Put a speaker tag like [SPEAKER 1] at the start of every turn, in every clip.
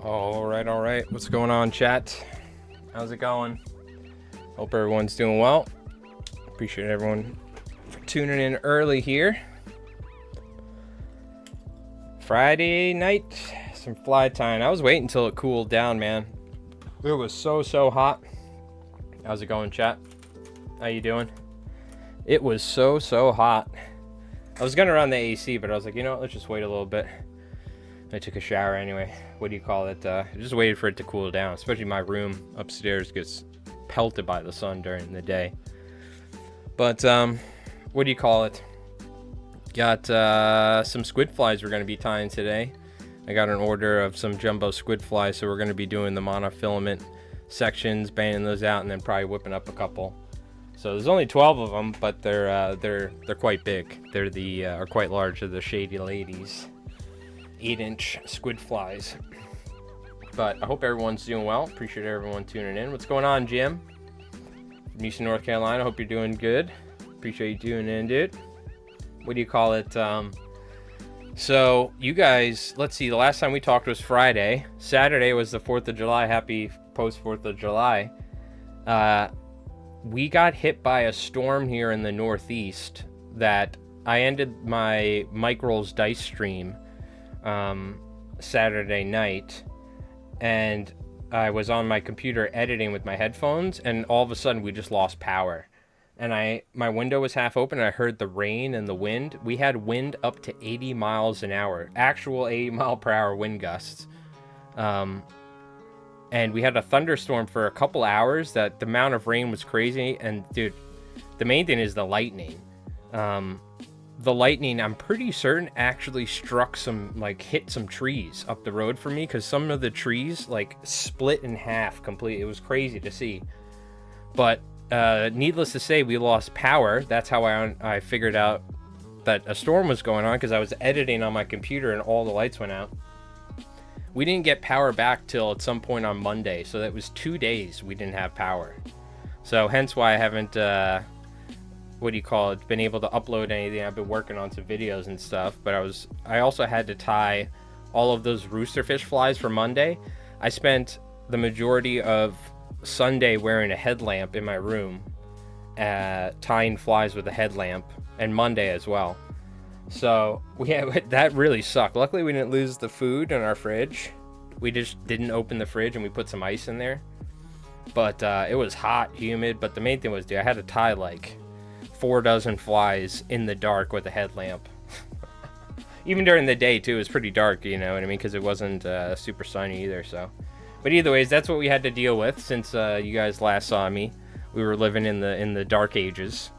[SPEAKER 1] All right. What's going on, chat? How's it going? Hope everyone's doing well. Appreciate everyone for tuning in early here. Friday night, some fly tying. I was waiting until it cooled down, man. It was so hot. How's it going, chat? How you doing? It was so hot. I was gonna run the AC, but I was like, you know what? Let's just wait a little bit. I took a shower anyway. What do you call it? I just waited for it to cool down. Especially my room upstairs gets pelted by the sun during the day. But what do you call it? Got some squid flies we're going to be tying today. I got an order of some jumbo squid flies, so we're going to be doing the monofilament sections, banding those out, and then probably whipping up a couple. So there's only 12 of them, but they're quite big. They're quite large. They're the Shady Ladies 8-inch squid flies. But I hope everyone's doing well. Appreciate everyone tuning in. What's going on, Jim? From Eastern North Carolina. Hope you're doing good. Appreciate you tuning in, dude. What do you call it? So you guys, let's see. The last time we talked was Friday. Saturday was the 4th of July. Happy post 4th of July. We got hit by a storm here in the Northeast that I ended my Mike Rolls dice stream Saturday night, and I was on my computer editing with my headphones, and all of a sudden we just lost power, and my window was half open and I heard the rain and the wind. We had wind up to 80 miles an hour, actual 80 mile per hour wind gusts, and we had a thunderstorm for a couple hours. That the amount of rain was crazy. And dude, the main thing is the lightning. The lightning, I'm pretty certain, actually struck hit some trees up the road for me, because some of the trees split in half completely. It was crazy to see. But needless to say, we lost power. That's how I figured out that a storm was going on, because I was editing on my computer and all the lights went out. We didn't get power back till at some point on Monday, so that was 2 days we didn't have power. So hence why I haven't been able to upload anything. I've been working on some videos and stuff, but I also had to tie all of those roosterfish flies for Monday. I spent the majority of Sunday wearing a headlamp in my room, tying flies with a headlamp, and Monday as well. So that really sucked. Luckily we didn't lose the food in our fridge. We just didn't open the fridge and we put some ice in there. But it was hot, humid, but the main thing was, dude, I had to tie 4 dozen flies in the dark with a headlamp. Even during the day too, it was pretty dark, you know what I mean, because it wasn't super sunny either. So, but either ways, that's what we had to deal with since you guys last saw me. We were living in the dark ages.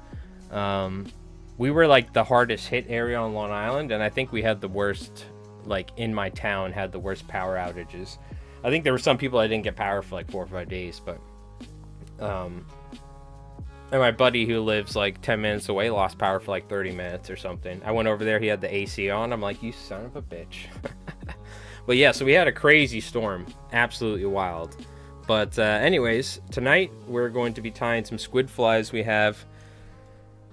[SPEAKER 1] We were the hardest hit area on Long Island, and I think we had the worst, in my town, had the worst power outages. I think there were some people that didn't get power for 4 or 5 days, but and my buddy who lives 10 minutes away lost power for 30 minutes or something. I went over there, he had the AC on. I'm like, you son of a bitch. But yeah, so we had a crazy storm. Absolutely wild. But anyways, tonight we're going to be tying some squid flies. We have,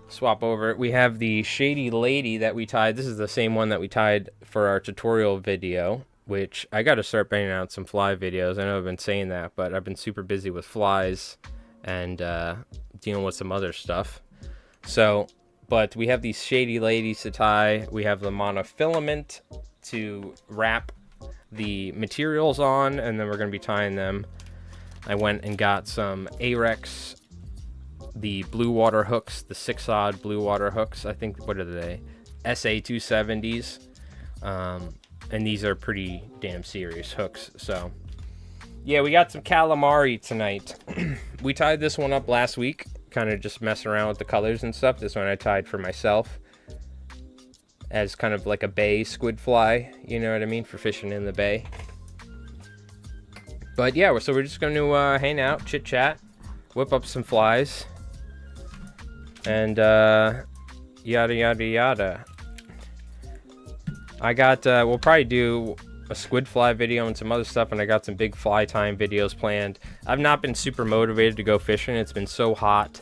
[SPEAKER 1] swap over, we have the Shady Lady that we tied. This is the same one that we tied for our tutorial video, which I got to start banging out some fly videos. I know I've been saying that, but I've been super busy with flies and dealing with some other stuff. So, but we have these Shady Ladies to tie. We have the monofilament to wrap the materials on, and then we're going to be tying them. I went and got some Arex, the blue water hooks, the 6-odd blue water hooks. I think, what are they? SA270s. And these are pretty damn serious hooks. So yeah, we got some calamari tonight. We tied this one up last week, kind of just messing around with the colors and stuff. This one I tied for myself as kind of like a bay squid fly, you know what I mean, for fishing in the bay. But yeah, so we're just going to hang out, chit chat, whip up some flies, and yada yada yada. I got we'll probably do a squid fly video and some other stuff, and I got some big fly time videos planned. I've not been super motivated to go fishing. It's been so hot.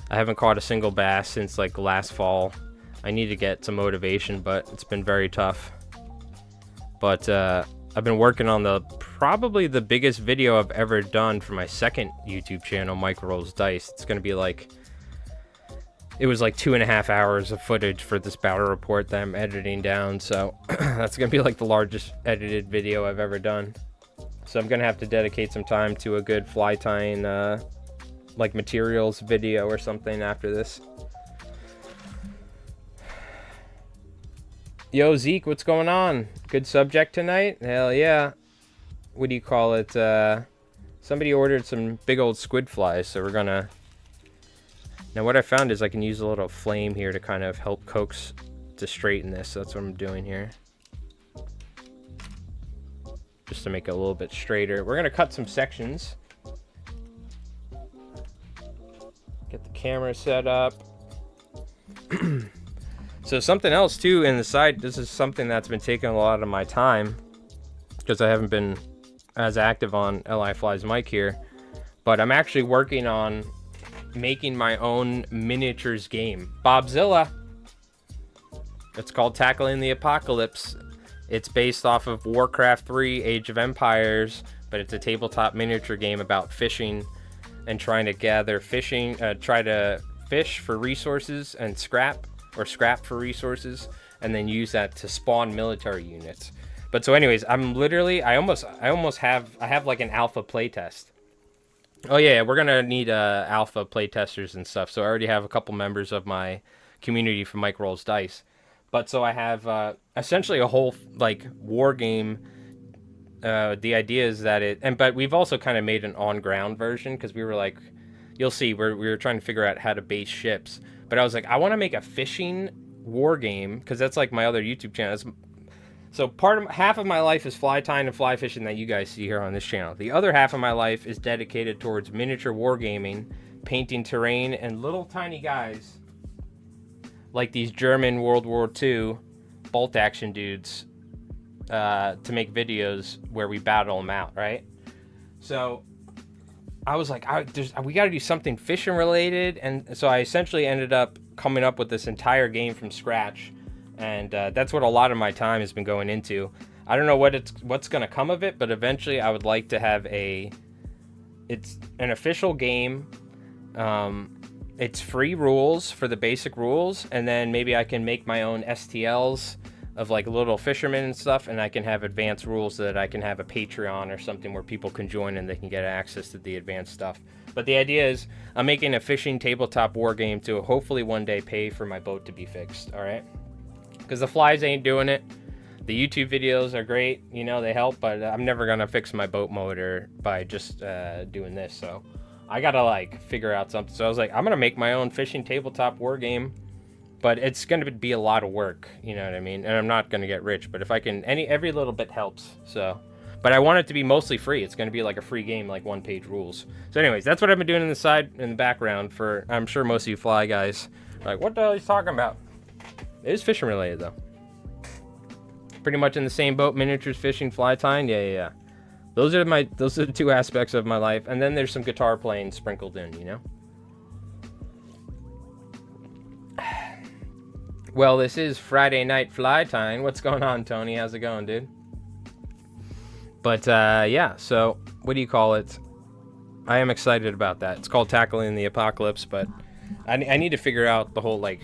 [SPEAKER 1] I haven't caught a single bass since last fall. I need to get some motivation, but it's been very tough. But I've been working on probably the biggest video I've ever done for my second YouTube channel, Mike Rolls Dice. It's going to be like, it was like 2.5 hours of footage for this battle report that I'm editing down. So that's going to be like the largest edited video I've ever done. So I'm going to have to dedicate some time to a good fly tying, like materials video or something after this. Yo, Zeke, what's going on? Good subject tonight? Hell yeah. What do you call it? Somebody ordered some big old squid flies, so we're gonna... Now what I found is I can use a little flame here to kind of help coax to straighten this. So that's what I'm doing here. Just to make it a little bit straighter. We're gonna cut some sections. Get the camera set up. So something else too in the side, this is something that's been taking a lot of my time because I haven't been as active on LI Fly's mic here, but I'm actually working on making my own miniatures game. Bobzilla. It's called Tackling the Apocalypse. It's based off of Warcraft 3, Age of Empires, but it's a tabletop miniature game about fishing and trying to gather try to fish for resources and scrap for resources, and then use that to spawn military units. But so anyways, I'm literally, I have like an alpha playtest. Oh yeah, we're gonna need alpha playtesters and stuff. So I already have a couple members of my community from Mike Rolls Dice. But so I have essentially a whole like war game. The idea is that but we've also kind of made an on-ground version because we were like, you'll see, we were trying to figure out how to base ships. But I was like, I want to make a fishing war game because that's like my other YouTube channel. So half of my life is fly tying and fly fishing that you guys see here on this channel. The other half of my life is dedicated towards miniature wargaming, painting terrain, and little tiny guys like these German World War II bolt action dudes to make videos where we battle them out, right? So I was like, we got to do something fishing related, and so I essentially ended up coming up with this entire game from scratch, and that's what a lot of my time has been going into. I don't know what's going to come of it, but eventually I would like to have it's an official game. It's free rules for the basic rules, and then maybe I can make my own STLs of like little fishermen and stuff, and I can have advanced rules so that I can have a Patreon or something where people can join and they can get access to the advanced stuff. But the idea is I'm making a fishing tabletop war game to hopefully one day pay for my boat to be fixed, all right? Because the flies ain't doing it. The YouTube videos are great, you know, they help, but I'm never gonna fix my boat motor by just doing this, so I gotta like figure out something. So I was like, I'm gonna make my own fishing tabletop war game. But it's going to be a lot of work, you know what I mean? And I'm not going to get rich, but if I can, every little bit helps. So, but I want it to be mostly free. It's going to be like a free game, like one-page rules. So anyways, that's what I've been doing in the background for, I'm sure most of you fly guys are like, what the hell is he talking about? It is fishing related though. Pretty much in the same boat, miniatures, fishing, fly tying. Yeah. Those are the two aspects of my life. And then there's some guitar playing sprinkled in, you know? Well, this is Friday night fly tying. What's going on, Tony? How's it going, dude? But, yeah, so, what do you call it? I am excited about that. It's called Tackling the Apocalypse, but I need to figure out the whole, like,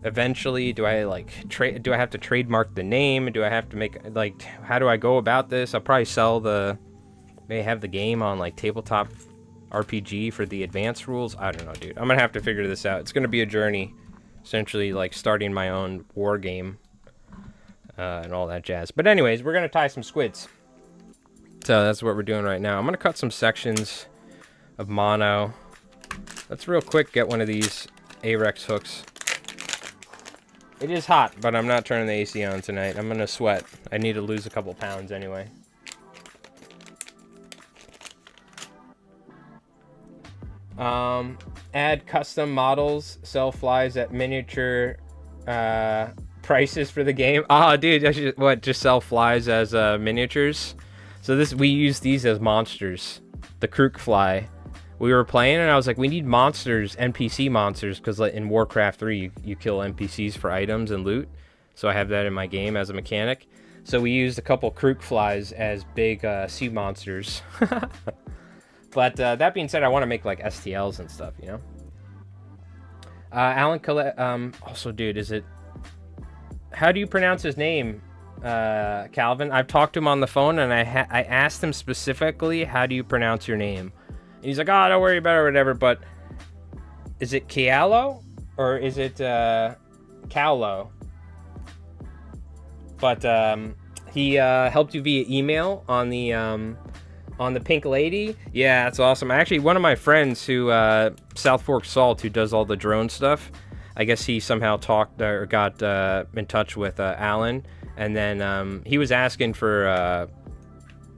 [SPEAKER 1] eventually, do I have to trademark the name? Do I have to make, like, how do I go about this? I'll probably may have the game on, like, tabletop RPG for the advanced rules. I don't know, dude. I'm gonna have to figure this out. It's gonna be a journey. Essentially, like, starting my own war game and all that jazz. But anyways, we're going to tie some squids. So that's what we're doing right now. I'm going to cut some sections of mono. Let's real quick get one of these Arex hooks. It is hot, but I'm not turning the AC on tonight. I'm going to sweat. I need to lose a couple pounds anyway. Add custom models, sell flies at miniature prices for the game. Oh, dude, I should, just sell flies as miniatures? So we use these as monsters. The Krook fly. We were playing, and I was like, we need monsters, NPC monsters, because like, in Warcraft 3, you kill NPCs for items and loot. So I have that in my game as a mechanic. So we used a couple crook flies as big sea monsters. But that being said, I want to make like STLs and stuff, you know. Alan Collette. Also, dude, is it? How do you pronounce his name, Calvin? I've talked to him on the phone, and I asked him specifically, how do you pronounce your name? And he's like, oh, don't worry about it or whatever. But is it Kialo or is it Kaulo? But he helped you via email on the Pink Lady. Yeah, that's awesome. Actually, one of my friends who South Fork Salt, who does all the drone stuff, I guess he somehow talked or got in touch with Alan, and then he was asking for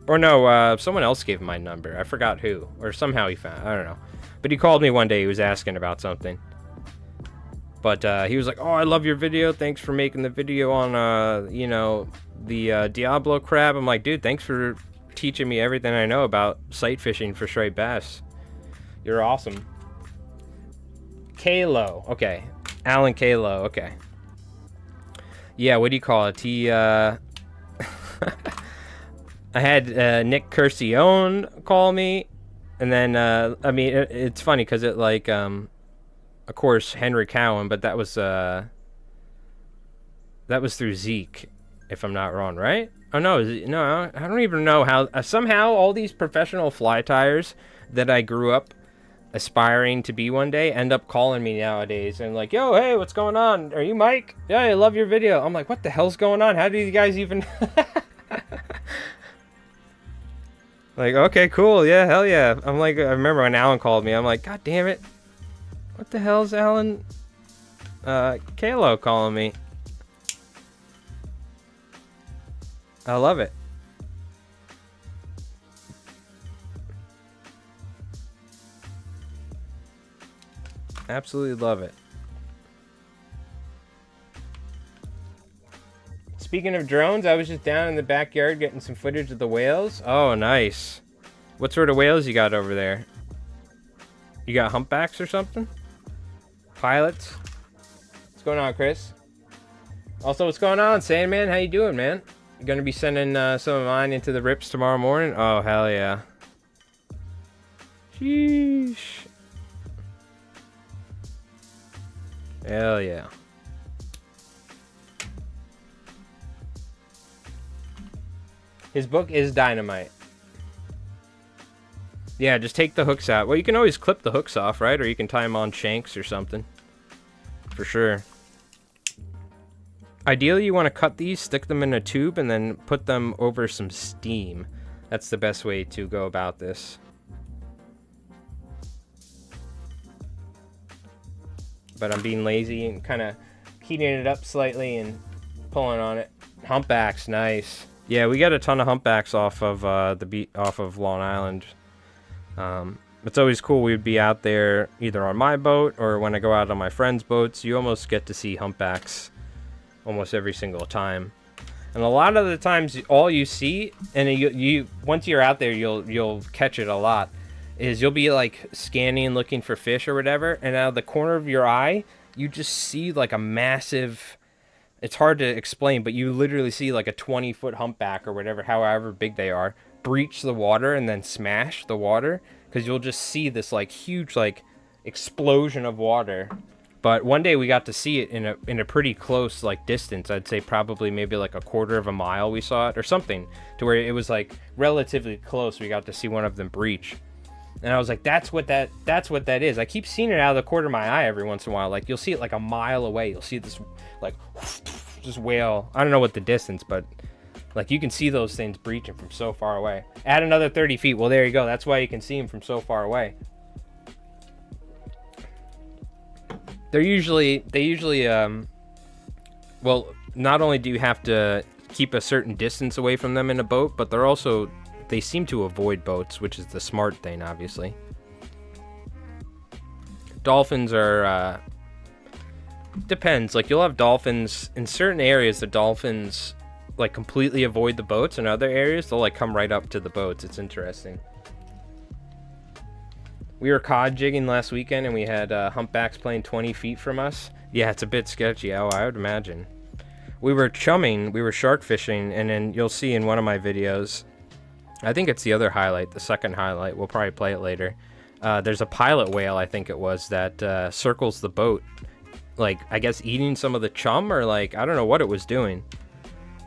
[SPEAKER 1] someone else gave him my number. I forgot who, or somehow he found, I don't know. But he called me one day. He was asking about something. But he was like, oh, I love your video. Thanks for making the video on, the Diablo crab. I'm like, dude, thanks for teaching me everything I know about sight fishing for striped bass. You're awesome. Kalo. Okay. Alan Kalo. Okay. Yeah, what do you call it? He, I had Nick Curcione call me. And then, it's funny because it, like, of course, Henry Cowan, but that was through Zeke, if I'm not wrong, right? Oh, no, I don't even know how. Somehow, all these professional fly tyers that I grew up aspiring to be one day end up calling me nowadays and like, yo, hey, what's going on? Are you Mike? Yeah, I love your video. I'm like, what the hell's going on? How do you guys even... Like, okay, cool, yeah, hell yeah. I'm like, I remember when Alan called me, I'm like, god damn it. What the hell's Alan Kalo calling me? I love it. Absolutely love it. Speaking of drones, I was just down in the backyard getting some footage of the whales. Oh, nice. What sort of whales you got over there? You got humpbacks or something? Pilots? What's going on, Chris? Also, what's going on, Sandman? How you doing, man? You gonna be sending some of mine into the rips tomorrow morning? Oh, hell yeah. Sheesh. Hell yeah. His book is dynamite. Yeah, just take the hooks out. Well, you can always clip the hooks off, right? Or you can tie them on shanks or something. For sure. Ideally, you want to cut these, stick them in a tube, and then put them over some steam. That's the best way to go about this. But I'm being lazy and kind of heating it up slightly and pulling on it. Humpbacks, nice. Yeah, we got a ton of humpbacks off of off of Long Island. It's always cool. We'd be out there either on my boat or when I go out on my friends' boats. You almost get to see humpbacks almost every single time. And a lot of the times, all you see, and you once you're out there, you'll catch it a lot, is you'll be like scanning, looking for fish or whatever, and out of the corner of your eye, you just see like a massive. It's hard to explain, but you literally see like a 20-foot humpback or whatever, however big they are, breach the water and then smash the water, because you'll just see this like huge like explosion of water. But one day we got to see it in a pretty close like distance. I'd say probably maybe like a quarter of a mile we saw it or something, to where it was like relatively close. We got to see one of them breach. And I was like, that's what that is. I keep seeing it out of the corner of my eye every once in a while. Like, you'll see it like a mile away. You'll see this, like, just whale. I don't know what the distance, but, like, you can see those things breaching from so far away. Add another 30 feet. Well, there you go. That's why you can see them from so far away. They usually, well, not only do you have to keep a certain distance away from them in a boat, but they seem to avoid boats, which is the smart thing, obviously. Dolphins are, depends. Like, you'll have dolphins, in certain areas, the dolphins, like, completely avoid the boats. In other areas, they'll, like, come right up to the boats. It's interesting. We were cod jigging last weekend, and we had humpbacks playing 20 feet from us. Yeah, it's a bit sketchy. Oh, I would imagine. we were chumming, we were shark fishing, and then you'll see in one of my videos, I think it's the other highlight, the second highlight, we'll probably play it later. There's a pilot whale, I think it was, that circles the boat, like, I guess eating some of the chum, or like, I don't know what it was doing.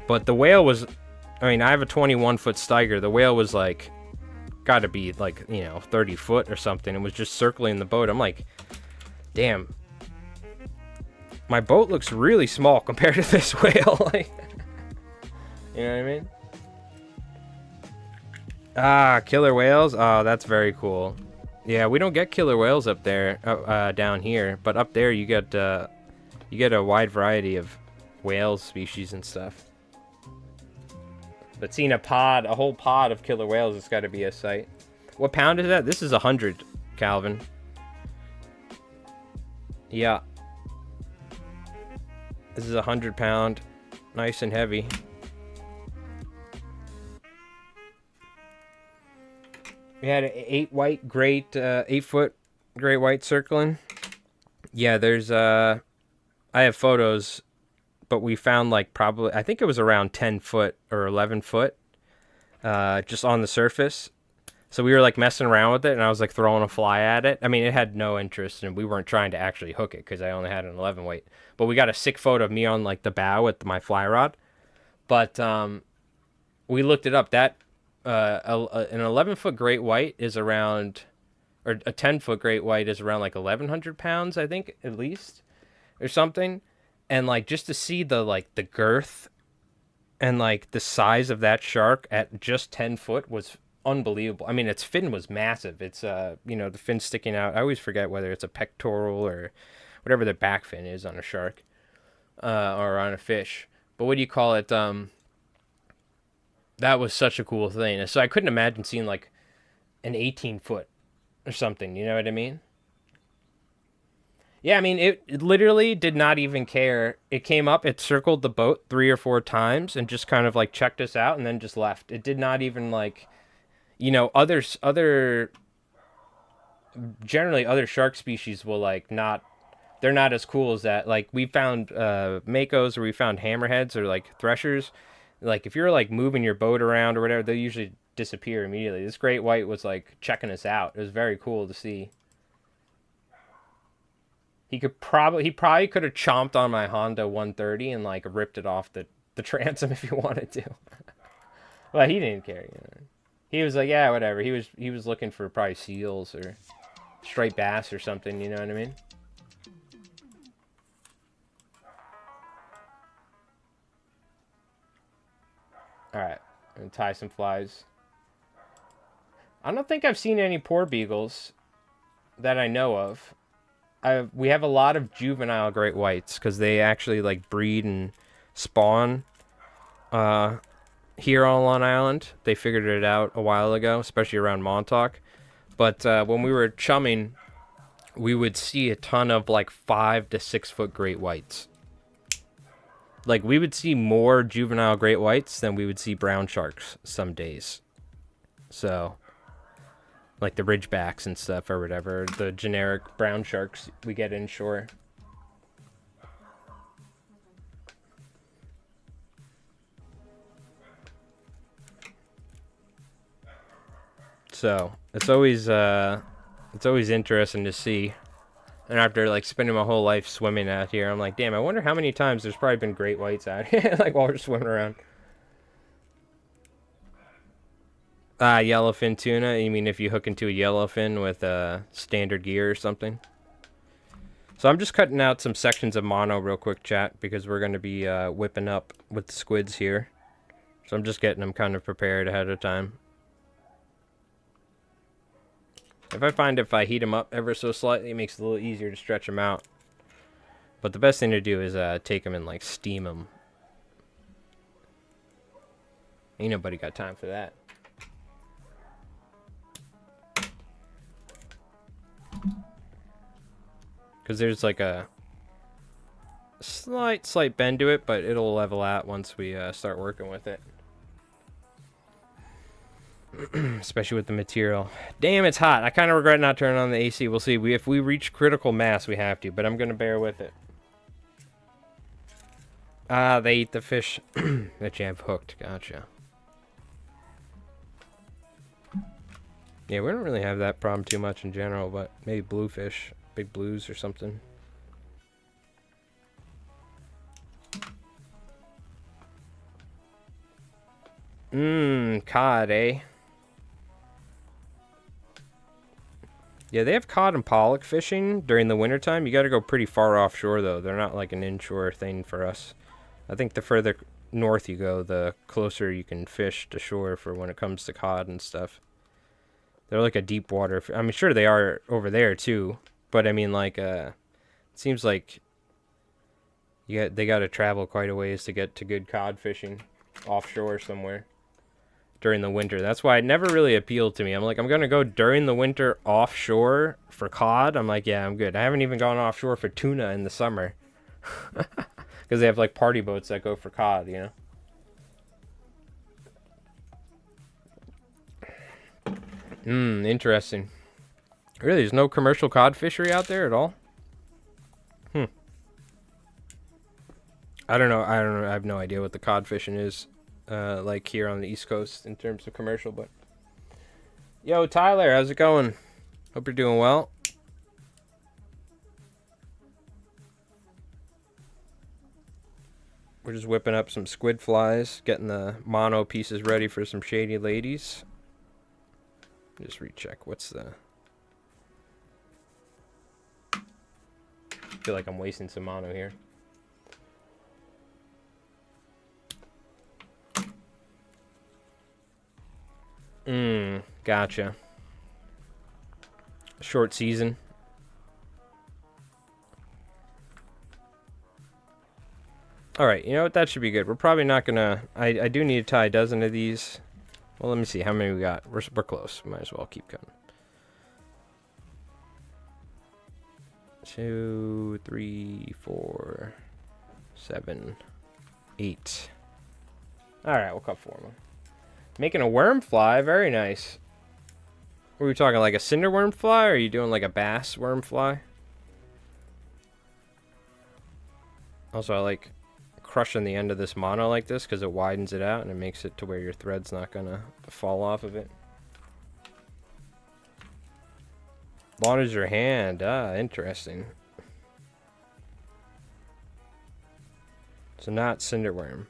[SPEAKER 1] But the whale was, I mean, I have a 21-foot Steiger. The whale was like, gotta be like, 30 foot or something. It was just circling the boat. I'm like, damn, my boat looks really small compared to this whale. Like, you know what I mean? Ah, killer whales. Oh, that's very cool. Yeah, we don't get killer whales up there, down here, but up there you get a wide variety of whale species and stuff. But seeing a whole pod of killer whales, it's got to be a sight. What pound is that? This is 100, Calvin. Yeah. This is 100 pound, nice and heavy. We had an 8-foot great white circling. Yeah, there's I have photos, but we found like probably, I think it was around 10 foot or 11 foot, just on the surface. So we were like messing around with it, and I was like throwing a fly at it. I mean, it had no interest, and we weren't trying to actually hook it because I only had an 11 weight. But we got a sick photo of me on like the bow with my fly rod. But we looked it up. That an 11-foot great white is around, or a 10-foot great white is around like 1,100 pounds, I think, at least, or something. And like, just to see the girth and like the size of that shark at just 10 foot was unbelievable. I mean, its fin was massive. It's the fin sticking out. I always forget whether it's a pectoral or whatever the back fin is on a shark, or on a fish. But what do you call it? That was such a cool thing. So I couldn't imagine seeing like an 18-foot or something. You know what I mean? Yeah, I mean, it literally did not even care. It came up, it circled the boat 3 or 4 times and just kind of like checked us out and then just left. It did not even like, generally other shark species will like not, they're not as cool as that. Like we found makos, or we found hammerheads, or like threshers. Like if you're like moving your boat around or whatever, they usually disappear immediately. This great white was like checking us out. It was very cool to see. He probably could have chomped on my Honda 130 and like ripped it off the transom if he wanted to. Well, he didn't care. He was like, yeah, whatever. He was looking for probably seals or striped bass or something. You know what I mean? All right, and tie some flies. I don't think I've seen any poor beagles that I know of. We have a lot of juvenile great whites because they actually like breed and spawn here on Long Island. They figured it out a while ago, especially around Montauk. But when we were chumming, we would see a ton of like 5 to 6 foot great whites. Like we would see more juvenile great whites than we would see brown sharks some days. So like the ridgebacks and stuff or whatever, the generic brown sharks we get inshore. So it's always interesting to see. And after like spending my whole life swimming out here, I'm like, damn, I wonder how many times there's probably been great whites out here, like while we're swimming around. Yellowfin tuna. You mean if you hook into a yellowfin with standard gear or something? So I'm just cutting out some sections of mono real quick, chat, because we're going to be whipping up with the squids here. So I'm just getting them kind of prepared ahead of time. If I heat them up ever so slightly, it makes it a little easier to stretch them out. But the best thing to do is take them and like steam them. Ain't nobody got time for that. Because there's like a slight bend to it, but it'll level out once we start working with it. Especially with the material. Damn, it's hot. I kind of regret not turning on the AC. We'll see. If we reach critical mass, we have to, but I'm going to bear with it. Ah, they eat the fish that you have hooked. Gotcha. Yeah, we don't really have that problem too much in general, but maybe bluefish, big blues or something. Cod, eh? Yeah, they have cod and pollock fishing during the wintertime. You got to go pretty far offshore, though. They're not like an inshore thing for us. I think the further north you go, the closer you can fish to shore for when it comes to cod and stuff. They're like a deep water. I mean, sure they are over there too, but I mean, like, it seems like they got to travel quite a ways to get to good cod fishing offshore somewhere during the winter. That's why it never really appealed to me. I'm like, I'm gonna go during the winter offshore for cod. I'm like, yeah, I'm good. I haven't even gone offshore for tuna in the summer because they have like party boats that go for cod, you know. Interesting. Really, there's no commercial cod fishery out there at all? I don't know. I have no idea what the cod fishing is like here on the East Coast in terms of commercial, but yo, Tyler, how's it going? Hope you're doing well. We're just whipping up some squid flies, getting the mono pieces ready for some shady ladies. Just recheck. What's the... I feel like I'm wasting some mono here. Gotcha. Short season. Alright, you know what? That should be good. We're probably not gonna... I do need to tie a dozen of these. Well, let me see how many we got. We're close. Might as well keep going. 2, 3, 4, 7, 8. Alright, we'll cut 4 more. Making a worm fly. Very nice. Were we talking like a cinder worm fly, or are you doing like a bass worm fly? Also, I like crushing the end of this mono like this because it widens it out and it makes it to where your thread's not gonna fall off of it. Long as your hand. Ah, interesting. So not cinder worm.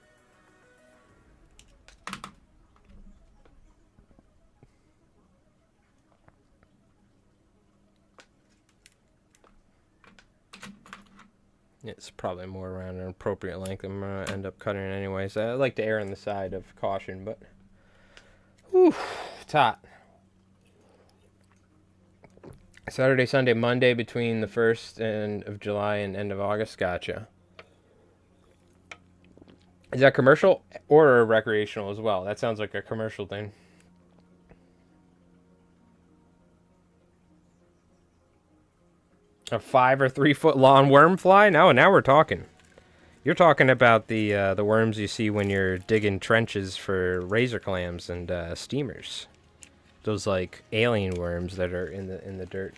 [SPEAKER 1] It's probably more around an appropriate length. I'm going to end up cutting it anyways. I like to err on the side of caution, but... Whew, it's hot. Saturday, Sunday, Monday between the 1st of July and end of August. Gotcha. Is that commercial or recreational as well? That sounds like a commercial thing. A 5 or 3 foot long worm fly? Now we're talking. You're talking about the worms you see when you're digging trenches for razor clams and steamers. Those like alien worms that are in the dirt.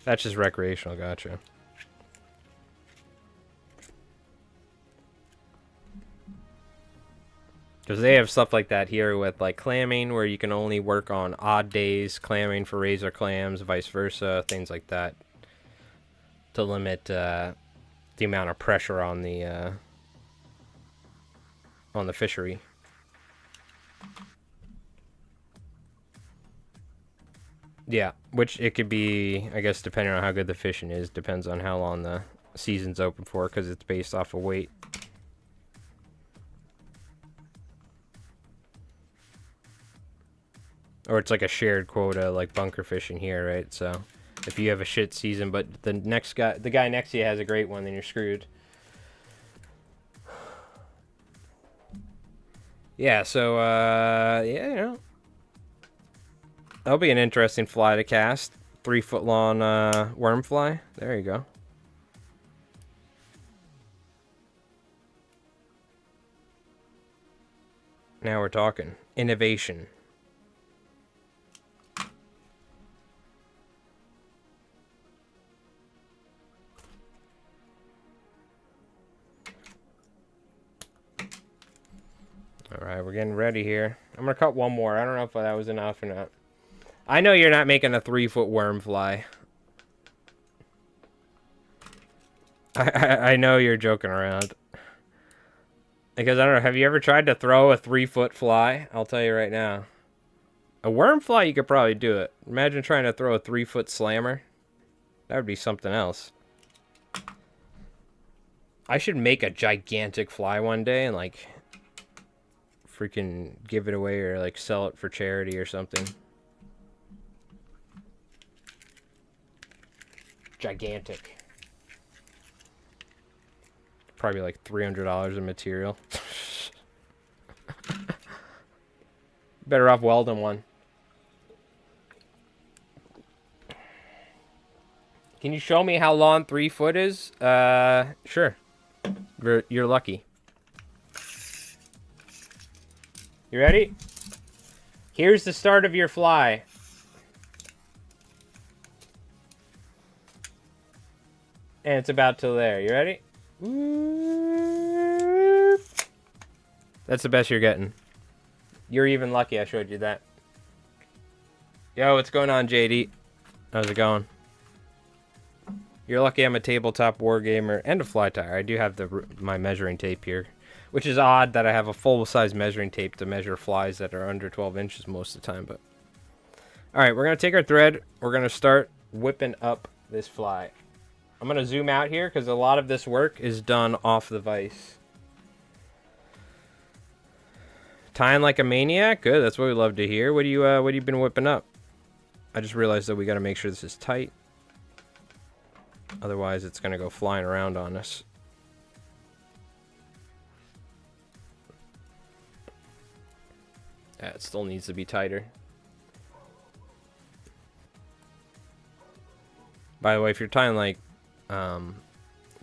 [SPEAKER 1] That's just recreational, gotcha. Because they have stuff like that here with like clamming, where you can only work on odd days, clamming for razor clams, vice versa, things like that, to limit the amount of pressure on the fishery. Yeah, which it could be, I guess, depending on how good the fishing is, depends on how long the season's open for, because it's based off of weight. Or it's like a shared quota, like bunker fishing here, right? So if you have a shit season, but the guy next to you has a great one, then you're screwed. Yeah, so, yeah, you know. That'll be an interesting fly to cast. 3 foot long worm fly. There you go. Now we're talking. Innovation. Alright, we're getting ready here. I'm gonna cut one more. I don't know if that was enough or not. I know you're not making a 3-foot worm fly. I know you're joking around. Because, I don't know, have you ever tried to throw a 3-foot fly? I'll tell you right now. A worm fly, you could probably do it. Imagine trying to throw a 3-foot slammer. That would be something else. I should make a gigantic fly one day and, like, freaking give it away or, like, sell it for charity or something. Gigantic. Probably like $300 of material. Better off welding one. Can you show me how long 3 foot is? Sure. You're lucky. You ready? Here's the start of your fly. And it's about to there. You ready? That's the best you're getting. You're even lucky I showed you that. Yo, what's going on, JD? How's it going? You're lucky I'm a tabletop war gamer and a fly tire. I do have my measuring tape here, which is odd that I have a full-size measuring tape to measure flies that are under 12 inches most of the time. But all right, we're gonna take our thread. We're gonna start whipping up this fly. I'm going to zoom out here because a lot of this work is done off the vise. Tying like a maniac? Good, that's what we love to hear. What do you been whipping up? I just realized that we got to make sure this is tight. Otherwise, it's going to go flying around on us. Yeah, it still needs to be tighter. By the way, if you're tying like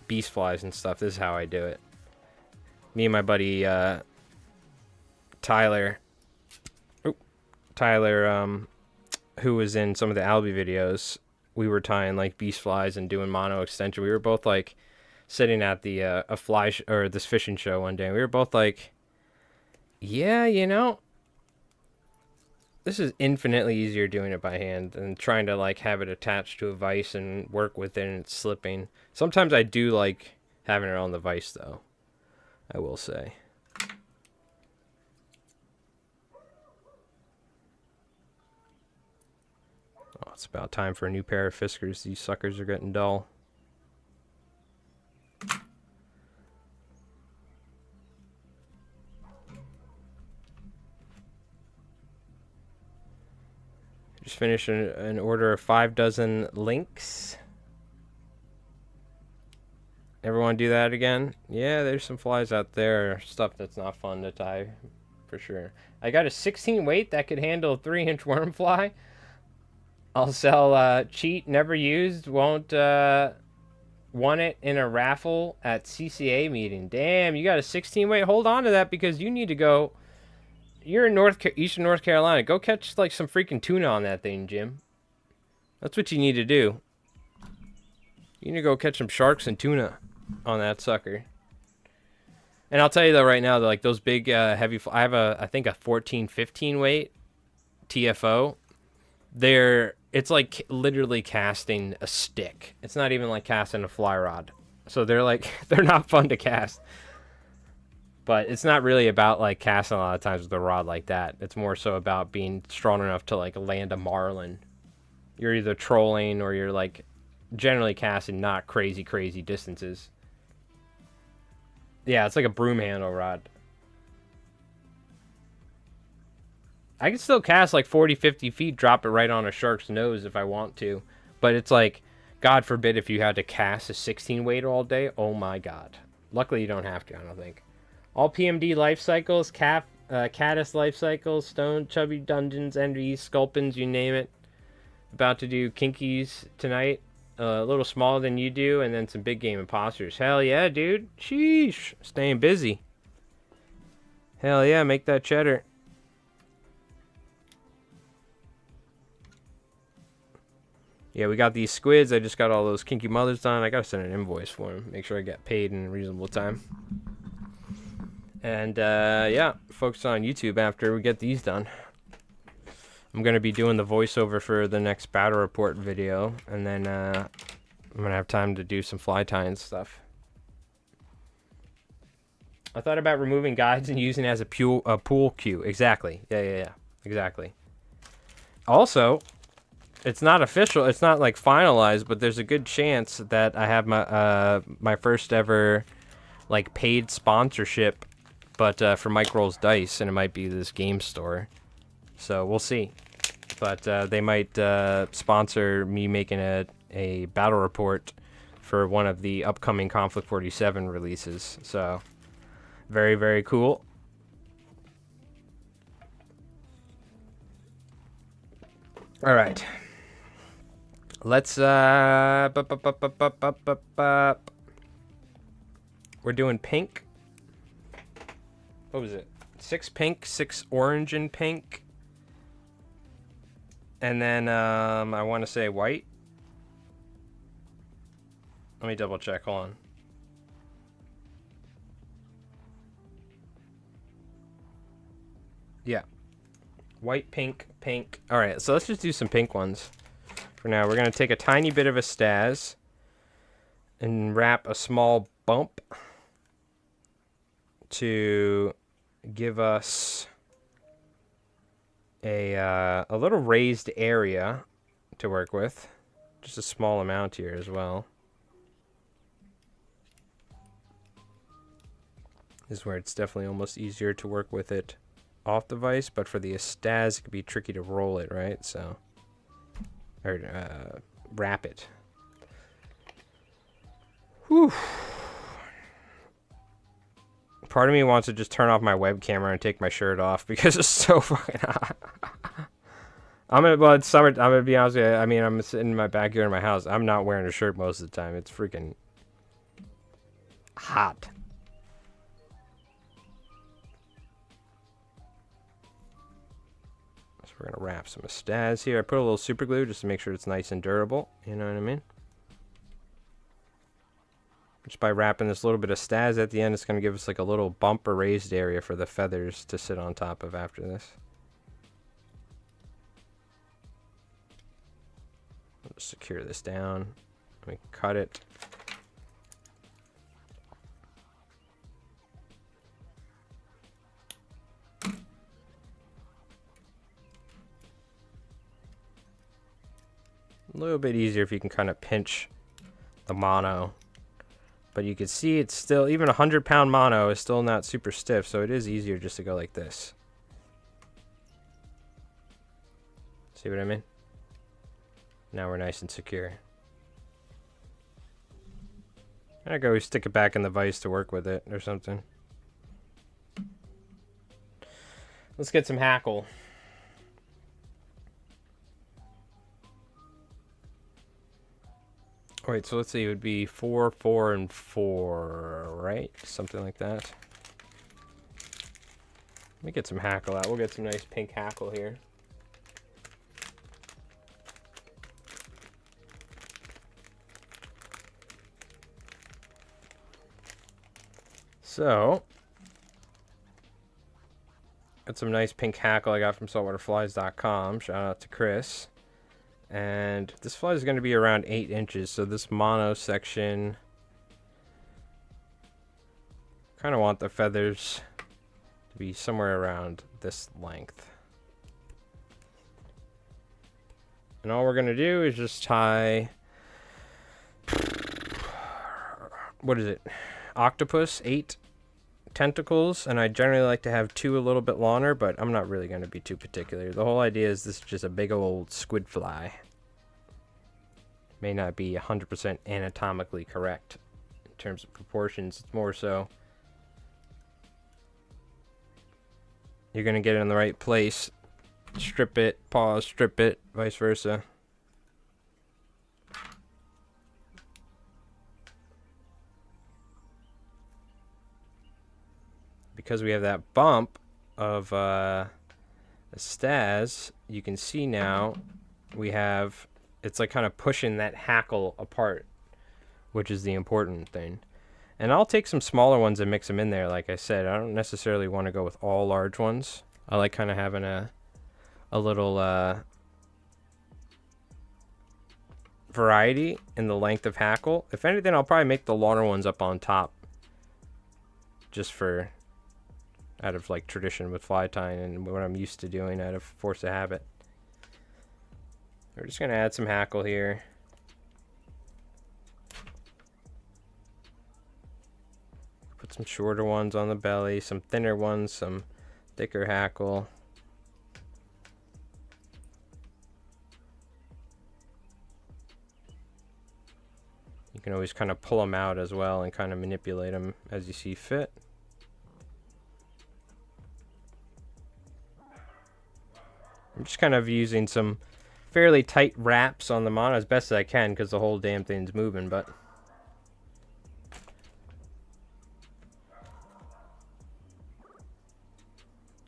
[SPEAKER 1] beast flies and stuff, this is how I do it. Me and my buddy Tyler, who was in some of the Albie videos, we were tying like beast flies and doing mono extension. We were both like sitting at the or this fishing show one day, and we were both like, yeah, you know, this is infinitely easier doing it by hand than trying to like have it attached to a vise and work with it and it's slipping. Sometimes I do like having it on the vise though, I will say. Oh, it's about time for a new pair of Fiskars. These suckers are getting dull. Just finished an order of 5 dozen links. Ever want to do that again? Yeah, there's some flies out there. Stuff that's not fun to tie, for sure. I got a 16 weight that could handle a 3-inch worm fly. I'll sell cheat, never used, won it in a raffle at CCA meeting. Damn, you got a 16 weight. Hold on to that because you need to go. You're in Eastern North Carolina. Go catch like some freaking tuna on that thing, Jim. That's what you need to do. You need to go catch some sharks and tuna on that sucker. And I'll tell you though, right now, like those big heavy. I have I think a 14-15 weight TFO. It's like literally casting a stick. It's not even like casting a fly rod. So they're not fun to cast. But it's not really about like casting a lot of times with a rod like that. It's more so about being strong enough to like land a marlin. You're either trolling or you're like generally casting not crazy distances. Yeah, it's like a broom handle rod. I can still cast like 40-50 feet, drop it right on a shark's nose if I want to. But it's like, God forbid if you had to cast a 16 weight all day. Oh my God. Luckily you don't have to, I don't think. All PMD life cycles, caddis life cycles, stone, chubby dungeons, endies, sculpins, you name it. About to do kinkies tonight. A little smaller than you do, and then some big game imposters. Hell yeah, dude. Sheesh. Staying busy. Hell yeah, make that cheddar. Yeah, we got these squids. I just got all those kinky mothers done. I gotta send an invoice for them. Make sure I get paid in a reasonable time. And yeah, focus on YouTube after we get these done. I'm going to be doing the voiceover for the next battle report video, and then I'm going to have time to do some fly tying stuff. I thought about removing guides and using it as a pool cue. Exactly. Yeah. Exactly. Also, it's not official. It's not like finalized, but there's a good chance that I have my my first ever like paid sponsorship, but for Mike Rolls Dice, and it might be this game store. So we'll see. But they might sponsor me making a battle report for one of the upcoming Conflict 47 releases. So very, very cool. All right. Let's we're doing pink. What was it? 6 pink, 6 orange and pink. And then I want to say white. Let me double check. Hold on. Yeah. White, pink, pink. All right, so let's just do some pink ones for now. We're going to take a tiny bit of a staz and wrap a small bump to give us a little raised area to work with. Just a small amount here as well. This is where it's definitely almost easier to work with it off the vise, but for the staz, it could be tricky to roll it, right? So, or wrap it. Whew. Part of me wants to just turn off my web camera and take my shirt off because it's so fucking hot. Well, it's summer. I'm gonna be honest with you. I mean, I'm sitting in my backyard in my house. I'm not wearing a shirt most of the time. It's freaking hot. So we're gonna wrap some staz here. I put a little super glue just to make sure it's nice and durable. You know what I mean? Just by wrapping this little bit of staz at the end, it's going to give us like a little bump or raised area for the feathers to sit on top of after this. I'll just secure this down. Let me cut it. A little bit easier if you can kind of pinch the mono. But you can see it's still, even 100-pound mono is still not super stiff, so it is easier just to go like this. See what I mean? Now we're nice and secure. I go stick it back in the vise to work with it or something. Let's get some hackle. Wait, so let's see, it would be 4, 4, and 4, right? Something like that. Let me get some hackle out. We'll get some nice pink hackle here. So, got some nice pink hackle I got from saltwaterflies.com. Shout out to Chris. And this fly is going to be around 8 inches, so this mono section, kind of want the feathers to be somewhere around this length. And all we're going to do is just tie, what is it, octopus, 8 tentacles, and I generally like to have 2 a little bit longer, but I'm not really going to be too particular. The whole idea is this is just a big old squid fly. May not be 100% anatomically correct in terms of proportions. It's more so you're going to get it in the right place, strip it, pause, strip it, vice versa. Because we have that bump of a staz, you can see now we have, it's like kind of pushing that hackle apart, which is the important thing. And I'll take some smaller ones and mix them in there. Like I said, I don't necessarily want to go with all large ones. I like kind of having a little variety in the length of hackle. If anything, I'll probably make the longer ones up on top, just for out of like tradition with fly tying and what I'm used to doing out of force of habit. We're just gonna add some hackle here. Put some shorter ones on the belly, some thinner ones, some thicker hackle. You can always kind of pull them out as well and kind of manipulate them as you see fit. I'm just kind of using some fairly tight wraps on the mono as best as I can because the whole damn thing's moving, but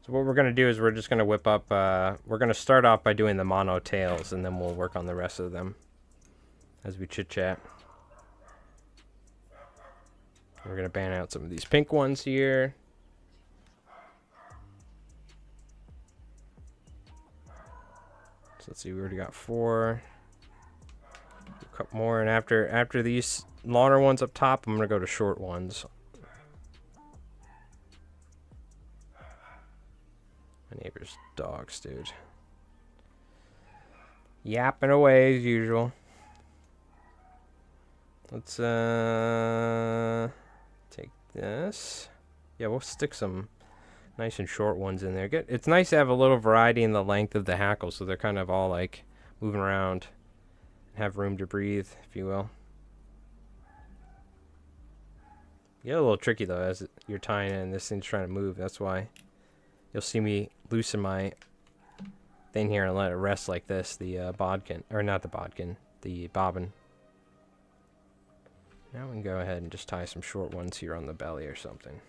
[SPEAKER 1] so what we're going to do is we're just going to whip up, we're going to start off by doing the mono tails, and then we'll work on the rest of them as we chit-chat. We're going to ban out some of these pink ones here. So let's see, we already got 4. A couple more, and after these longer ones up top, I'm going to go to short ones. My neighbor's dogs, dude. Yapping away as usual. Let's take this. Yeah, we'll stick some nice and short ones in there. It's nice to have a little variety in the length of the hackle, so they're kind of all like moving around, have room to breathe, if you will. Get a little tricky though as you're tying in. This thing's trying to move. That's why you'll see me loosen my thing here and let it rest like this. The bodkin, or not the bodkin, the bobbin. Now we can go ahead and just tie some short ones here on the belly or something.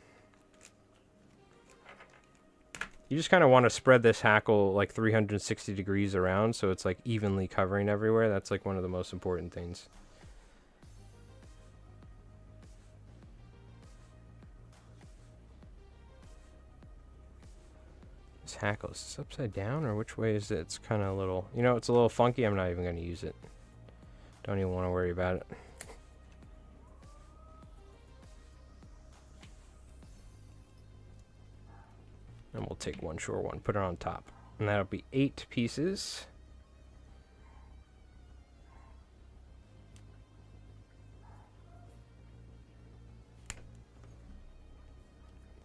[SPEAKER 1] You just kind of want to spread this hackle like 360 degrees around so it's like evenly covering everywhere. That's like one of the most important things. This hackle, is this upside down or which way is it? It's kind of a little, you know, it's a little funky. I'm not even going to use it. Don't even want to worry about it. And we'll take one short one, put it on top. And that'll be 8 pieces.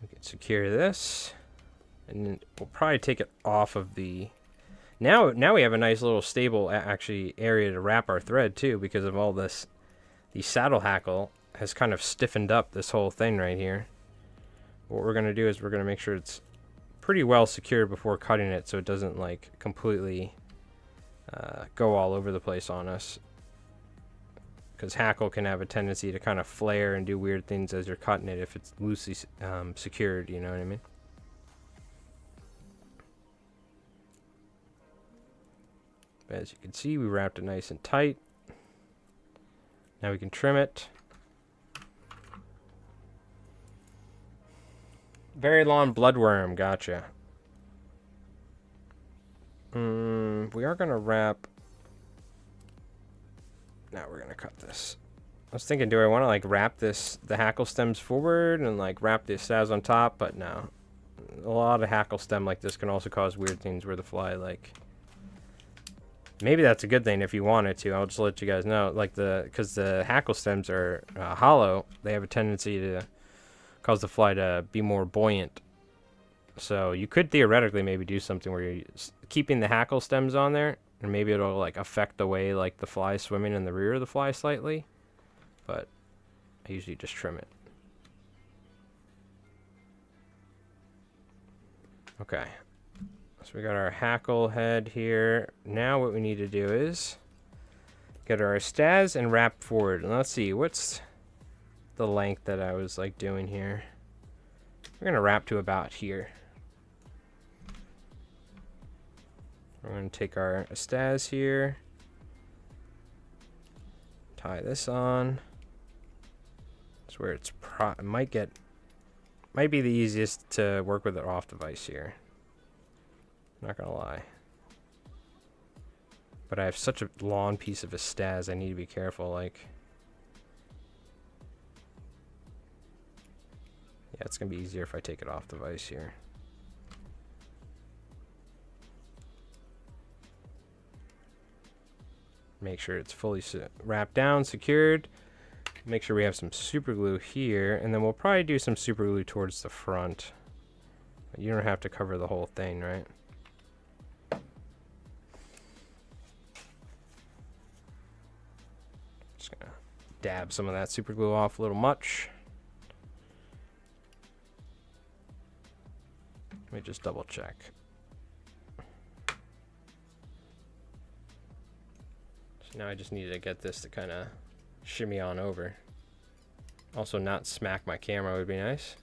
[SPEAKER 1] We can secure this. And then we'll probably take it off of the... Now we have a nice little stable actually area to wrap our thread too, because of all this. The saddle hackle has kind of stiffened up this whole thing right here. What we're going to do is we're going to make sure it's pretty well secured before cutting it so it doesn't like completely go all over the place on us, because hackle can have a tendency to kind of flare and do weird things as you're cutting it if it's loosely secured, you know what I mean? But as you can see, we wrapped it nice and tight. Now we can trim it. Very long bloodworm, gotcha. We are going to wrap... Now we're going to cut this. I was thinking, do I want to like wrap this, the hackle stems forward and like wrap the stabs on top? But no. A lot of hackle stem like this can also cause weird things where the fly like... Maybe that's a good thing if you wanted to. I'll just let you guys know. Like because the hackle stems are hollow, they have a tendency to cause the fly to be more buoyant. So you could theoretically maybe do something where you're keeping the hackle stems on there, and maybe it'll like affect the way like the fly is swimming in the rear of the fly slightly. But I usually just trim it. Okay. So we got our hackle head here. Now what we need to do is get our stas and wrap forward. And let's see, what's the length that I was like doing here? We're gonna wrap to about here. We're gonna take our stas here, tie this on. It's where it's it might be the easiest to work with it off device here. Not gonna lie. But I have such a long piece of a staz, I need to be careful, like. Yeah, it's gonna be easier if I take it off device here. Make sure it's fully wrapped down, secured. Make sure we have some super glue here, and then we'll probably do some super glue towards the front. You don't have to cover the whole thing, right? Just gonna dab some of that super glue off a little much. Let me just double check. So now I just need to get this to kind of shimmy on over. Also, not smack my camera would be nice.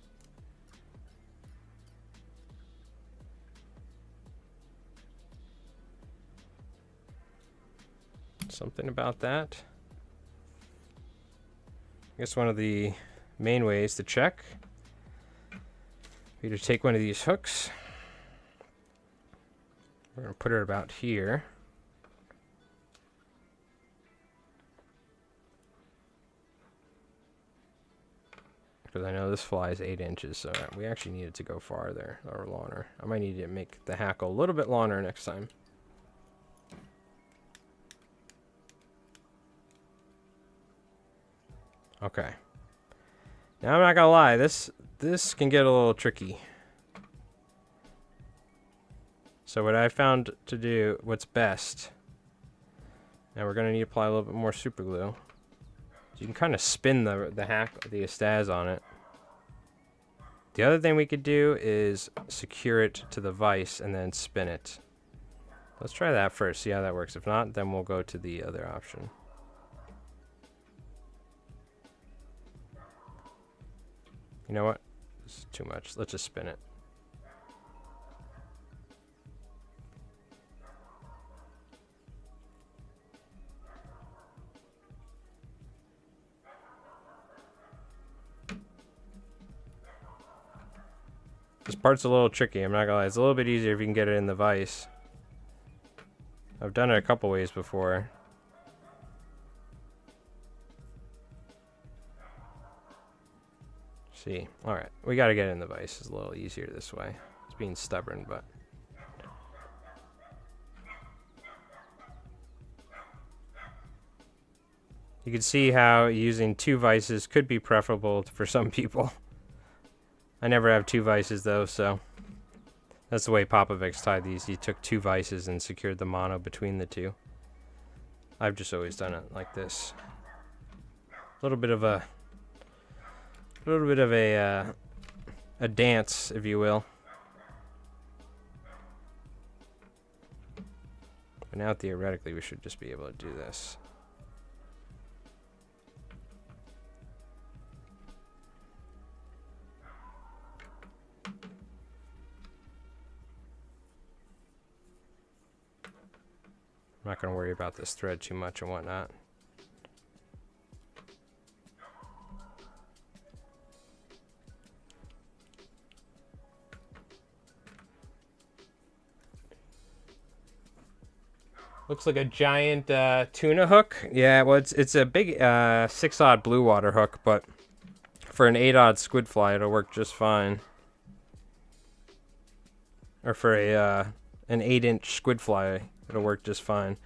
[SPEAKER 1] Something about that. I guess one of the main ways to check, you to take one of these hooks. We're going to put it about here. Because I know this fly is 8 inches, so we actually need it to go farther or longer. I might need to make the hackle a little bit longer next time. Okay. Now I'm not gonna lie, this can get a little tricky. So what I found to do, what's best, now we're gonna need to apply a little bit more super glue. So you can kind of spin the staz on it. The other thing we could do is secure it to the vise and then spin it. Let's try that first, see how that works. If not, then we'll go to the other option. You know what? This is too much. Let's just spin it. This part's a little tricky, I'm not gonna lie. It's a little bit easier if you can get it in the vise. I've done it a couple ways before. See, alright, we gotta get it in the vise. It's a little easier this way. It's being stubborn, but. You can see how using 2 vices could be preferable for some people. I never have 2 vices though, so that's the way Popovic's tied these. He took 2 vices and secured the mono between the 2. I've just always done it like this. A little bit of a dance, if you will. But now theoretically we should just be able to do this. I'm not going to worry about this thread too much and whatnot. Looks like a giant tuna hook. Yeah, well, it's a big 6-aught blue water hook, but for an 8-aught squid fly, it'll work just fine. Or for an 8-inch squid fly, it'll work just fine.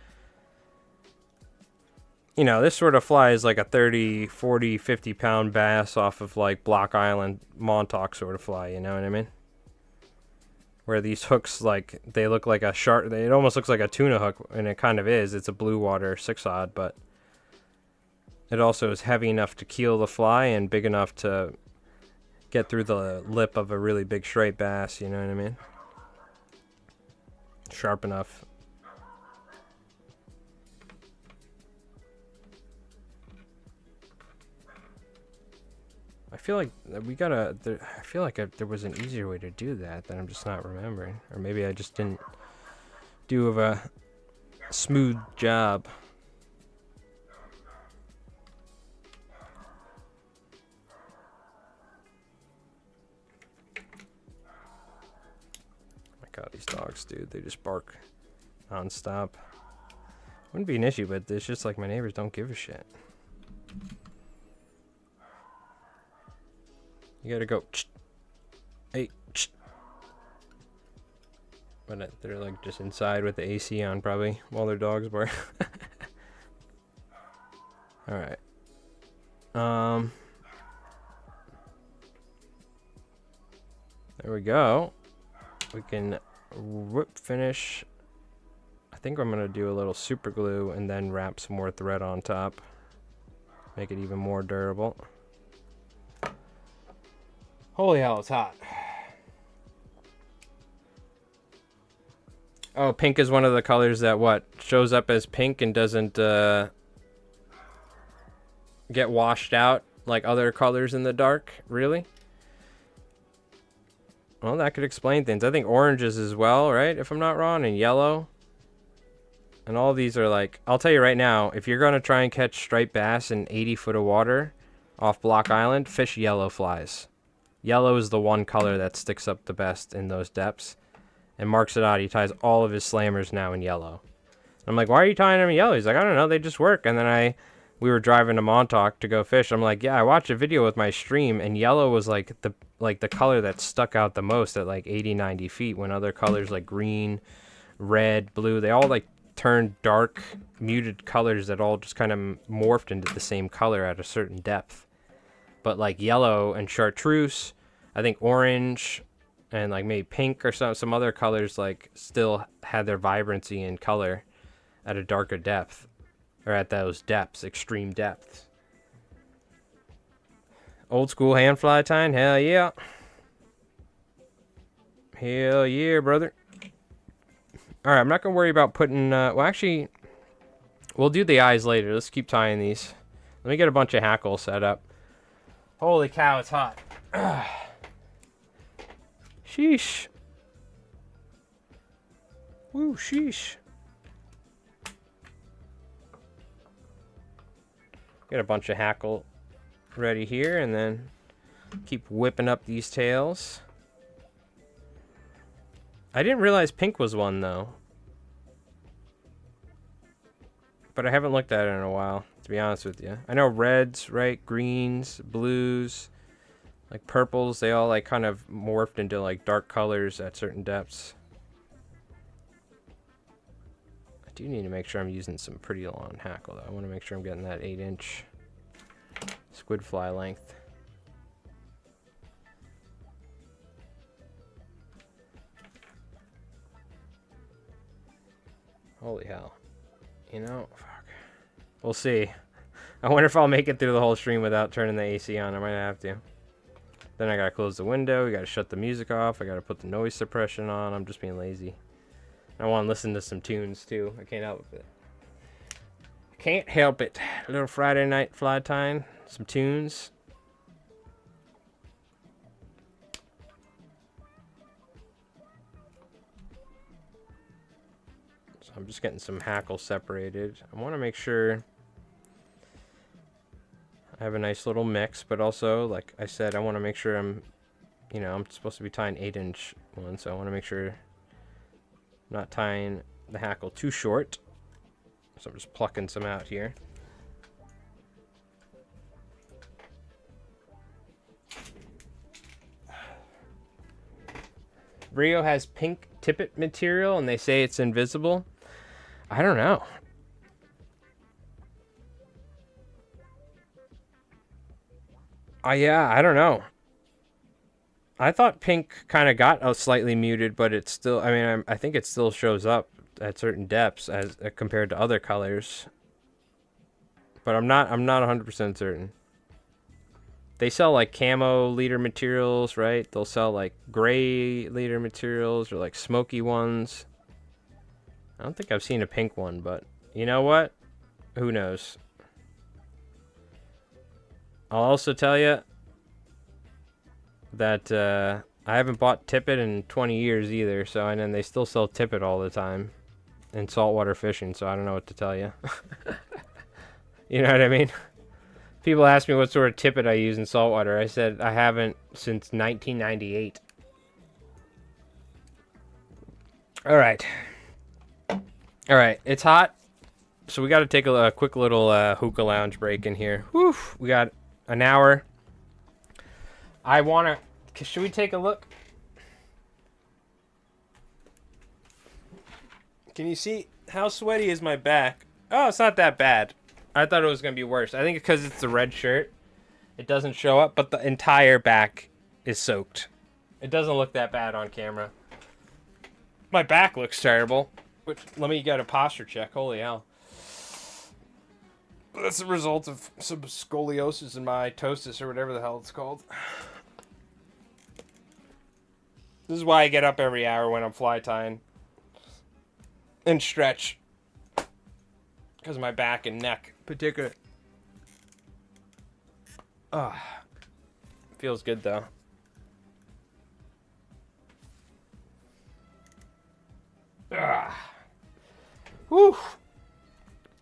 [SPEAKER 1] You know, this sort of fly is like a 30, 40, 50 pound bass off of like Block Island, Montauk sort of fly, you know what I mean? Where these hooks, like, they look like a shark, it almost looks like a tuna hook, and it kind of is. It's a blue water 6-aught, but it also is heavy enough to keel the fly and big enough to get through the lip of a really big straight bass, you know what I mean? Sharp enough. I feel like we gotta. I feel like there was an easier way to do that that I'm just not remembering, or maybe I just didn't do of a smooth job. dogs, dude. They just bark nonstop. Wouldn't be an issue, but it's just like my neighbors don't give a shit. You gotta go. Hey. But they're like just inside with the AC on probably while their dogs bark. Alright. There we go. We can finish. I think I'm gonna do a little super glue and then wrap some more thread on top. Make it even more durable. Holy hell, it's hot. Oh, pink is one of the colors that what? Shows up as pink and doesn't get washed out like other colors in the dark? Really? Well, that could explain things. I think oranges as well, right? If I'm not wrong, and yellow. And all these are like, I'll tell you right now, if you're going to try and catch striped bass in 80 foot of water off Block Island, fish yellow flies. Yellow is the one color that sticks up the best in those depths. And Mark Sadot, he ties all of his slammers now in yellow. I'm like, why are you tying them in yellow? He's like, I don't know, they just work. And then we were driving to Montauk to go fish. I'm like, yeah, I watched a video with my stream, and yellow was like the color that stuck out the most at like 80, 90 feet, when other colors like green, red, blue, they all like turned dark, muted colors that all just kind of morphed into the same color at a certain depth. But like yellow and chartreuse, I think orange, and like maybe pink or some other colors like still had their vibrancy and color at a darker depth, or at those depths, extreme depths. Old school hand fly tying, hell yeah. Hell yeah, brother. Alright, I'm not gonna worry about putting well, actually, we'll do the eyes later. Let's keep tying these. Let me get a bunch of hackles set up. Holy cow, it's hot. Sheesh. Woo, sheesh. Get a bunch of hackle ready here, and then keep whipping up these tails. I didn't realize pink was one, though. But I haven't looked at it in a while, to be honest with you. I know reds, right? Greens, blues, like purples, they all like kind of morphed into like dark colors at certain depths. I do need to make sure I'm using some pretty long hackle, though. I want to make sure I'm getting that 8-inch squid fly length. Holy hell. You know, fuck. We'll see. I wonder if I'll make it through the whole stream without turning the AC on. I might have to. Then I gotta close the window. We gotta shut the music off. I gotta put the noise suppression on. I'm just being lazy. I want to listen to some tunes too. I can't help it. Can't help it. A little Friday night fly tying. Some tunes. So I'm just getting some hackle separated. I want to make sure I have a nice little mix, but also, like I said, I want to make sure I'm supposed to be tying 8-inch ones, so I want to make sure I'm not tying the hackle too short. So I'm just plucking some out here. Rio has pink tippet material, and they say it's invisible. I don't know. Yeah, I don't know. I thought pink kind of got slightly muted, but it's still, I mean, I think it still shows up at certain depths as compared to other colors. But I'm not 100% certain. They sell like camo leader materials, right? They'll sell like gray leader materials or like smoky ones. I don't think I've seen a pink one, but you know what? Who knows? I'll also tell you that I haven't bought tippet in 20 years either, so, and then they still sell tippet all the time in saltwater fishing, so I don't know what to tell you. You know what I mean? People ask me what sort of tippet I use in saltwater. I said I haven't since 1998. All right. All right. It's hot. So we got to take a quick little hookah lounge break in here. Whew. We got an hour. I want to... Should we take a look? Can you see how sweaty is my back? Oh, it's not that bad. I thought it was going to be worse. I think because it's the red shirt, it doesn't show up, but the entire back is soaked. It doesn't look that bad on camera. My back looks terrible. Which, let me get a posture check. Holy hell. That's the result of some scoliosis in my mitosis or whatever the hell it's called. This is why I get up every hour when I'm fly tying. And stretch. Because of my back and neck particular. Feels good though. Whew.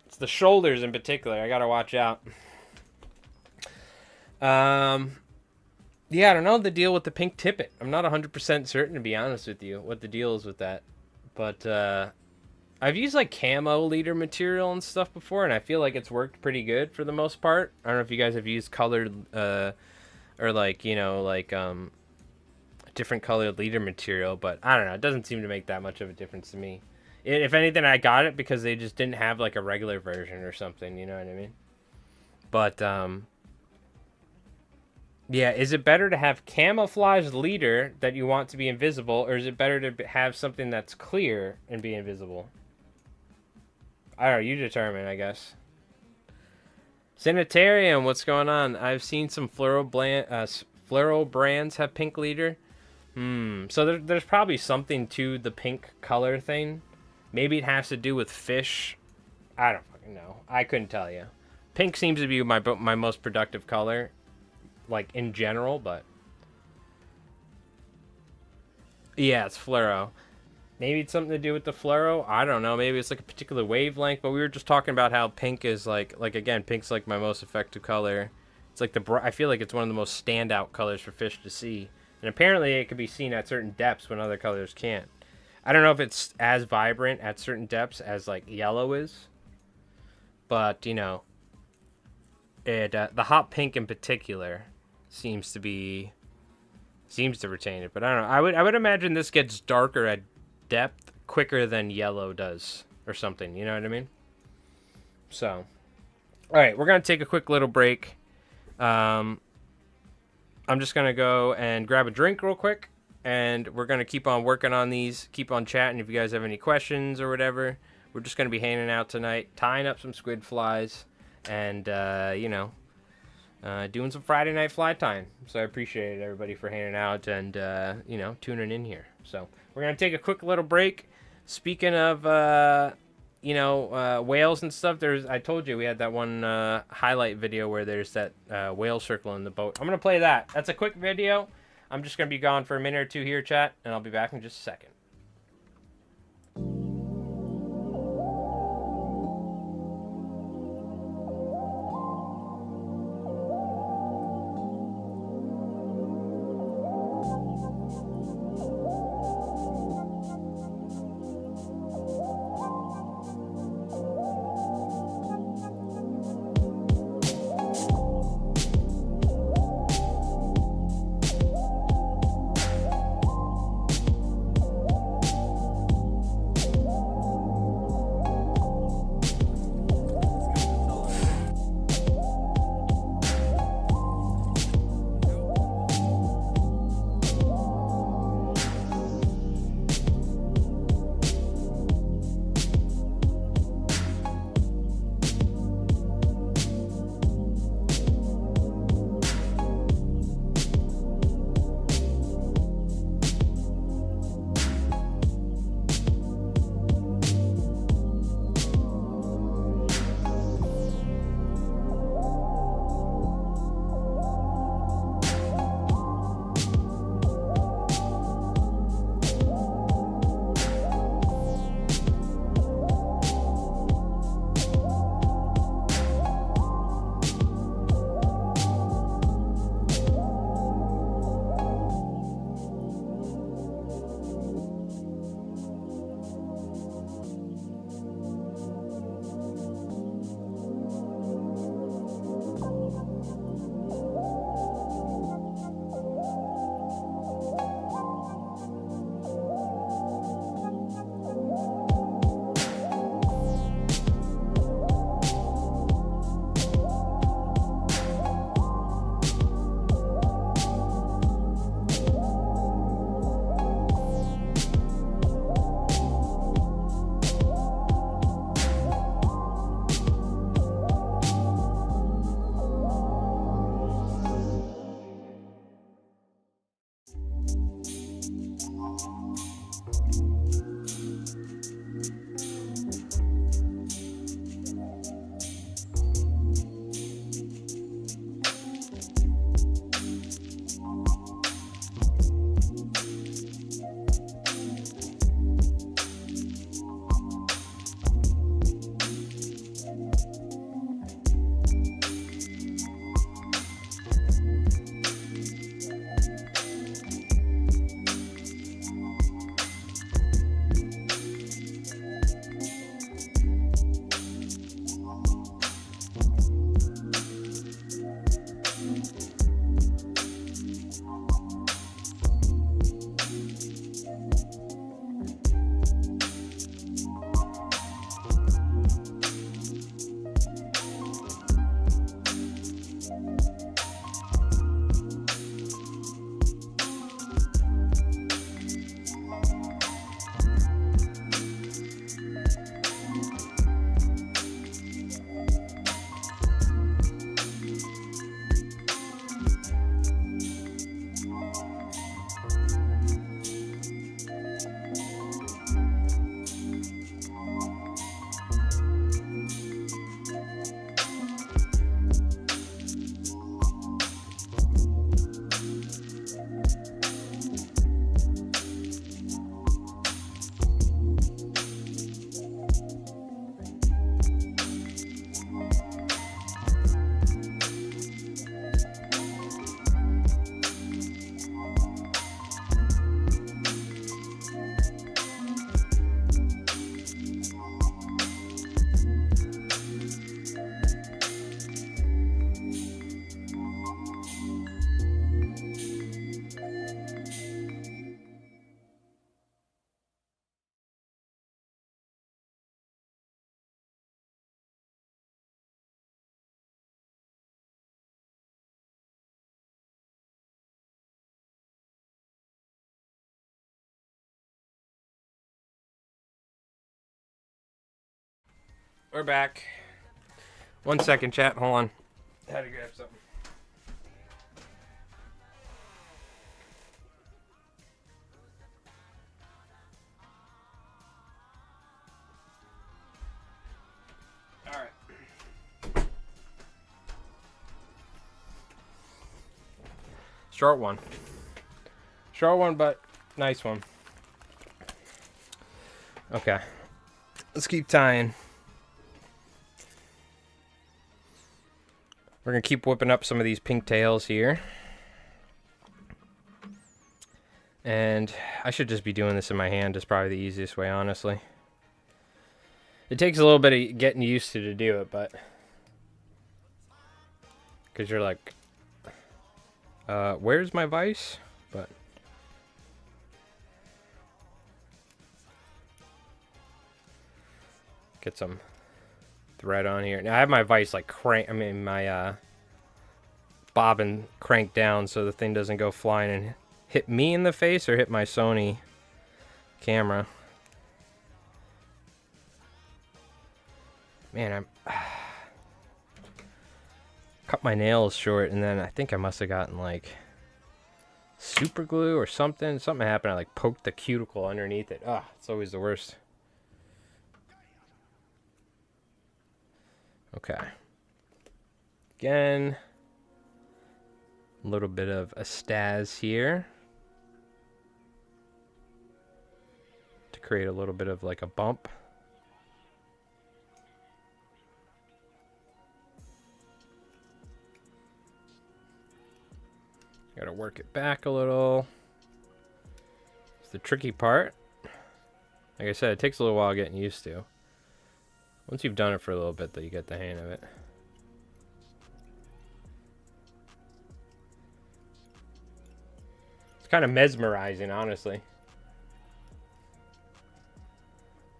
[SPEAKER 1] It's the shoulders in particular. I gotta watch out. Yeah, I don't know the deal with the pink tippet. I'm not 100% certain, to be honest with you, what the deal is with that. But I've used like camo leader material and stuff before, and I feel like it's worked pretty good for the most part. I don't know if you guys have used colored or like, you know, like different colored leader material, but I don't know. It doesn't seem to make that much of a difference to me. If anything, I got it because they just didn't have like a regular version or something, you know what I mean? But yeah, is it better to have camouflage leader that you want to be invisible, or is it better to have something that's clear and be invisible? I don't know, you determine, I guess. Sanitarium, what's going on? I've seen some floral brands have pink leader. So there's probably something to the pink color thing. Maybe it has to do with fish. I don't fucking know. I couldn't tell you. Pink seems to be my most productive color, like in general, but yeah, it's fluoro. Maybe it's something to do with the fluoro. I don't know. Maybe it's like a particular wavelength. But we were just talking about how pink is like again, pink's like my most effective color. It's like I feel like it's one of the most standout colors for fish to see. And apparently it can be seen at certain depths when other colors can't. I don't know if it's as vibrant at certain depths as like yellow is. But, you know, the hot pink in particular seems to retain it. But I don't know. I would imagine this gets darker at depth quicker than yellow does or something. You know what I mean? So, all right, we're going to take a quick little break. I'm just going to go and grab a drink real quick, and we're going to keep on working on these, keep on chatting if you guys have any questions or whatever. We're just going to be hanging out tonight, tying up some squid flies, and, you know, doing some Friday night fly tying. So I appreciate everybody for hanging out and, you know, tuning in here. So we're going to take a quick little break. Speaking of, you know, whales and stuff, I told you we had that one highlight video where there's that whale circle in the boat. I'm going to play that. That's a quick video. I'm just going to be gone for a minute or two here, chat, and I'll be back in just a second. We're back. 1 second, chat. Hold on. Had to grab something. All right. Short one. Short one, but nice one. Okay. Let's keep tying. We're going to keep whipping up some of these pink tails here. And I should just be doing this in my hand. It's probably the easiest way, honestly. It takes a little bit of getting used to do it, but... Because you're like... where's my vise? But... Get some thread on here. Now I have my vise like my bobbin cranked down so the thing doesn't go flying and hit me in the face or hit my Sony camera. Man, I cut my nails short and then I think I must have gotten like super glue or something. Something happened. I like poked the cuticle underneath it. Ah, it's always the worst. Okay. Again, a little bit of a staz here to create a little bit of like a bump. Gotta work it back a little. It's the tricky part. Like I said, it takes a little while getting used to. Once you've done it for a little bit, though, you get the hang of it. It's kind of mesmerizing, honestly.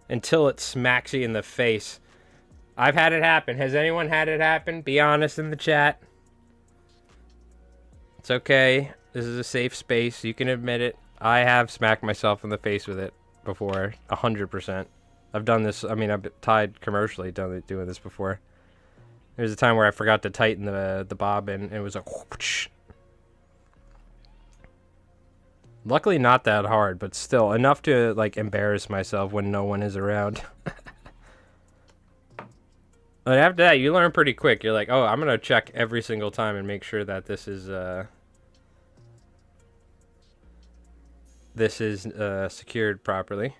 [SPEAKER 1] Until it smacks you in the face. I've had it happen. Has anyone had it happen? Be honest in the chat. It's okay. This is a safe space. You can admit it. I have smacked myself in the face with it before. 100%. I've done this. I mean, I've tied commercially doing this before. There's a time where I forgot to tighten the bobbin, and it was a whoosh. Luckily, not that hard, but still enough to like embarrass myself when no one is around. But after that, you learn pretty quick. You're like, oh, I'm gonna check every single time and make sure that this is secured properly.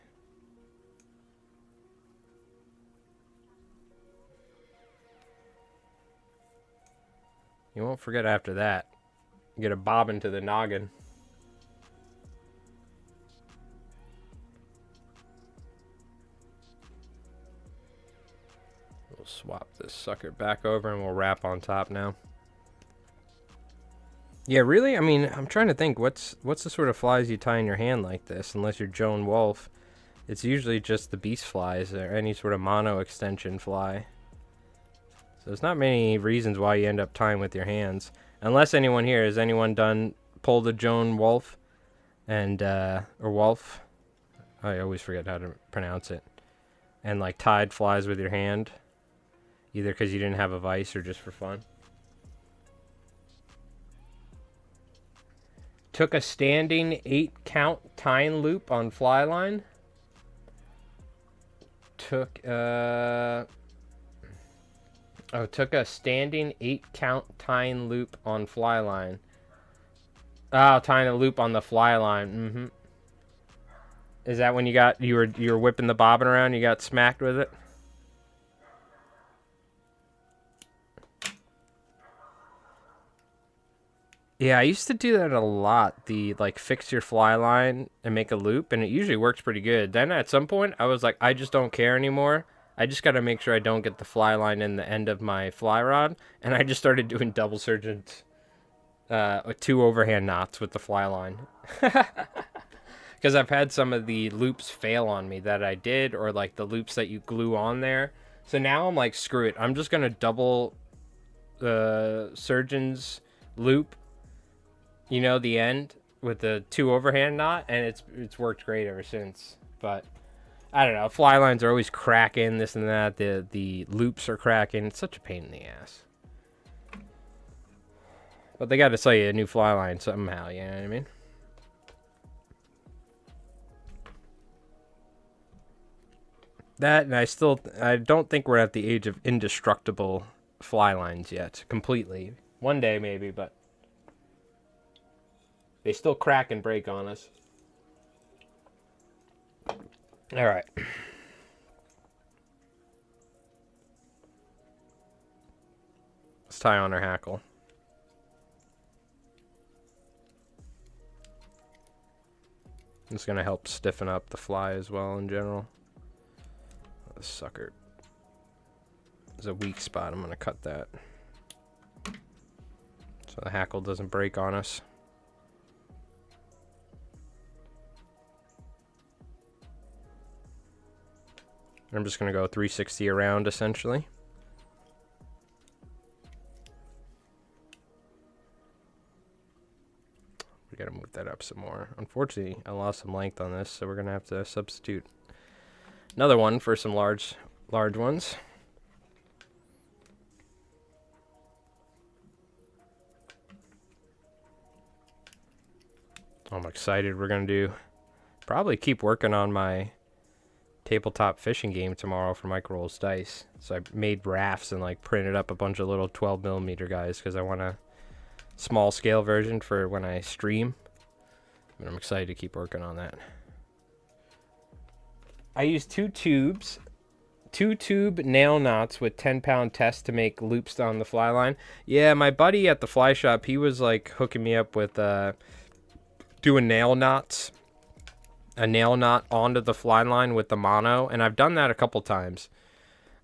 [SPEAKER 1] You won't forget after that. You get a bobbin to the noggin. We'll swap this sucker back over and we'll wrap on top now. Yeah, really? I mean, I'm trying to think. What's the sort of flies you tie in your hand like this? Unless you're Joan Wolf. It's usually just the beast flies or any sort of mono extension fly. So there's not many reasons why you end up tying with your hands. Unless anyone here, has anyone pulled a Joan Wolf and, or Wolf? I always forget how to pronounce it. And like tied flies with your hand. Either because you didn't have a vise or just for fun. Took a standing 8-count tying loop on fly line. Took a standing 8-count tying loop on fly line. Oh, tying a loop on the fly line. Mm-hmm. Is that when you were whipping the bobbin around, you got smacked with it? Yeah, I used to do that a lot. The like fix your fly line and make a loop, and it usually works pretty good. Then at some point, I was like, I just don't care anymore. I just got to make sure I don't get the fly line in the end of my fly rod. And I just started doing double surgeons, 2 overhand knots with the fly line. Because I've had some of the loops fail on me that I did, or like the loops that you glue on there. So now I'm like, screw it. I'm just going to double surgeons loop, you know, the end with the 2 overhand knot. And it's worked great ever since. But I don't know. Fly lines are always cracking, this and that. The loops are cracking. It's such a pain in the ass. But they got to sell you a new fly line somehow, you know what I mean? That, and I don't think we're at the age of indestructible fly lines yet, completely. One day maybe, but they still crack and break on us. All right. Let's tie on our hackle. It's going to help stiffen up the fly as well in general. This sucker. There's a weak spot. I'm going to cut that. So the hackle doesn't break on us. I'm just going to go 360 around essentially. We got to move that up some more. Unfortunately, I lost some length on this, so we're going to have to substitute another one for some large ones. I'm excited. We're going to probably keep working on my tabletop fishing game tomorrow for Mike Rolls Dice. So I made rafts and like printed up a bunch of little 12mm guys because I want a small scale version for when I stream. And I'm excited to keep working on that. I used 2 tube nail knots with 10-pound test to make loops on the fly line. Yeah, my buddy at the fly shop, he was like hooking me up with doing nail knots. A nail knot onto the fly line with the mono, and I've done that a couple times.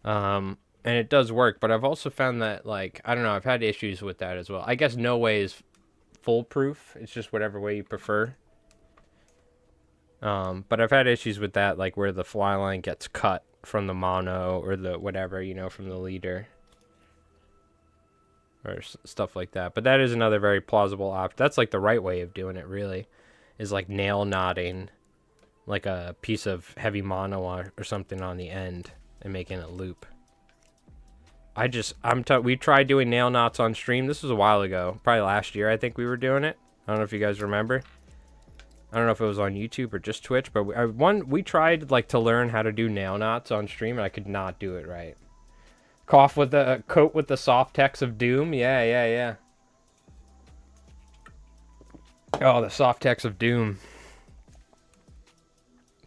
[SPEAKER 1] And it does work, but I've also found that, like, I don't know, I've had issues with that as well. I guess no way is foolproof. It's just whatever way you prefer. But I've had issues with that, like where the fly line gets cut from the mono or the whatever, you know, from the leader. Or stuff like that. But that is another very plausible option. That's like the right way of doing it, really. Is like nail knotting like a piece of heavy mono or something on the end and making it loop. We tried doing nail knots on stream. This was a while ago, probably last year. I think we were doing it. I don't know if you guys remember. I don't know if it was on YouTube or just Twitch, but we tried like to learn how to do nail knots on stream, and I could not do it right. Coat with the soft text of doom. Yeah. Oh, the soft text of doom.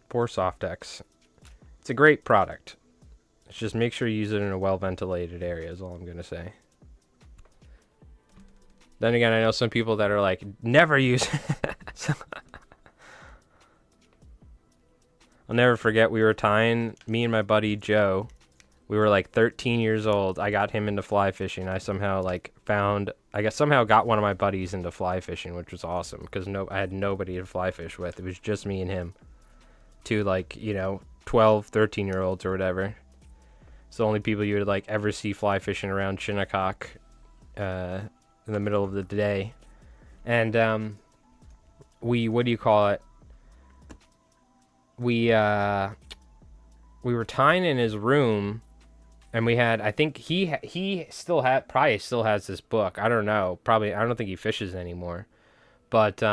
[SPEAKER 1] Poor Softex. It's a great product. It's just make sure you use it in a well-ventilated area is all I'm going to say. Then again, I know some people that are like, never use it. I'll never forget, we were tying, me and my buddy Joe, we were like 13 years old. I got him into fly fishing. I somehow somehow got one of my buddies into fly fishing, which was awesome because I had nobody to fly fish with. It was just me and him. To like, you know, 12, 13-year-olds or whatever. It's the only people you would like ever see fly fishing around Shinnecock in the middle of the day. And what do you call it? We were tying in his room, and we had, I think he probably still has this book. I don't know. Probably, I don't think he fishes anymore. But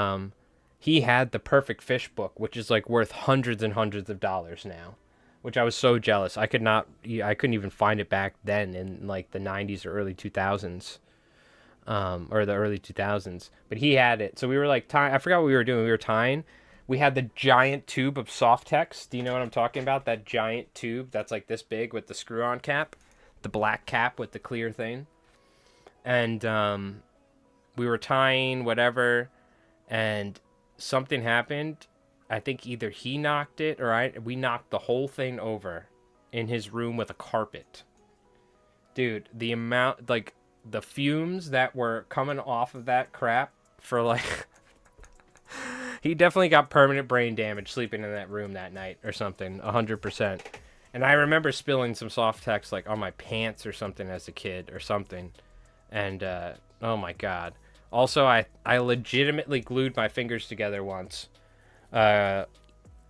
[SPEAKER 1] he had the perfect fish book, which is like worth hundreds and hundreds of dollars now, which I was so jealous. I couldn't even find it back then in like the 90s or early 2000s, or the early 2000s. But he had it. So we were like tying. I forgot what we were doing. We were tying. We had the giant tube of Softex. Do you know what I'm talking about? That giant tube that's like this big with the screw-on cap, the black cap with the clear thing. And we were tying whatever, and something happened. I think either he knocked it or we knocked the whole thing over in his room with a carpet. Dude, the amount, like, the fumes that were coming off of that crap for, like... He definitely got permanent brain damage sleeping in that room that night or something, 100%. And I remember spilling some Softex, like, on my pants or something as a kid or something. And, oh my god. Also, I legitimately glued my fingers together once.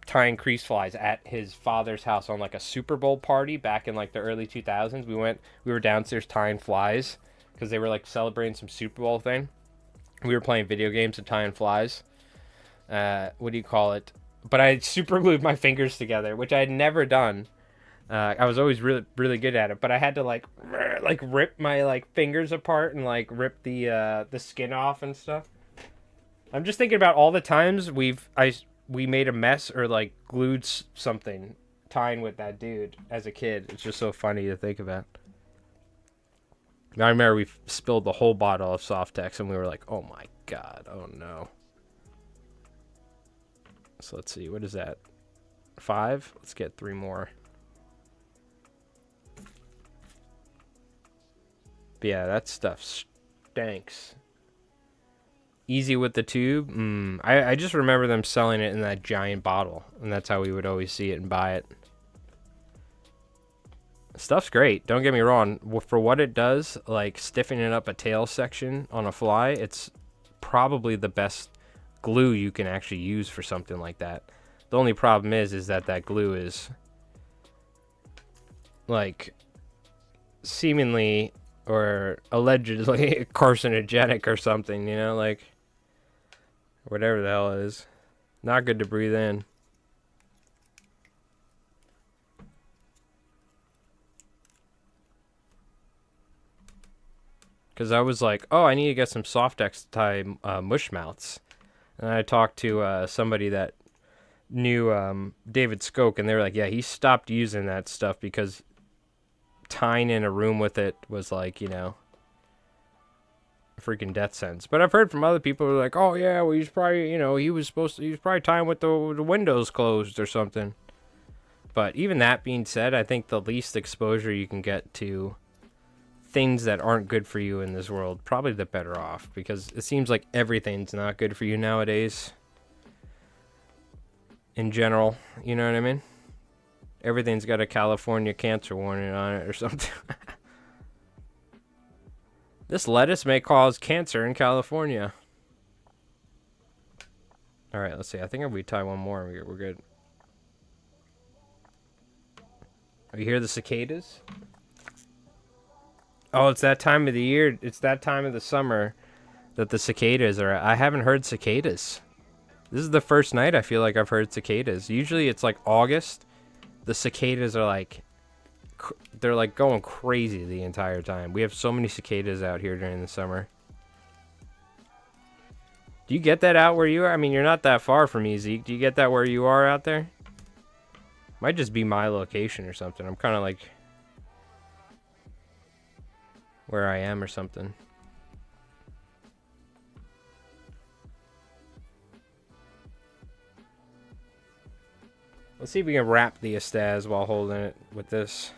[SPEAKER 1] tying crease flies at his father's house on like a Super Bowl party back in like the early 2000s. We were downstairs tying flies because they were like celebrating some Super Bowl thing. We were playing video games and tying flies. What do you call it? But I super glued my fingers together, which I had never done. I was always really, really good at it, but I had to like rip my like fingers apart and like rip the skin off and stuff. I'm just thinking about all the times we made a mess or like glued something tying with that dude as a kid. It's just so funny to think about. I remember we spilled the whole bottle of Softex and we were like, oh my god, oh no. So let's see, what is that? 5? Let's get 3 more. But yeah, that stuff stinks. Easy with the tube. I just remember them selling it in that giant bottle, and that's how we would always see it and buy it. Stuff's great, don't get me wrong. For what it does, like stiffening up a tail section on a fly, it's probably the best glue you can actually use for something like that. The only problem is that glue is like seemingly or allegedly carcinogenic or something, you know, like whatever the hell it is. Not good to breathe in. Because I was like, oh, I need to get some Softex to tie mush mouths. And I talked to somebody that knew David Skoke, and they were like, yeah, he stopped using that stuff because tying in a room with it was like, you know, a freaking death sentence. But I've heard from other people who are like, oh, yeah, well, he's probably, you know, he was probably tying with the windows closed or something. But even that being said, I think the least exposure you can get to things that aren't good for you in this world, probably the better off, because it seems like everything's not good for you nowadays in general, you know what I mean? Everything's got a California cancer warning on it or something. This lettuce may cause cancer in California. All right, let's see. I think if we tie one more, we're good. Oh, you hear the cicadas? Oh, it's that time of the year. It's that time of the summer that the cicadas are. I haven't heard cicadas. This is the first night I feel like I've heard cicadas. Usually it's like August. The cicadas are like, they're like going crazy the entire time. We have so many cicadas out here during the summer. Do you get that out where you are? I mean, you're not that far from me, Zeke. Do you get that where you are out there? Might just be my location or something. I'm kind of like where I am or something. Let's see if we can wrap the Estaz while holding it with this.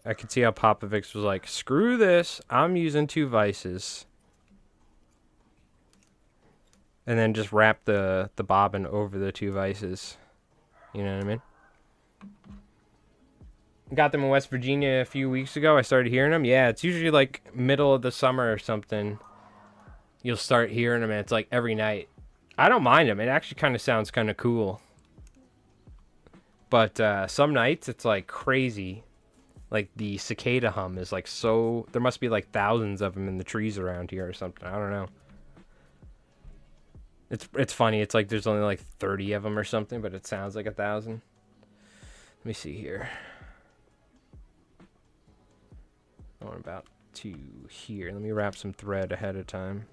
[SPEAKER 1] I could see how Popovich was like, screw this, I'm using 2 vices. And then just wrap the bobbin over the 2 vices. You know what I mean? Got them in West Virginia a few weeks ago. I started hearing them. Yeah, it's usually like middle of the summer or something. You'll start hearing them, and it's like every night. I don't mind them. It actually kind of sounds kind of cool. But some nights it's like crazy. Like the cicada hum is like so... There must be like thousands of them in the trees around here or something. I don't know. It's funny. It's like there's only like 30 of them or something, but it sounds like 1,000. Let me see here. Going about to here. Let me wrap some thread ahead of time.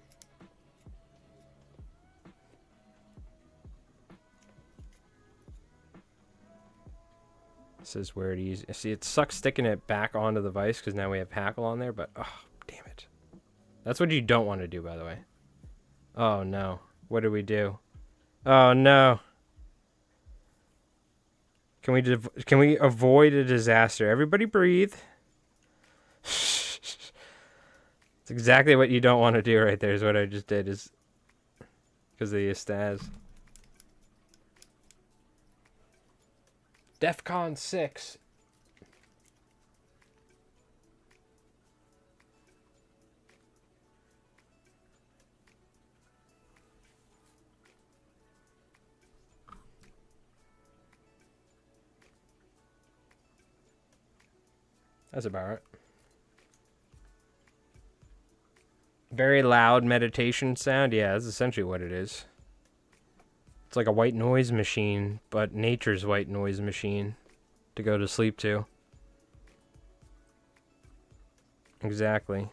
[SPEAKER 1] This is where it is. See, it sucks sticking it back onto the vise because now we have hackle on there, but oh, damn it. That's what you don't want to do, by the way. Oh, no. What do we do? Oh, no. Can we avoid a disaster? Everybody breathe. It's exactly what you don't want to do right there is what I just did, is because of the Estaz. DEFCON 6. That's about right. Very loud meditation sound. Yeah, that's essentially what it is. It's like a white noise machine, but nature's white noise machine to go to sleep to. Exactly.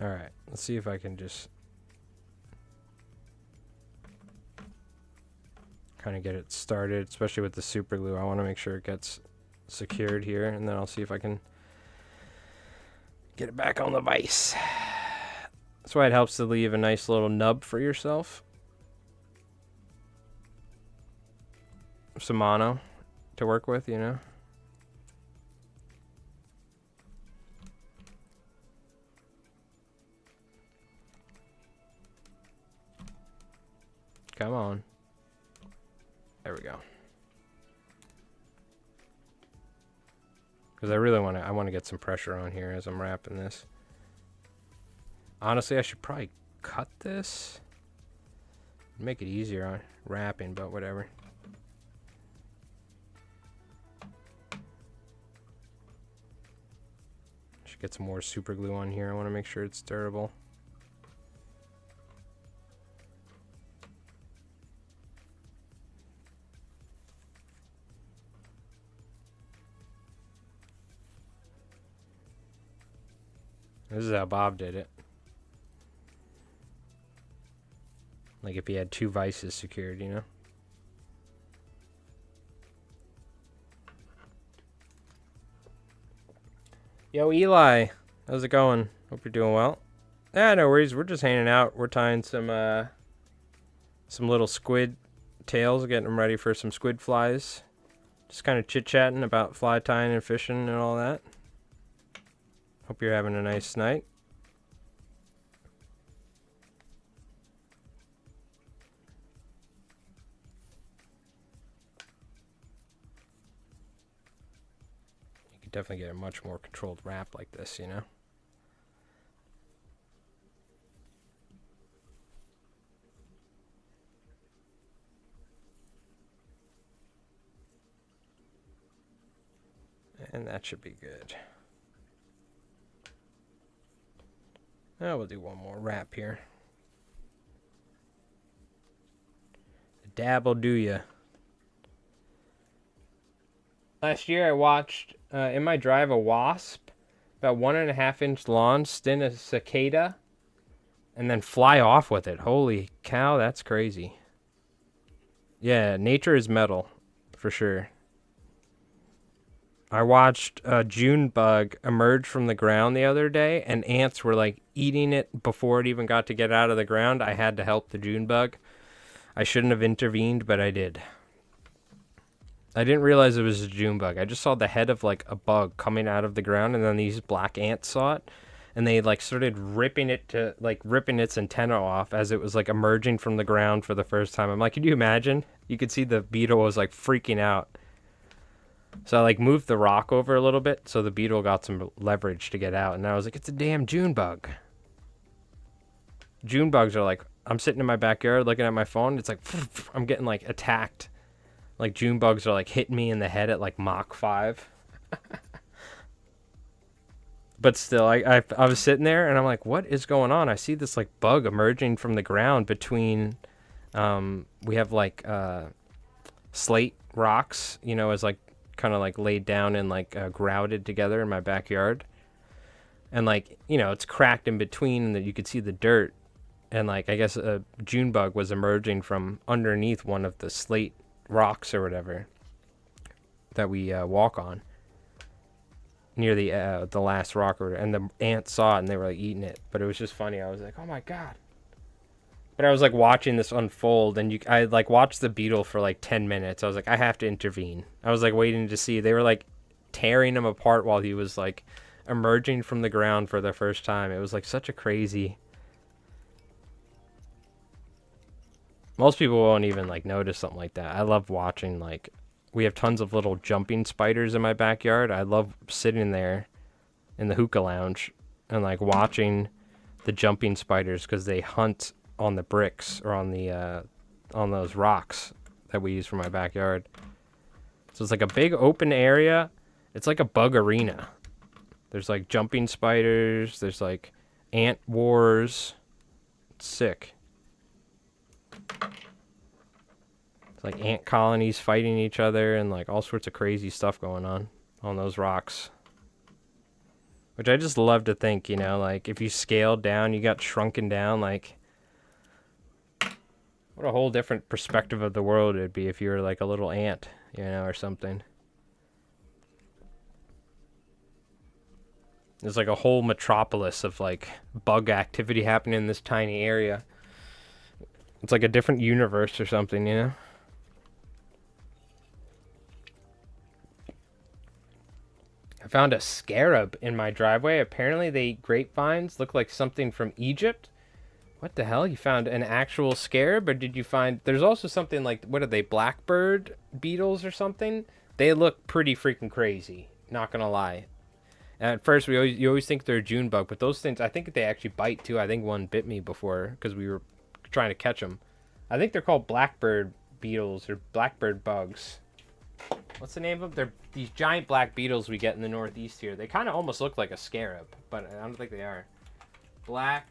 [SPEAKER 1] Alright, let's see if I can just kind of get it started, especially with the super glue. I want to make sure it gets secured here, and then I'll see if I can get it back on the vise. That's why it helps to leave a nice little nub for yourself. Some mono to work with, you know. Come on. There we go. Because I really want to get some pressure on here as I'm wrapping this. Honestly, I should probably cut this. Make it easier on wrapping, but whatever. Should get some more super glue on here. I want to make sure it's durable. This is how Bob did it. Like if he had 2 vices secured, you know? Yo, Eli. How's it going? Hope you're doing well. Yeah, no worries. We're just hanging out. We're tying some little squid tails, getting them ready for some squid flies. Just kind of chit-chatting about fly tying and fishing and all that. Hope you're having a nice night. You could definitely get a much more controlled wrap like this, you know? And that should be good. Now we'll do one more wrap here. A dab will do ya. Last year I watched in my drive a wasp, about 1.5 inch long, sting a cicada, and then fly off with it. Holy cow, that's crazy. Yeah, nature is metal, for sure. I watched a June bug emerge from the ground the other day, and ants were like eating it before it even got to get out of the ground. I had to help the June bug. I shouldn't have intervened, but I did. I didn't realize it was a June bug. I just saw the head of like a bug coming out of the ground, and then these black ants saw it, and they like started ripping its antenna off as it was like emerging from the ground for the first time. I'm like, could you imagine? You could see the beetle was like freaking out. So I like moved the rock over a little bit so the beetle got some leverage to get out. And I was like, it's a damn June bug. June bugs are like, I'm sitting in my backyard looking at my phone. It's like, I'm getting like attacked. Like June bugs are like hitting me in the head at like Mach 5. But still, I was sitting there and I'm like, what is going on? I see this like bug emerging from the ground between, we have like slate rocks, you know, as like, kind of like laid down and like grouted together in my backyard, and like, you know, it's cracked in between and that you could see the dirt, and like I guess a June bug was emerging from underneath one of the slate rocks or whatever that we walk on. near the last rock, and the ants saw it and they were like eating it. But it was just funny. I was like, oh my god. But I was like watching this unfold, and I like watched the beetle for like 10 minutes. I was like, I have to intervene. I was like waiting to see. They were like tearing him apart while he was like emerging from the ground for the first time. It was like such a crazy. Most people won't even like notice something like that. I love watching, like, we have tons of little jumping spiders in my backyard. I love sitting there in the hookah lounge and like watching the jumping spiders because they hunt on the bricks or on the on those rocks that we use for my backyard. So it's like a big open area. It's like a bug arena. There's like jumping spiders. There's like ant wars. It's sick. It's like ant colonies fighting each other and like all sorts of crazy stuff going on those rocks. Which I just love to think, you know, like if you scaled down, you got shrunken down, like what a whole different perspective of the world it'd be if you were like a little ant, you know, or something. There's like a whole metropolis of like bug activity happening in this tiny area. It's like a different universe or something, you know? I found a scarab in my driveway. Apparently they eat grapevines. Look like something from Egypt. What the hell? You found an actual scarab? Or did you find... There's also something like... What are they? Blackbird beetles or something? They look pretty freaking crazy. Not gonna lie. At first, you always think they're a June bug. But those things... I think they actually bite too. I think one bit me before. Because we were trying to catch them. I think they're called blackbird beetles. Or blackbird bugs. What's the name of them? They're these giant black beetles we get in the Northeast here. They kind of almost look like a scarab, but I don't think they are. Blackbird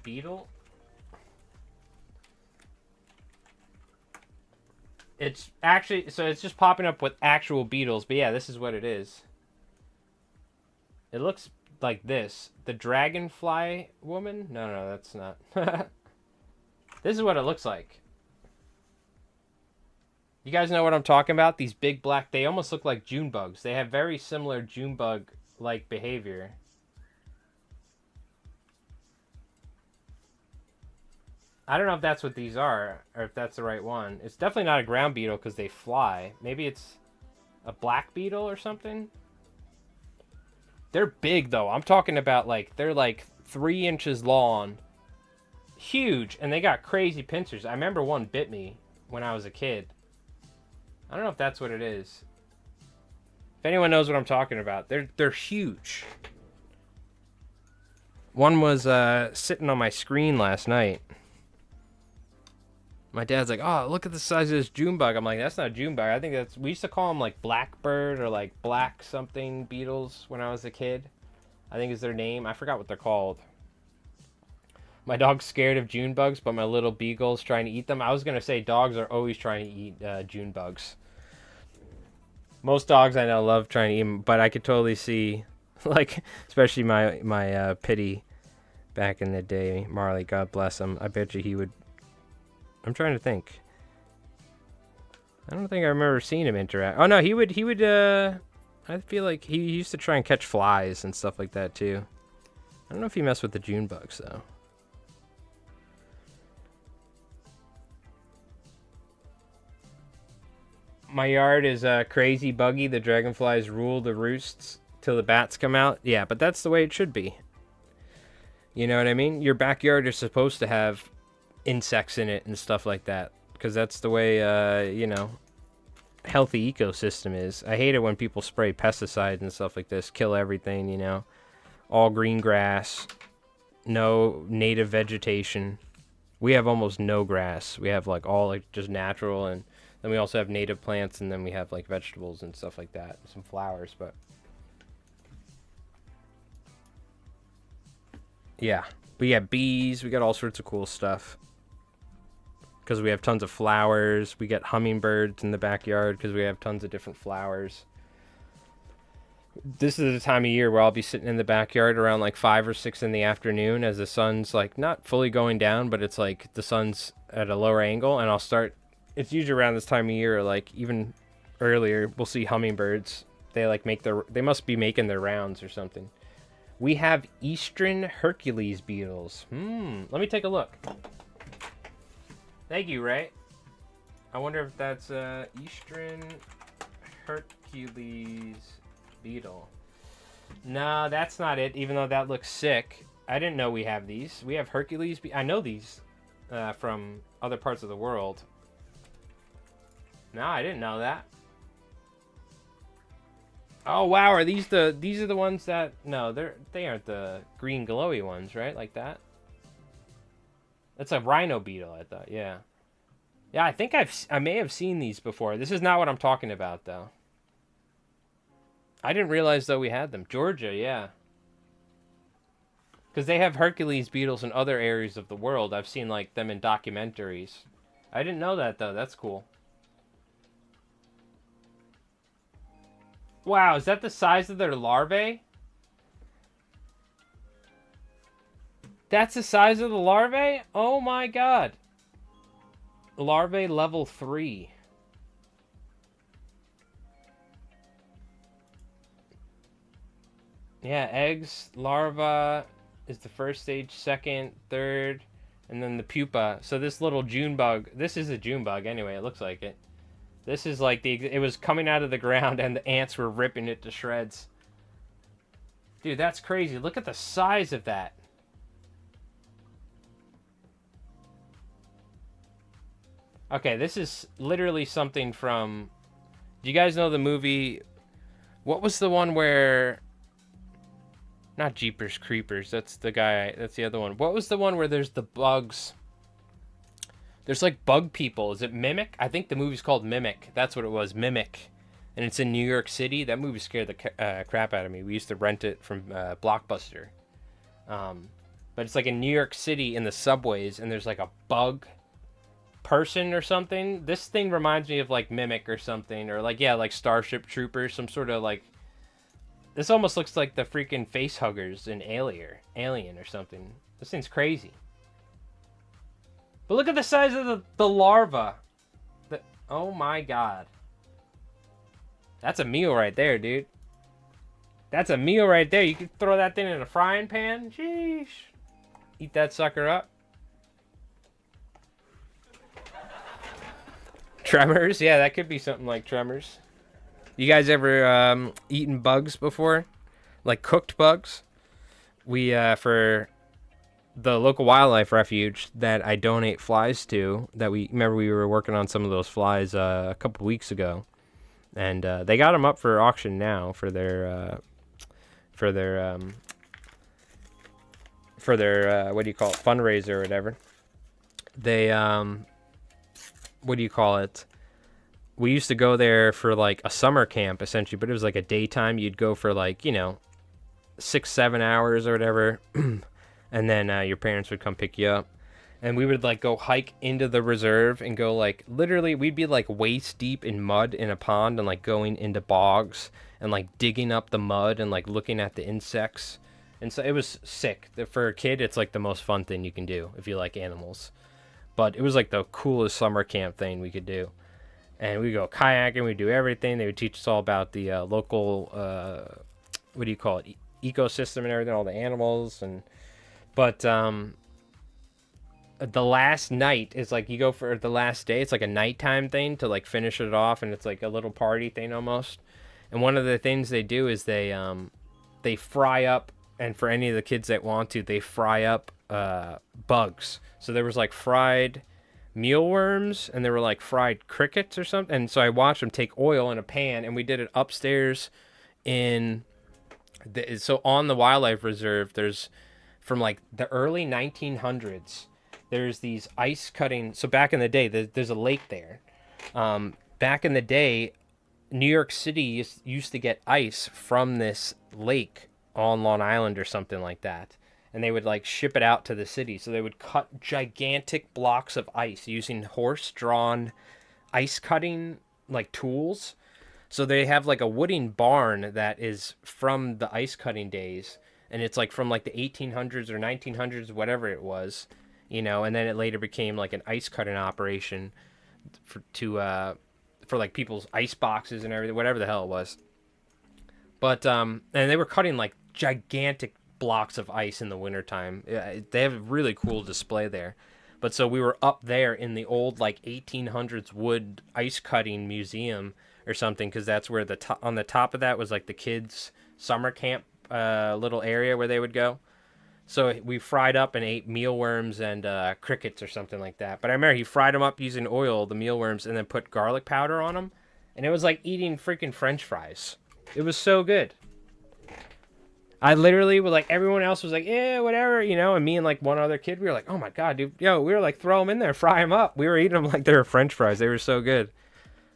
[SPEAKER 1] beetle. It's actually, so it's just popping up with actual beetles, but yeah, this is what it is. It looks like this. The dragonfly woman? No, that's not. This is what it looks like. You guys know what I'm talking about? These big black, they almost look like June bugs. They have very similar June bug-like behavior. I don't know if that's what these are, or if that's the right one. It's definitely not a ground beetle because they fly. Maybe it's a black beetle or something? They're big, though. I'm talking about, like, they're like 3 inches long. Huge, and they got crazy pincers. I remember one bit me when I was a kid. I don't know if that's what it is. If anyone knows what I'm talking about, they're huge. One was sitting on my screen last night. My dad's like, "Oh, look at the size of this June bug." I'm like, "That's not a June bug. I think that's..." We used to call them like blackbird or like black something beetles when I was a kid. I think is their name. I forgot what they're called. My dog's scared of June bugs, but my little beagle's trying to eat them. I was gonna say dogs are always trying to eat June bugs. Most dogs I know love trying to eat them, but I could totally see, like, especially my Pitty back in the day, Marley, God bless him. I bet you he would. I'm trying to think. I don't think I remember seeing him interact. Oh no, he would. I feel like he used to try and catch flies and stuff like that too. I don't know if he messed with the June bugs though. My yard is crazy buggy. The dragonflies rule the roosts till the bats come out. Yeah, but that's the way it should be. You know what I mean? Your backyard is supposed to have insects in it and stuff like that. Because that's the way, you know, healthy ecosystem is. I hate it when people spray pesticides and stuff like this. Kill everything, you know. All green grass. No native vegetation. We have almost no grass. We have like all like just natural, and then we also have native plants, and then we have like vegetables and stuff like that. Some flowers, but yeah. But yeah, bees. We got all sorts of cool stuff. Because we have tons of flowers. We get hummingbirds in the backyard because we have tons of different flowers. This is the time of year where I'll be sitting in the backyard around like 5 or 6 in the afternoon as the sun's like not fully going down, but it's like the sun's at a lower angle, and I'll start. It's usually around this time of year, like even earlier, we'll see hummingbirds. They like they must be making their rounds or something. We have eastern Hercules beetles. Let me take a look. Thank you, Ray. I wonder if that's eastern Hercules beetle. No, that's not it, even though that looks sick. I didn't know we have these. We have Hercules. I know these from other parts of the world. No, I didn't know that. Oh wow, are these are the ones that no, they aren't the green glowy ones, right? Like that. That's a rhino beetle, I thought. Yeah. Yeah, I think I may have seen these before. This is not what I'm talking about though. I didn't realize though we had them. Georgia, yeah. Because they have Hercules beetles in other areas of the world. I've seen like them in documentaries. I didn't know that though. That's cool. Wow, is that the size of their larvae? That's the size of the larvae? Oh my god. Larvae level 3. Yeah, eggs, larva is the first stage, second, third, and then the pupa. So this little June bug, this is a June bug anyway, it looks like it. This is like it was coming out of the ground and the ants were ripping it to shreds. Dude, that's crazy. Look at the size of that. Okay, this is literally something from... Do you guys know the movie... What was the one where... Not Jeepers Creepers, that's the guy... That's the other one. What was the one where there's the bugs... There's like bug people. Is it Mimic? I think the movie's called Mimic. That's what it was, Mimic. And it's in New York City. That movie scared the crap out of me. We used to rent it from Blockbuster. But it's like in New York City in the subways, and there's like a bug person or something. This thing reminds me of like Mimic or something. Or like, yeah, like Starship Troopers. Some sort of like... This almost looks like the freaking face huggers in Alien or something. This thing's crazy. But look at the size of the larva. Oh my god. That's a meal right there, dude. That's a meal right there. You could throw that thing in a frying pan. Sheesh. Eat that sucker up. Tremors? Yeah, that could be something like Tremors. You guys ever eaten bugs before? Like cooked bugs? We, for... the local wildlife refuge that I donate flies to, that we were working on some of those flies a couple weeks ago, and they got them up for auction now for their what do you call it, fundraiser or whatever. They what do you call it? We used to go there for like a summer camp essentially, but it was like a daytime. You'd go for like 6-7 hours or whatever. And then your parents would come pick you up. And we would, like, go hike into the reserve and go, like, literally, we'd be, like, waist deep in mud in a pond and, like, going into bogs and, like, digging up the mud and, like, looking at the insects. And so it was sick. For a kid, it's, like, the most fun thing you can do if you like animals. But it was, like, the coolest summer camp thing we could do. And we'd go kayaking, we'd do everything. They would teach us all about the local, what do you call it, ecosystem and everything, all the animals and... But the last night is like you go for the last day. It's like a nighttime thing to like finish it off, and it's like a little party thing almost. And one of the things they do is they fry up, and for any of the kids that want to, they fry up bugs. So there was like fried mealworms, and there were like fried crickets or something. And so I watched them take oil in a pan, and we did it upstairs in so on the wildlife reserve. There's from like the early 1900s, there's these ice cutting. So back in the day, there's a lake there. Back in the day, New York City used to get ice from this lake on Long Island or something like that. And they would like ship it out to the city. So they would cut gigantic blocks of ice using horse-drawn ice cutting like tools. So they have like a wooden barn that is from the ice cutting days. And it's like from like the 1800s or 1900s, whatever it was, and then it later became like an ice cutting operation for for like people's ice boxes and everything, whatever the hell it was. But and they were cutting like gigantic blocks of ice in the wintertime. They have a really cool display there. But so we were up there in the old like 1800s wood ice cutting museum or something, because that's where on the top of that was like the kids' summer camp little area where they would go. So we fried up and ate mealworms and crickets or something like that. But I remember he fried them up using oil, the mealworms, and then put garlic powder on them. And it was like eating freaking French fries. It was so good. I literally was like, everyone else was like, yeah, whatever, you know, and me and like one other kid, we were like, oh my God, dude, yo, we were like, throw them in there, fry them up. We were eating them like they were French fries. They were so good.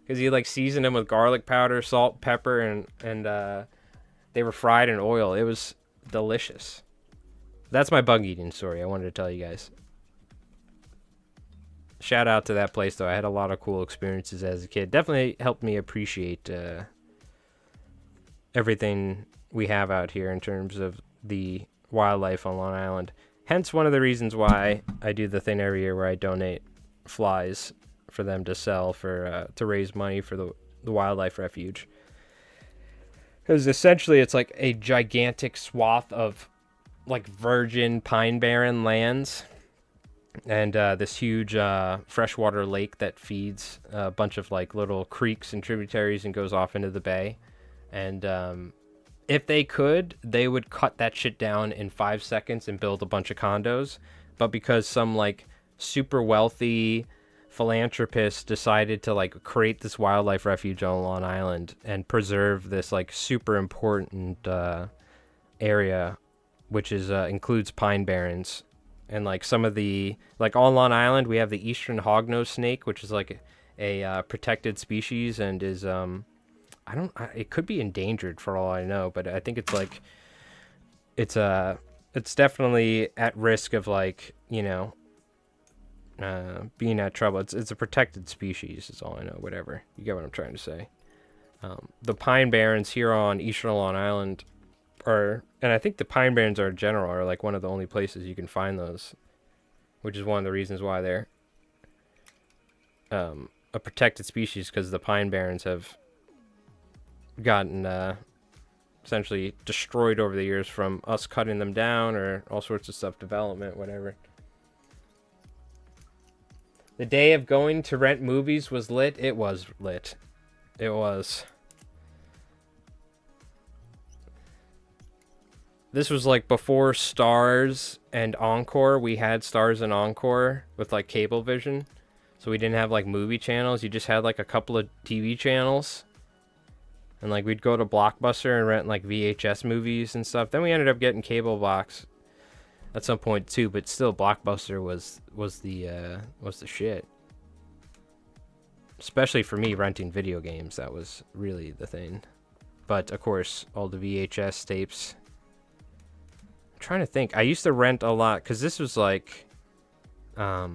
[SPEAKER 1] Because he like seasoned them with garlic powder, salt, pepper, and they were fried in oil. It was delicious. That's my bug eating story I wanted to tell you guys. Shout out to that place, though. I had a lot of cool experiences as a kid. Definitely helped me appreciate everything we have out here in terms of the wildlife on Long Island. Hence one of the reasons why I do the thing every year where I donate flies for them to sell for to raise money for the wildlife refuge. Because essentially it's like a gigantic swath of like virgin pine barren lands and this huge freshwater lake that feeds a bunch of like little creeks and tributaries and goes off into the bay. And if they could, they would cut that shit down in 5 seconds and build a bunch of condos. But because some like super wealthy philanthropist decided to like create this wildlife refuge on Long Island and preserve this like super important area, which is includes pine barrens. And like some of the, like on Long Island, we have the eastern hognose snake, which is like a protected species and is it could be endangered for all I know, but I think it's like it's definitely at risk of like, you know, being at trouble. It's a protected species is all I know. Whatever, you get what I'm trying to say. The pine barrens here on eastern Long Island are, and I think the pine barrens are in general are like one of the only places you can find those, which is one of the reasons why they're a protected species, because the pine barrens have gotten essentially destroyed over the years from us cutting them down or all sorts of stuff, development, whatever. The day of going to rent movies was lit. It was lit. It was. This was like before Stars and Encore. We had Stars and Encore with like Cablevision. So we didn't have like movie channels. You just had like a couple of TV channels. And like we'd go to Blockbuster and rent like VHS movies and stuff. Then we ended up getting cable box at some point too, but still Blockbuster was the shit. Especially for me renting video games, that was really the thing. But of course, all the VHS tapes. I'm trying to think. I used to rent a lot because this was like at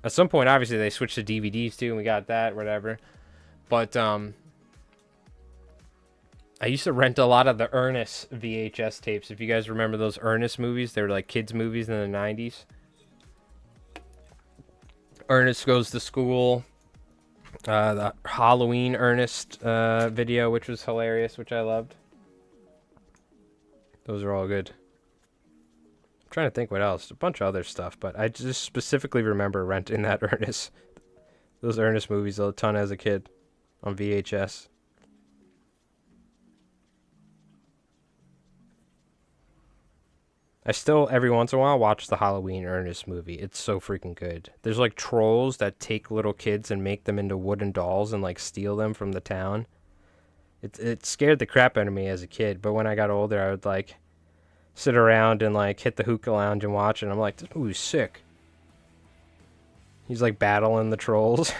[SPEAKER 1] some point obviously they switched to DVDs too and we got that, whatever. But I used to rent a lot of the Ernest VHS tapes. If you guys remember those Ernest movies, they were like kids' movies in the 90s. Ernest Goes to School. The Halloween Ernest video, which was hilarious, which I loved. Those are all good. I'm trying to think what else. A bunch of other stuff, but I just specifically remember renting that Ernest. Those Ernest movies a ton as a kid on VHS. I still, every once in a while, watch the Halloween Ernest movie. It's so freaking good. There's, like, trolls that take little kids and make them into wooden dolls and, like, steal them from the town. It scared the crap out of me as a kid, but when I got older, I would, like, sit around and, like, hit the hookah lounge and watch it, and I'm like, this movie's sick. He's, like, battling the trolls.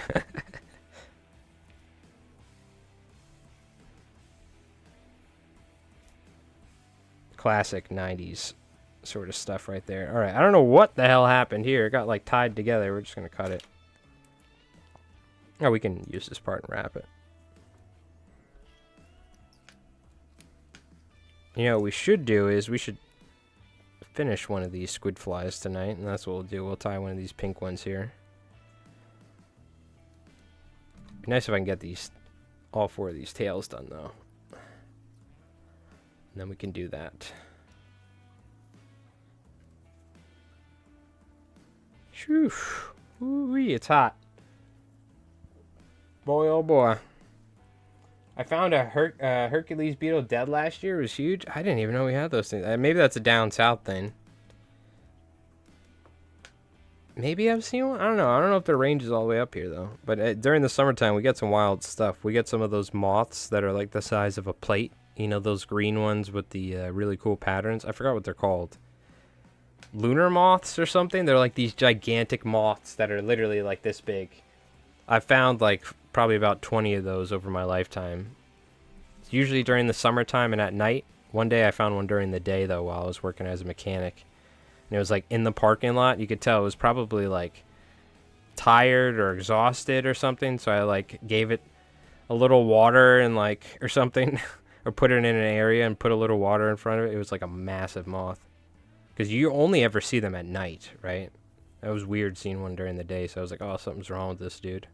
[SPEAKER 1] Classic 90s. Sort of stuff right there. Alright, I don't know what the hell happened here. It got like tied together. We're just going to cut it. Oh, we can use this part and wrap it. You know what we should do is we should finish one of these squid flies tonight. And that's what we'll do. We'll tie one of these pink ones here. Be nice if I can get these all 4 of these tails done, though. And then we can do that. Whew. Ooh, it's hot. Boy, oh boy. I found a Hercules beetle dead last year. It was huge. I didn't even know we had those things. Maybe that's a down south thing. Maybe I've seen one. I don't know. I don't know if the range is all the way up here, though. But during the summertime, we get some wild stuff. We get some of those moths that are like the size of a plate. You know, those green ones with the really cool patterns. I forgot what they're called. Lunar moths or something. They're like these gigantic moths that are literally like this big. I found like probably about 20 of those over my lifetime. It's usually during the summertime and at night. One day I found one during the day, though, while I was working as a mechanic. And it was like in the parking lot. You could tell it was probably like tired or exhausted or something. So I like gave it a little water and like or something, or put it in an area and put a little water in front of it. It was like a massive moth, because you only ever see them at night, right? That was weird seeing one during the day. So I was like, oh, something's wrong with this dude.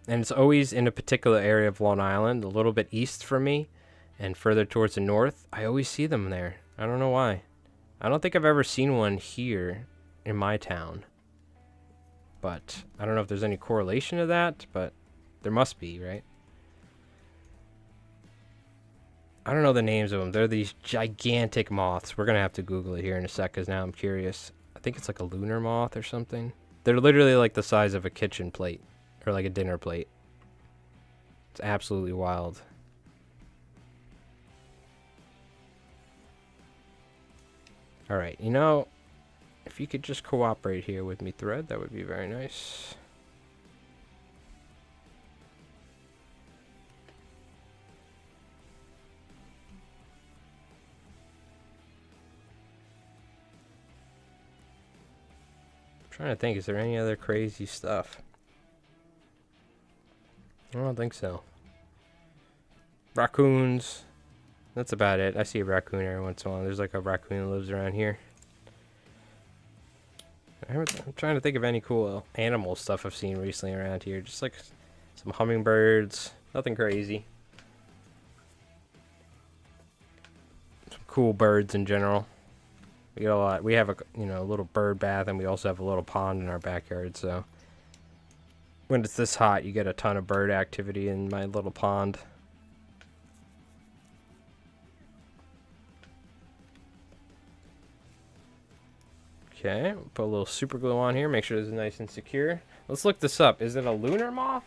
[SPEAKER 1] And it's always in a particular area of Long Island, a little bit east from me and further towards the north. I always see them there. I don't know why. I don't think I've ever seen one here in my town. But I don't know if there's any correlation to that, but there must be, right? I don't know the names of them. They're these gigantic moths. We're going to have to Google it here in a sec, because now I'm curious. I think it's like a lunar moth or something. They're literally like the size of a kitchen plate. Or like a dinner plate. It's absolutely wild. Alright, you know, if you could just cooperate here with me, Thread, that would be very nice. I'm trying to think, is there any other crazy stuff? I don't think so. Raccoons. That's about it. I see a raccoon every once in a while. There's like a raccoon that lives around here. I'm trying to think of any cool animal stuff I've seen recently around here. Just like some hummingbirds. Nothing crazy. Some cool birds in general. We get a lot. We have a little bird bath, and we also have a little pond in our backyard, so when it's this hot, you get a ton of bird activity in my little pond. Okay, put a little super glue on here, make sure this is nice and secure. Let's look this up. Is it a lunar moth?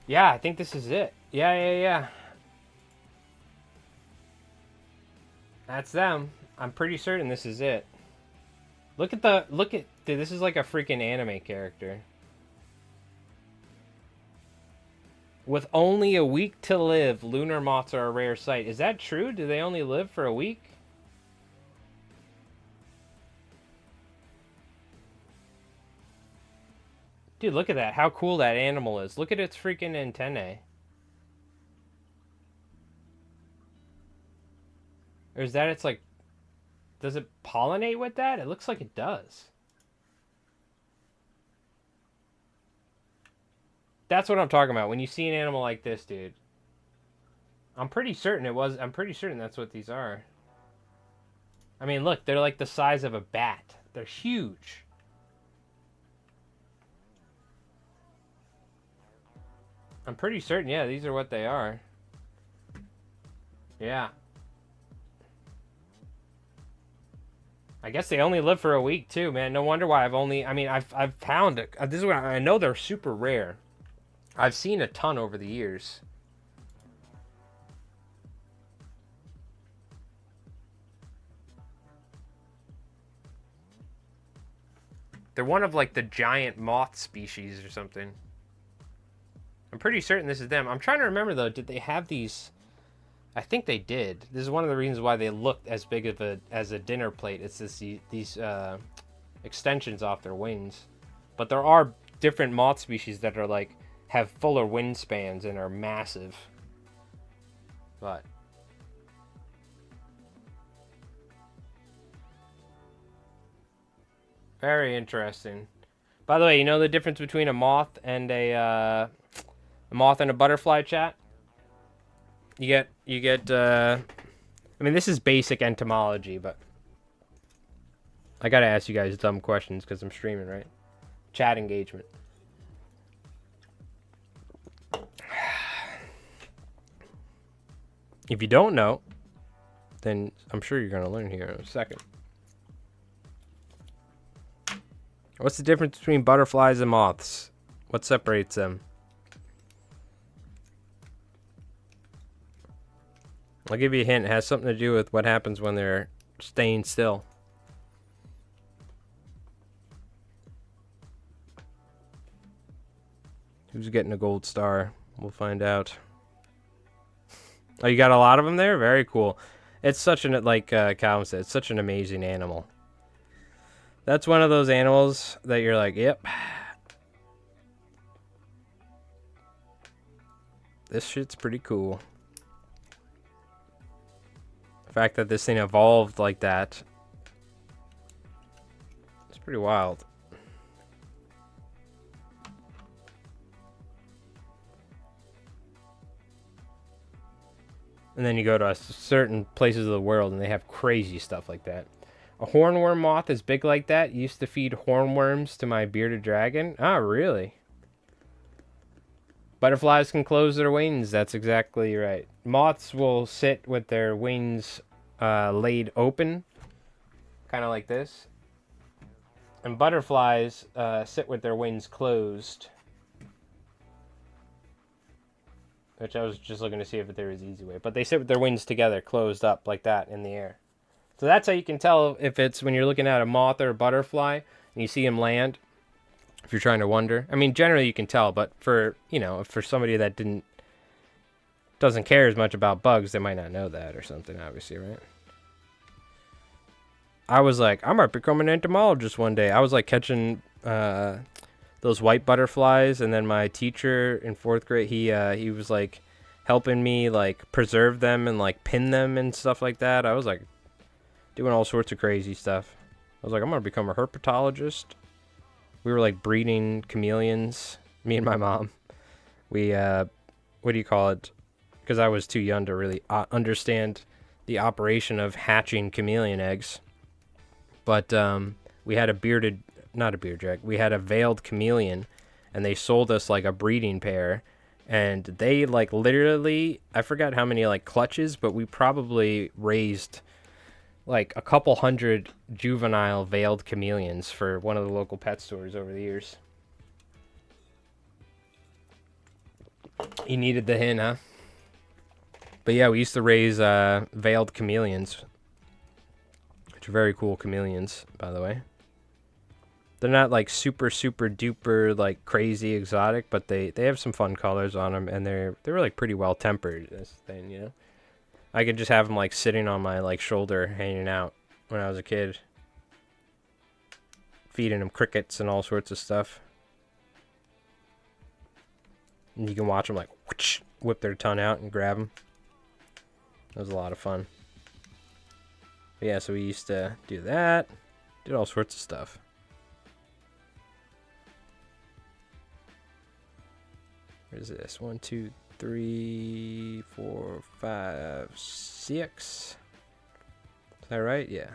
[SPEAKER 1] Yeah, I think this is it. Yeah. That's them. I'm pretty certain this is it. Look at dude, this is like a freaking anime character. With only a week to live, lunar moths are a rare sight. Is that true? Do they only live for a week? Dude, look at that. How cool that animal is. Look at its freaking antennae. Or is that it's like... Does it pollinate with that? It looks like it does. That's what I'm talking about. When you see an animal like this, dude. I'm pretty certain that's what these are. I mean, look. They're like the size of a bat. They're huge. I'm pretty certain, yeah, these are what they are. Yeah. I guess they only live for a week too, man. No wonder why I've found it. This is what I know, they're super rare. I've seen a ton over the years. They're one of like the giant moth species or something. I'm pretty certain this is them. I'm trying to remember though, did they have these? I think they did. This is one of the reasons why they looked as big of as a dinner plate. It's these extensions off their wings. But there are different moth species that are like have fuller wingspans and are massive. But Very interesting. By the way, you know the difference between a moth and a moth and a butterfly, chat? You get. I mean, this is basic entomology, but I gotta ask you guys dumb questions because I'm streaming, right? Chat engagement. If you don't know, then I'm sure you're gonna learn here in a second. What's the difference between butterflies and moths? What separates them? I'll give you a hint. It has something to do with what happens when they're staying still. Who's getting a gold star? We'll find out. Oh, you got a lot of them there? Very cool. It's such an, like Calvin said, it's such an amazing animal. That's one of those animals that you're like, yep. This shit's pretty cool. The fact that this thing evolved like that. It's pretty wild. And then you go to certain places of the world and they have crazy stuff like that. A hornworm moth is big like that. Used to feed hornworms to my bearded dragon. Ah, really? Butterflies can close their wings. That's exactly right. Moths will sit with their wings laid open, kind of like this. And butterflies sit with their wings closed. Which I was just looking to see if there was an easy way. But they sit with their wings together, closed up like that in the air. So that's how you can tell if it's when you're looking at a moth or a butterfly and you see them land. If you're trying to wonder. I mean, generally you can tell, but for, you know, for somebody that doesn't care as much about bugs, they might not know that or something, obviously, right? I was like, I might become an entomologist one day. I was like catching those white butterflies, and then my teacher in 4th grade, he was like helping me like preserve them and like pin them and stuff like that. I was like doing all sorts of crazy stuff. I was like, I'm gonna become a herpetologist. We were like breeding chameleons, me and my mom. We what do you call it? Because I was too young to really understand the operation of hatching chameleon eggs. But we had we had a veiled chameleon, and they sold us like a breeding pair, and they like literally, I forgot how many like clutches, but we probably raised like a couple hundred juvenile veiled chameleons for one of the local pet stores over the years. You needed the hint, huh? But yeah, we used to raise veiled chameleons, which are very cool chameleons, by the way. They're not like super duper like crazy exotic, but they have some fun colors on them, and they were like pretty well tempered. This thing, you know. I could just have them like sitting on my like shoulder, hanging out when I was a kid, feeding them crickets and all sorts of stuff. And you can watch them like whoosh, whip their tongue out and grab them. That was a lot of fun. But yeah, so we used to do that. Did all sorts of stuff. What is this? 1, 2, 3, 4, 5, 6. Is that right? Yeah.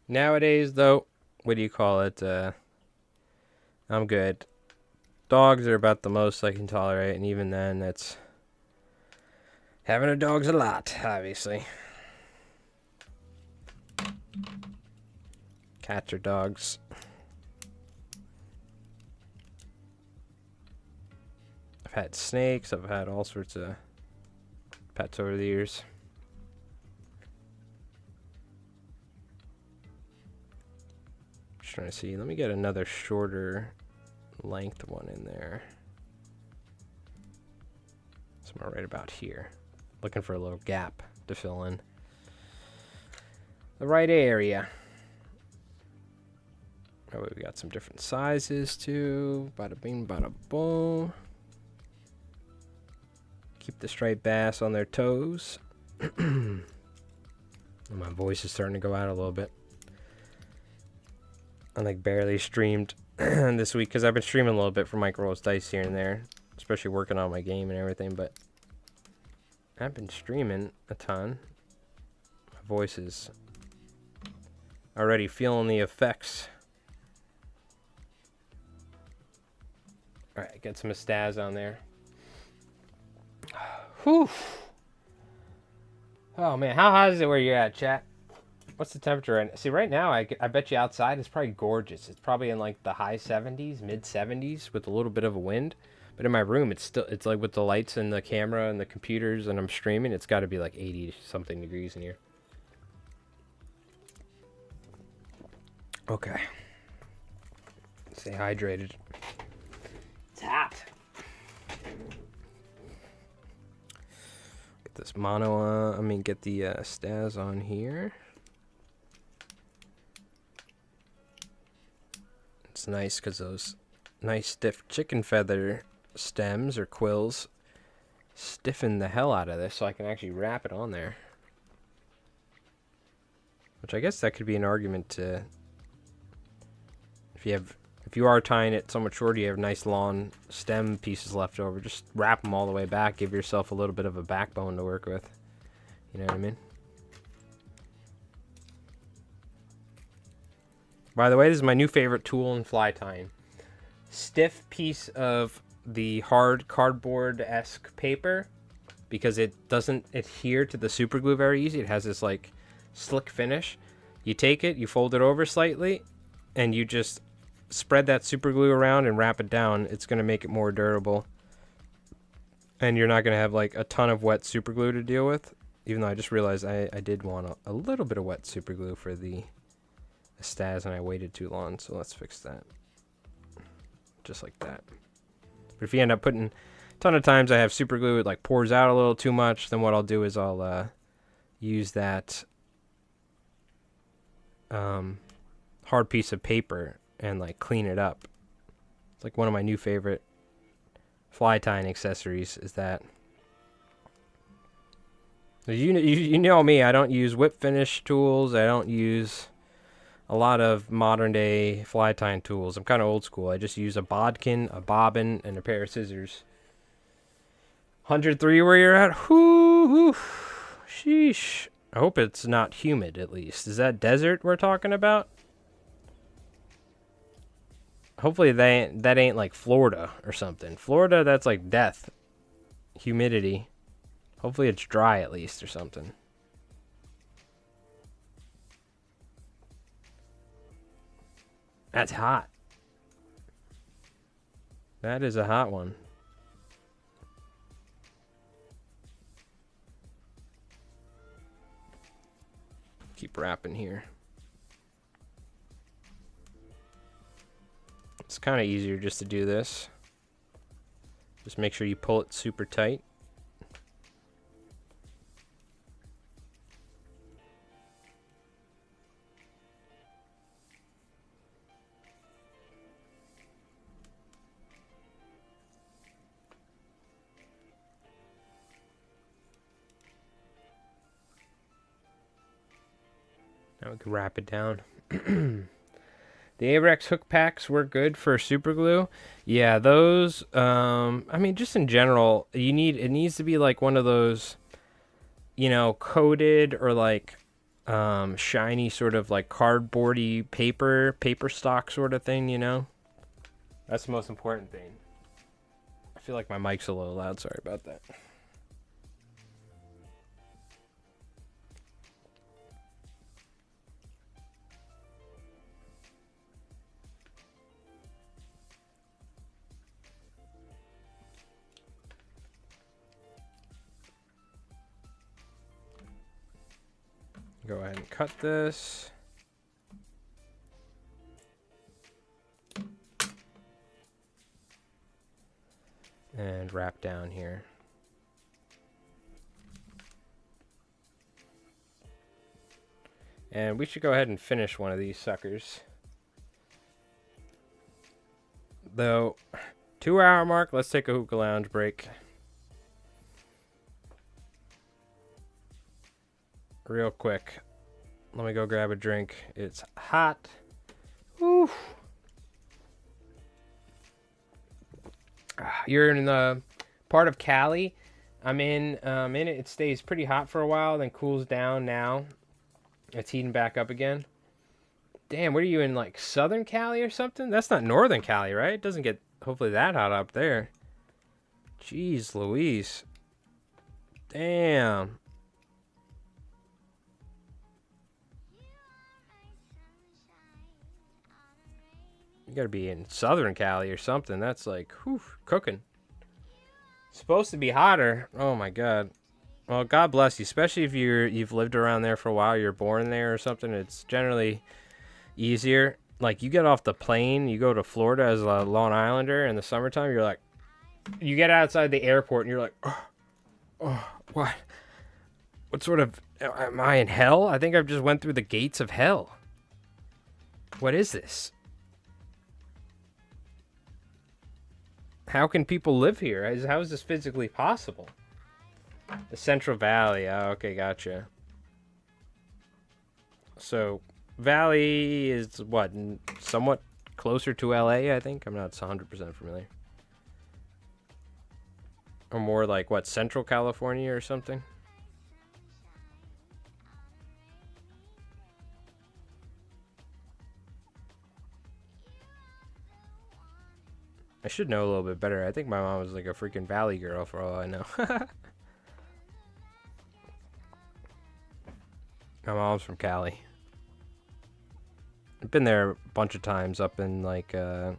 [SPEAKER 1] Nowadays, though, what do you call it? I'm good. Dogs are about the most I can tolerate, and even then, that's having a dog's a lot, obviously. Cats or dogs. I've had snakes. I've had all sorts of pets over the years. Just trying to see. Let me get another shorter length one in there. Somewhere right about here. Looking for a little gap to fill in the right area. Oh, we got some different sizes too. Bada bing, bada boom. Keep the striped bass on their toes. My voice is starting to go out a little bit. I like barely streamed this week because I've been streaming a little bit for Micro Rolls Dice here and there, especially working on my game and everything, but I've been streaming a ton. My voice is already feeling the effects. Alright, get some Estaz on there. Whew. Oh man, how hot is it where you're at, chat? What's the temperature right now? See, right now, I bet you outside it's probably gorgeous. It's probably in like the high 70s, mid 70s with a little bit of a wind. But in my room, it's like with the lights and the camera and the computers and I'm streaming, it's got to be like 80 something degrees in here. Okay. Stay hydrated. It's hot. Get this mono on. Get the Staz on here. It's nice because those nice stiff chicken feather stems or quills stiffen the hell out of this so I can actually wrap it on there. Which I guess that could be an argument to if you are tying it somewhat shorter, you have nice long stem pieces left over, just wrap them all the way back, give yourself a little bit of a backbone to work with. You know what I mean? By the way, this is my new favorite tool in fly tying. Stiff piece of the hard cardboard-esque paper, because it doesn't adhere to the super glue very easy. It has this like slick finish. You take it, you fold it over slightly, and you just spread that super glue around and wrap it down. It's going to make it more durable. And you're not going to have like a ton of wet super glue to deal with. Even though I just realized I did want a little bit of wet super glue for the Estaz and I waited too long. So let's fix that. Just like that. But if you end up putting a ton of times I have super glue, it like pours out a little too much, then what I'll do is I'll use that hard piece of paper and like clean it up. It's like one of my new favorite fly tying accessories is that. You know me, I don't use whip finish tools. I don't use a lot of modern day fly tying tools. I'm kind of old school. I just use a bodkin, a bobbin, and a pair of scissors. 103 where you're at? Whoo, sheesh. I hope it's not humid at least. Is that desert we're talking about? Hopefully that ain't like Florida or something. Florida, that's like death. Humidity. Hopefully it's dry at least or something. That's hot. That is a hot one. Keep wrapping here. It's kind of easier just to do this. Just make sure you pull it super tight. Now we can wrap it down. The Avrex hook packs were good for super glue. Yeah, those, just in general, it needs to be like one of those, coated or like shiny sort of like cardboardy paper stock sort of thing, That's the most important thing. I feel like my mic's a little loud. Sorry about that. Go ahead and cut this. And wrap down here. And we should go ahead and finish one of these suckers. Though, 2 hour mark, let's take a hookah lounge break. real quick. Let me go grab a drink. It's hot. Woo. You're in the part of Cali. I'm in it. It stays pretty hot for a while, then cools down now. It's heating back up again. Damn, what are you in, like, Southern Cali or something? That's not Northern Cali, right? It doesn't get, hopefully, that hot up there. Jeez Louise. Damn. You gotta be in Southern Cali or something. That's like, whew, cooking. Supposed to be hotter. Oh my god. Well, God bless you. Especially if you've lived around there for a while. You're born there or something. It's generally easier. Like, you get off the plane, you go to Florida as a Long Islander in the summertime. You're like, you get outside the airport and you're like, oh, what? What sort of, am I in hell? I think I've just went through the gates of hell. What is this? How can people live here? How is this physically possible? The Central Valley. Oh, okay, gotcha. So, Valley is what? Somewhat closer to LA, I think? I'm not 100% familiar. Or more like, what, Central California or something? I should know a little bit better. I think my mom was like a freaking Valley girl for all I know. My mom's from Cali. I've been there a bunch of times up in like this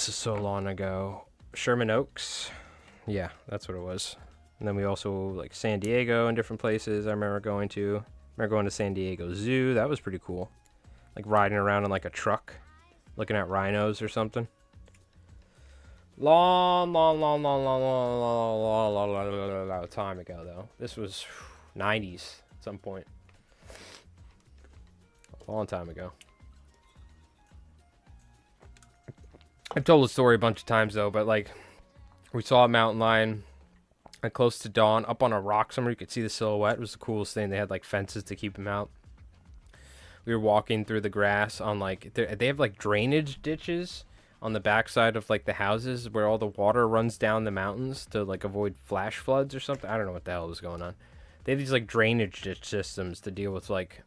[SPEAKER 1] is so long ago. Sherman Oaks. Yeah, that's what it was. And then we also like San Diego and different places I remember going to. I remember going to San Diego Zoo. That was pretty cool. Like riding around in like a truck, looking at rhinos or something. Long time ago, though. This was 90s at some point. A long time ago. I've told the story a bunch of times, though, but, like, we saw a mountain lion close to dawn up on a rock somewhere. You could see the silhouette. It was the coolest thing. They had, like, fences to keep him out. We were walking through the grass on, like, they have, like, drainage ditches on the backside of, like, the houses where all the water runs down the mountains to, like, avoid flash floods or something. I don't know what the hell was going on. They have these, like, drainage ditch systems to deal with, like,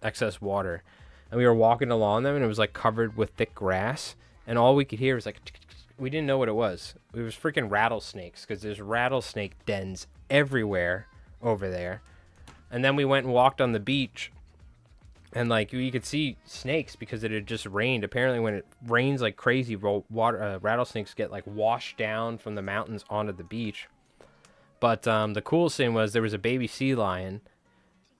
[SPEAKER 1] excess water. And we were walking along them, and it was, like, covered with thick grass. And all we could hear was, like, we didn't know what it was. It was freaking rattlesnakes, because there's rattlesnake dens everywhere over there. And then we went and walked on the beach. And, like, you could see snakes because it had just rained. Apparently, when it rains like crazy, rattlesnakes get, like, washed down from the mountains onto the beach. But the coolest thing was there was a baby sea lion.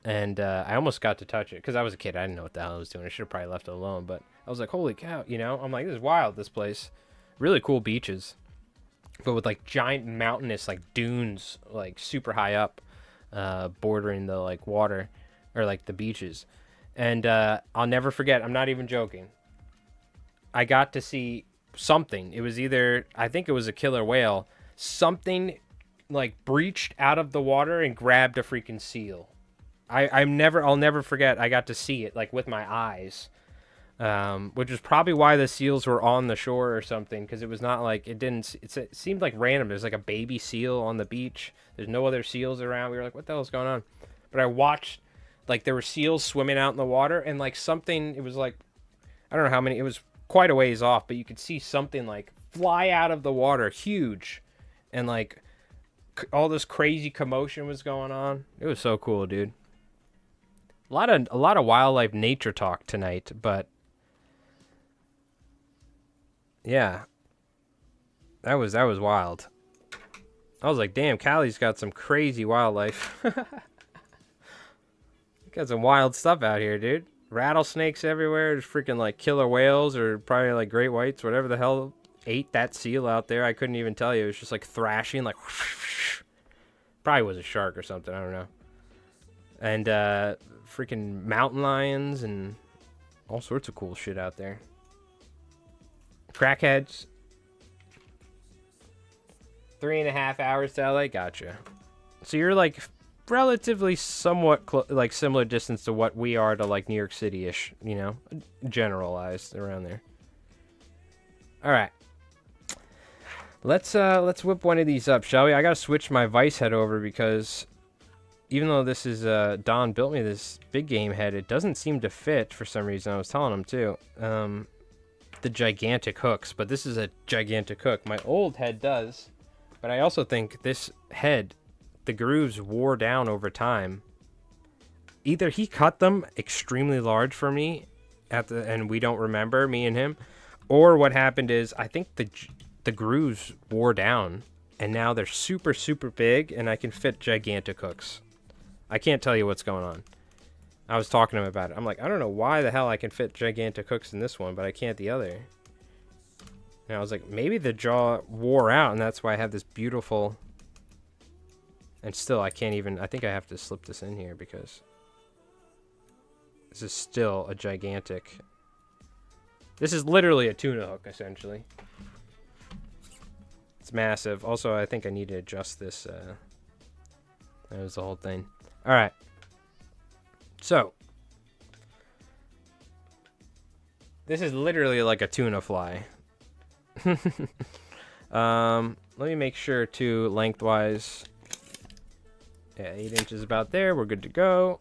[SPEAKER 1] And I almost got to touch it because I was a kid. I didn't know what the hell I was doing. I should have probably left it alone. But I was like, holy cow, you know? I'm like, this is wild, this place. Really cool beaches. But with, like, giant mountainous, like, dunes, like, super high up, bordering the, like, water. Or, like, the beaches. And I'll never forget, I'm not even joking. I got to see something. It was either, I think it was a killer whale. Something, like, breached out of the water and grabbed a freaking seal. I'll never forget, I got to see it, like, with my eyes. Which is probably why the seals were on the shore or something. Because it was not like, it seemed like random. There's, like, a baby seal on the beach. There's no other seals around. We were like, what the hell is going on? But I watched. Like, there were seals swimming out in the water, and, like, something, it was, like, I don't know how many, it was quite a ways off, but you could see something, like, fly out of the water, huge, and, like, all this crazy commotion was going on. It was so cool, dude. A lot of wildlife nature talk tonight, but, yeah, that was wild. I was like, damn, Cali's got some crazy wildlife. Got some wild stuff out here, dude. Rattlesnakes everywhere. There's freaking, like, killer whales or probably, like, great whites, whatever the hell ate that seal out there. I couldn't even tell you. It was just, like, thrashing, like, probably was a shark or something. I don't know. And freaking mountain lions and all sorts of cool shit out there. Crackheads. 3.5 hours to LA. Gotcha. So you're like relatively somewhat like similar distance to what we are to like New York City-ish, you know, generalized around there. All right. Let's whip one of these up, shall we? I gotta switch my Vice head over because even though this is Don built me this big game head, it doesn't seem to fit for some reason. I was telling him too. The gigantic hooks, but this is a gigantic hook. My old head does, but I also think this head, the grooves wore down over time. Either he cut them extremely large for me and we don't remember, me and him, or what happened is I think the grooves wore down and now they're super, super big and I can fit gigantic hooks. I can't tell you what's going on. I was talking to him about it. I'm like, I don't know why the hell I can fit gigantic hooks in this one, but I can't the other. And I was like, maybe the jaw wore out and that's why I have this beautiful... And still, I can't even... I think I have to slip this in here because... This is still a gigantic... This is literally a tuna hook, essentially. It's massive. Also, I think I need to adjust this. That was the whole thing. Alright. So. This is literally like a tuna fly. Let me make sure to lengthwise... Yeah, 8 inches about there. We're good to go.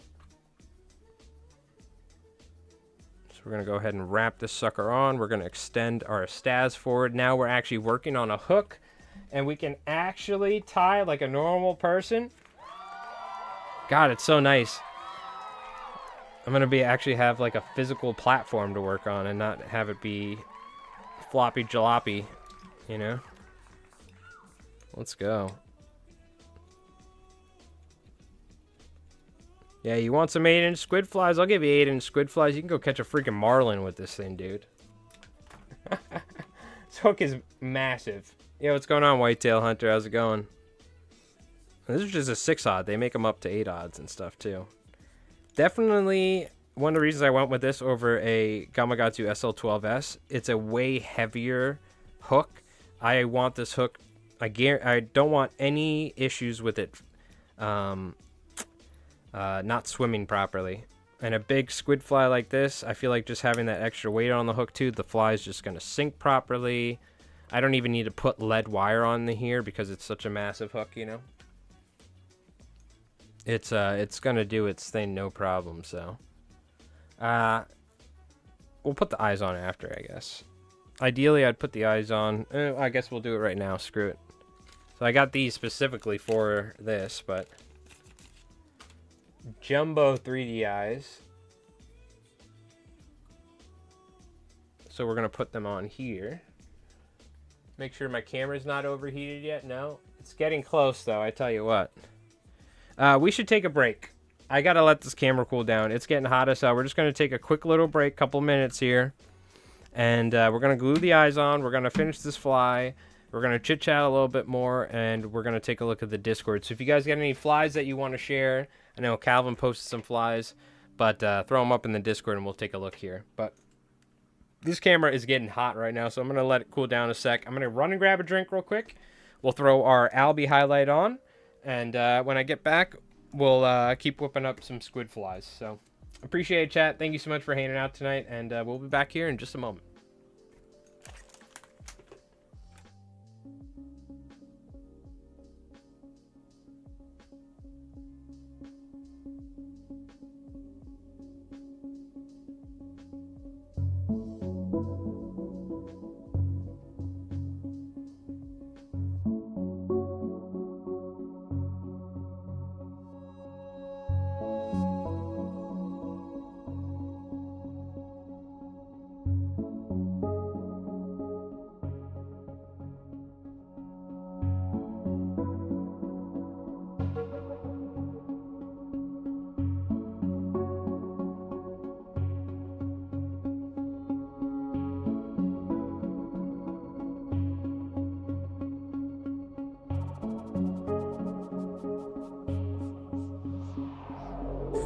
[SPEAKER 1] So we're going to go ahead and wrap this sucker on. We're going to extend our stas forward. Now we're actually working on a hook. And we can actually tie like a normal person. God, it's so nice. I'm going to actually have like a physical platform to work on and not have it be floppy jalopy, you know? Let's go. Yeah, you want some 8-inch squid flies? I'll give you 8-inch squid flies. You can go catch a freaking marlin with this thing, dude. This hook is massive. Yeah, what's going on, Whitetail Hunter? How's it going? This is just a 6-aught. They make them up to 8-odds and stuff, too. Definitely one of the reasons I went with this over a Gamakatsu SL12S. It's a way heavier hook. I want this hook... I don't want any issues with it not swimming properly. And a big squid fly like this, I feel like just having that extra weight on the hook too, the fly is just going to sink properly. I don't even need to put lead wire on here because it's such a massive hook, you know. It's going to do its thing no problem, so. We'll put the eyes on after, I guess. Ideally, I'd put the eyes on. I guess we'll do it right now. Screw it. So I got these specifically for this, but... Jumbo 3D eyes. So we're going to put them on here. Make sure my camera's not overheated yet. No. It's getting close, though. I tell you what. We should take a break. I got to let this camera cool down. It's getting hot as hell. We're just going to take a quick little break, couple minutes here. And we're going to glue the eyes on. We're going to finish this fly. We're going to chit-chat a little bit more. And we're going to take a look at the Discord. So if you guys got any flies that you want to share... I know Calvin posted some flies, but throw them up in the Discord and we'll take a look here. But this camera is getting hot right now, so I'm going to let it cool down a sec. I'm going to run and grab a drink real quick. We'll throw our Albie highlight on, and when I get back, we'll keep whipping up some squid flies. So appreciate it, chat. Thank you so much for hanging out tonight, and we'll be back here in just a moment.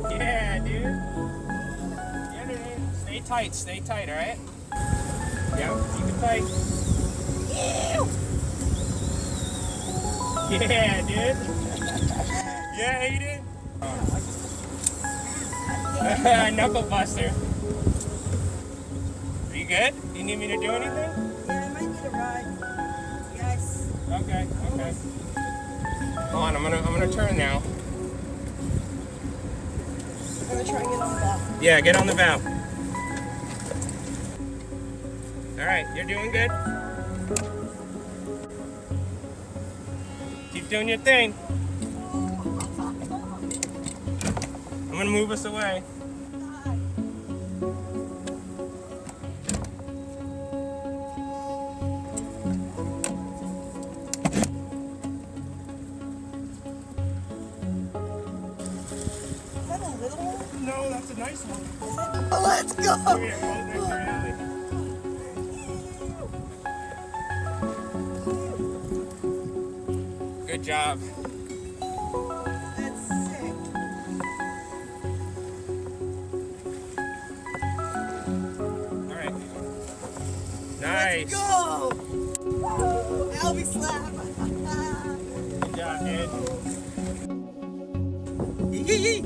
[SPEAKER 1] Yeah, dude. Yeah, dude. Stay tight, alright? Yep, keep it tight. Yeah, dude. Yeah, he did. Knuckle buster. Are you good? Do you need me to do anything?
[SPEAKER 2] Yeah, I might need a ride. Yes.
[SPEAKER 1] Okay, okay. Hold on, I'm gonna turn now.
[SPEAKER 2] I'm gonna try and get on the valve.
[SPEAKER 1] Yeah, get on the valve. Alright, you're doing good. Keep doing your thing. I'm gonna move us away.
[SPEAKER 2] Is that a little one?
[SPEAKER 1] No, that's a nice one.
[SPEAKER 2] Oh, let's go!
[SPEAKER 1] Come here, hold next to Allie. Good job.
[SPEAKER 2] That's sick.
[SPEAKER 1] Alright. Nice.
[SPEAKER 2] Let's go! Albie slap.
[SPEAKER 1] Good job, dude.
[SPEAKER 2] Yee.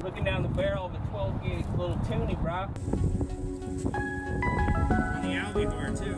[SPEAKER 1] Looking down the barrel of a 12 gauge little tuny, bro. On the alligator too.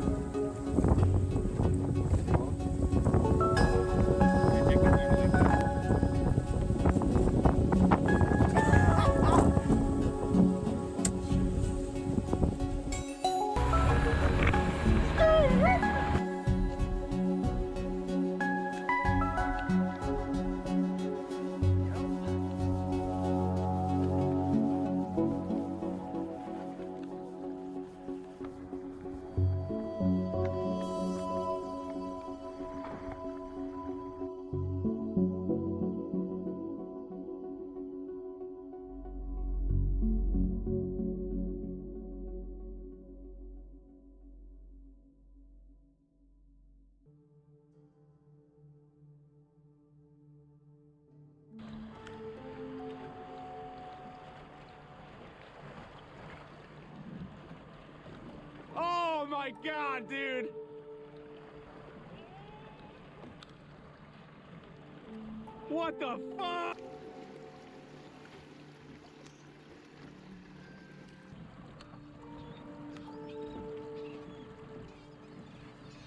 [SPEAKER 3] Oh my god, dude! What the fuck?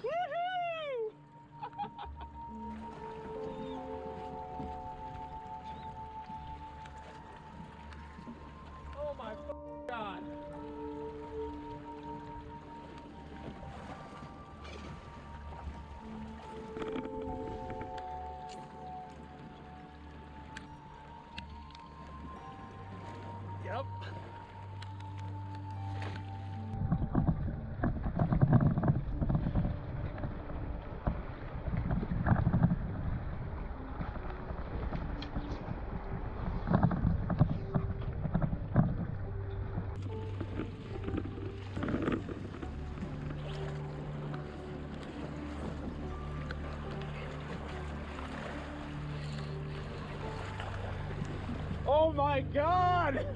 [SPEAKER 3] Woohoo! Oh my god. Yep. Oh my god!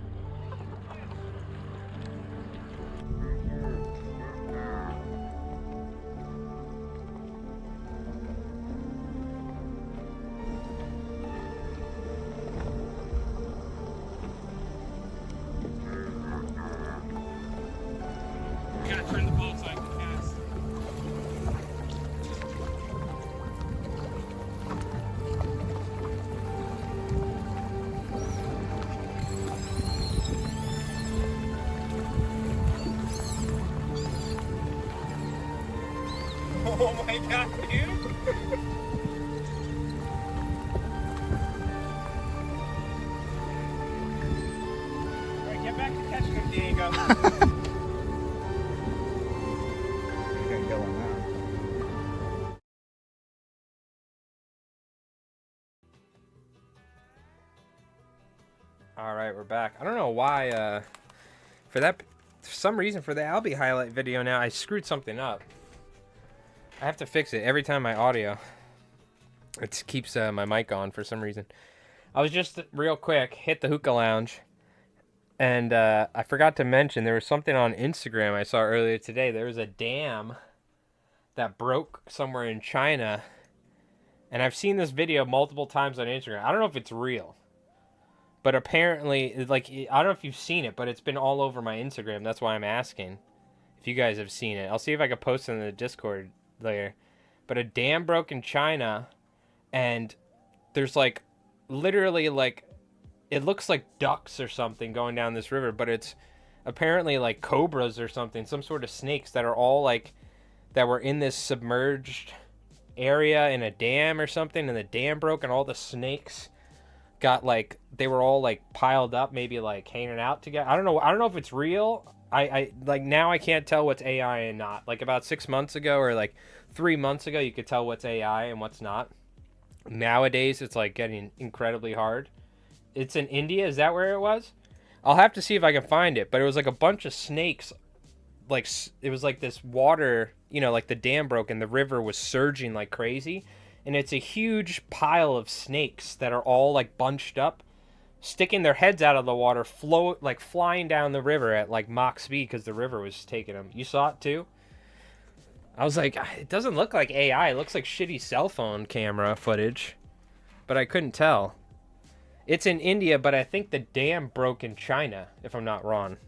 [SPEAKER 1] You gotta turn the boat so I can cast. Oh my god, dude! Alright, get back to catching him, Diego.
[SPEAKER 4] Can't go on that.
[SPEAKER 1] All right, we're back. I don't know why, for some reason for the Albie highlight video now, I screwed something up. I have to fix it every time my audio. It keeps my mic on for some reason. I was just real quick, hit the hookah lounge, and I forgot to mention there was something on Instagram I saw earlier today. There was a dam that broke somewhere in China, and I've seen this video multiple times on Instagram. I don't know if it's real. But apparently, like, I don't know if you've seen it, but it's been all over my Instagram. That's why I'm asking if you guys have seen it. I'll see if I can post it in the Discord later. But a dam broke in China, and there's, like, literally, like, it looks like ducks or something going down this river, but it's apparently, like, cobras or something, some sort of snakes that are all, like, that were in this submerged area in a dam or something, and the dam broke, and all the snakes got, like, they were all, like, piled up, maybe, like, hanging out together. I don't know if it's real. I like, now I can't tell what's AI and not. Like, about 6 months ago or, like, 3 months ago, you could tell what's AI and what's not. Nowadays, it's, like, getting incredibly hard. It's in India. Is that where it was? I'll have to see if I can find it. But it was, like, a bunch of snakes. Like, it was, like, this water, you know, like, the dam broke and the river was surging like crazy. And it's a huge pile of snakes that are all, like, bunched up, sticking their heads out of the water, like, flying down the river at, like, Mach speed because the river was taking them. You saw it, too? I was like, it doesn't look like AI. It looks like shitty cell phone camera footage. But I couldn't tell. It's in India, but I think the dam broke in China, if I'm not wrong.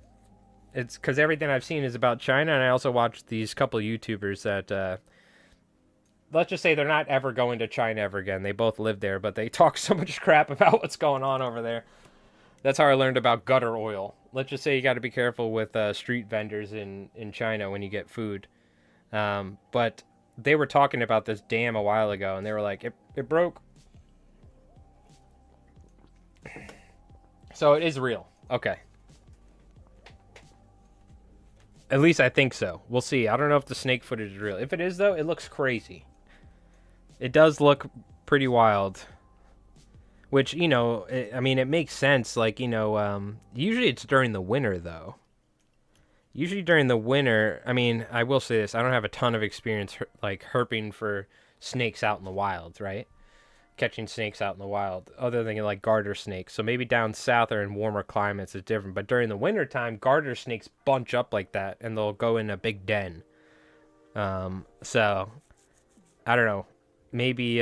[SPEAKER 1] It's because everything I've seen is about China, and I also watched these couple YouTubers that... let's just say they're not ever going to China ever again. They both live there, but they talk so much crap about what's going on over there. That's how I learned about gutter oil. Let's just say you got to be careful with street vendors in China when you get food. But they were talking about this dam a while ago, and they were like, it broke. So it is real. Okay. At least I think so. We'll see. I don't know if the snake footage is real. If it is, though, it looks crazy. It does look pretty wild. Which, you know, I mean, it makes sense. Like, you know, usually it's during the winter, though. Usually during the winter, I mean, I will say this. I don't have a ton of experience, like, herping for snakes out in the wild, right? Catching snakes out in the wild, other than, like, garter snakes. So maybe down south or in warmer climates it's different. But during the winter time, garter snakes bunch up like that, and they'll go in a big den. So, I don't know. Maybe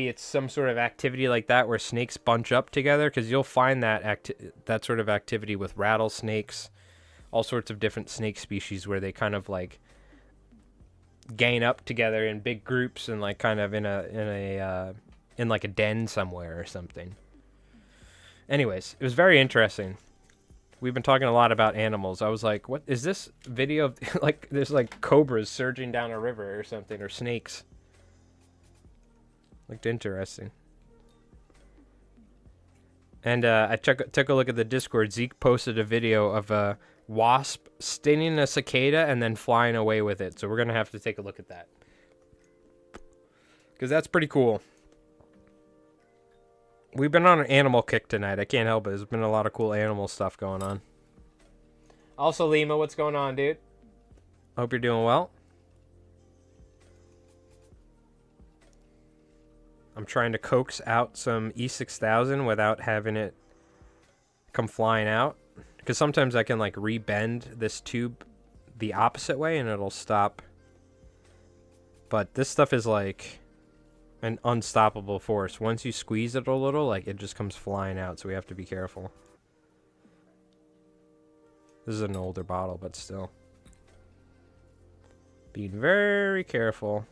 [SPEAKER 1] it's some sort of activity like that where snakes bunch up together, because you'll find that that sort of activity with rattlesnakes, all sorts of different snake species where they kind of like gang up together in big groups and like kind of in like a den somewhere or something. Anyways, it was very interesting. We've been talking a lot about animals. I was like, what is this video of like there's like cobras surging down a river or something, or snakes. Looked interesting. And I took a look at the Discord. Zeke posted a video of a wasp stinging a cicada and then flying away with it. So we're going to have to take a look at that. Because that's pretty cool. We've been on an animal kick tonight. I can't help it. There's been a lot of cool animal stuff going on. Also, Lima, what's going on, dude? Hope you're doing well. I'm trying to coax out some E6000 without having it come flying out. Because sometimes I can like rebend this tube the opposite way and it'll stop. But this stuff is like an unstoppable force. Once you squeeze it a little, like it just comes flying out. So we have to be careful. This is an older bottle, but still. Being very careful.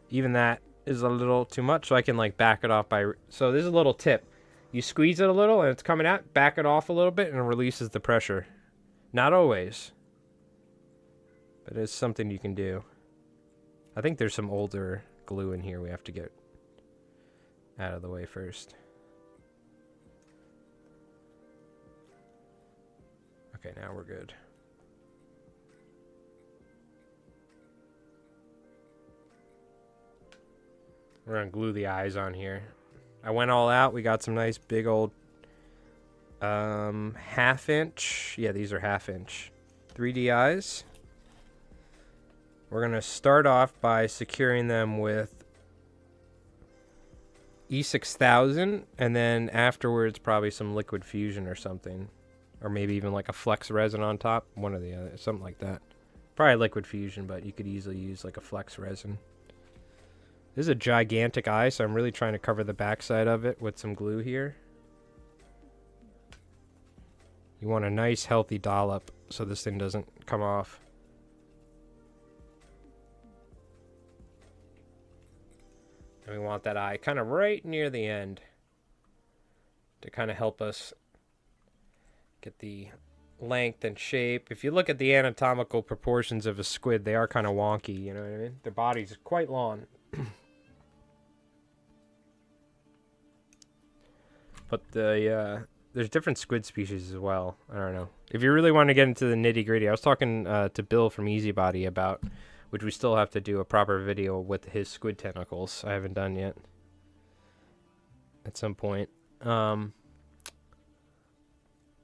[SPEAKER 1] Even that is a little too much, so I can like back it off by... So there's a little tip. You squeeze it a little and it's coming out, back it off a little bit and it releases the pressure. Not always, but it's something you can do. I think there's some older glue in here we have to get out of the way first. Okay, now we're good. We're gonna glue the eyes on here. I went all out. We got some nice big old 1/2 inch. Yeah, these are 1/2 inch 3D eyes. We're going to start off by securing them with E6000, and then afterwards probably some liquid fusion or something. Or maybe even like a flex resin on top. One or the other. Something like that. Probably liquid fusion, but you could easily use like a flex resin. This is a gigantic eye, so I'm really trying to cover the backside of it with some glue here. You want a nice healthy dollop so this thing doesn't come off. And we want that eye kind of right near the end to kind of help us get the length and shape. If you look at the anatomical proportions of a squid, they are kind of wonky, you know what I mean? Their body's quite long. But there's different squid species as well. I don't know. If you really want to get into the nitty gritty, I was talking to Bill from EasyBody about, which we still have to do a proper video with his squid tentacles. I haven't done yet. At some point.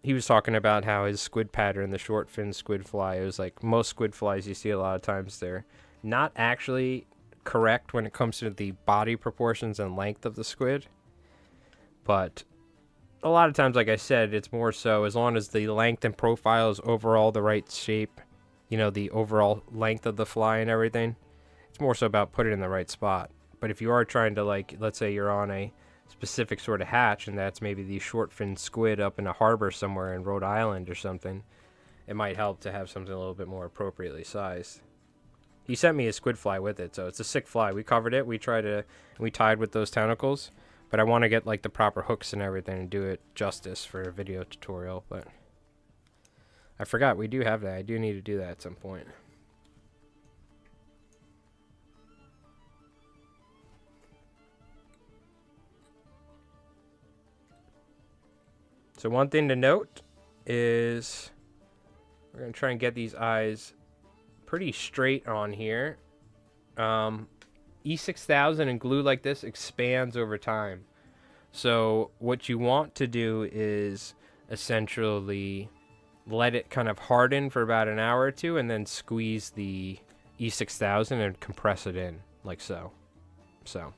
[SPEAKER 1] He was talking about how his squid pattern, the short fin squid fly, it was like most squid flies you see a lot of times, they're not actually correct when it comes to the body proportions and length of the squid. But a lot of times, like I said, it's more so as long as the length and profile is overall the right shape, you know, the overall length of the fly and everything, it's more so about putting it in the right spot. But if you are trying to, like, let's say you're on a specific sort of hatch and that's maybe the short fin squid up in a harbor somewhere in Rhode Island or something, it might help to have something a little bit more appropriately sized. He sent me a squid fly with it, so it's a sick fly. We covered it, we tied with those tentacles. But I want to get like the proper hooks and everything and do it justice for a video tutorial. But I forgot we do have that. I do need to do that at some point. So one thing to note is we're going to try and get these eyes pretty straight on here. E6000 and glue like this expands over time. So what you want to do is essentially let it kind of harden for about an hour or two and then squeeze the E6000 and compress it in like so. So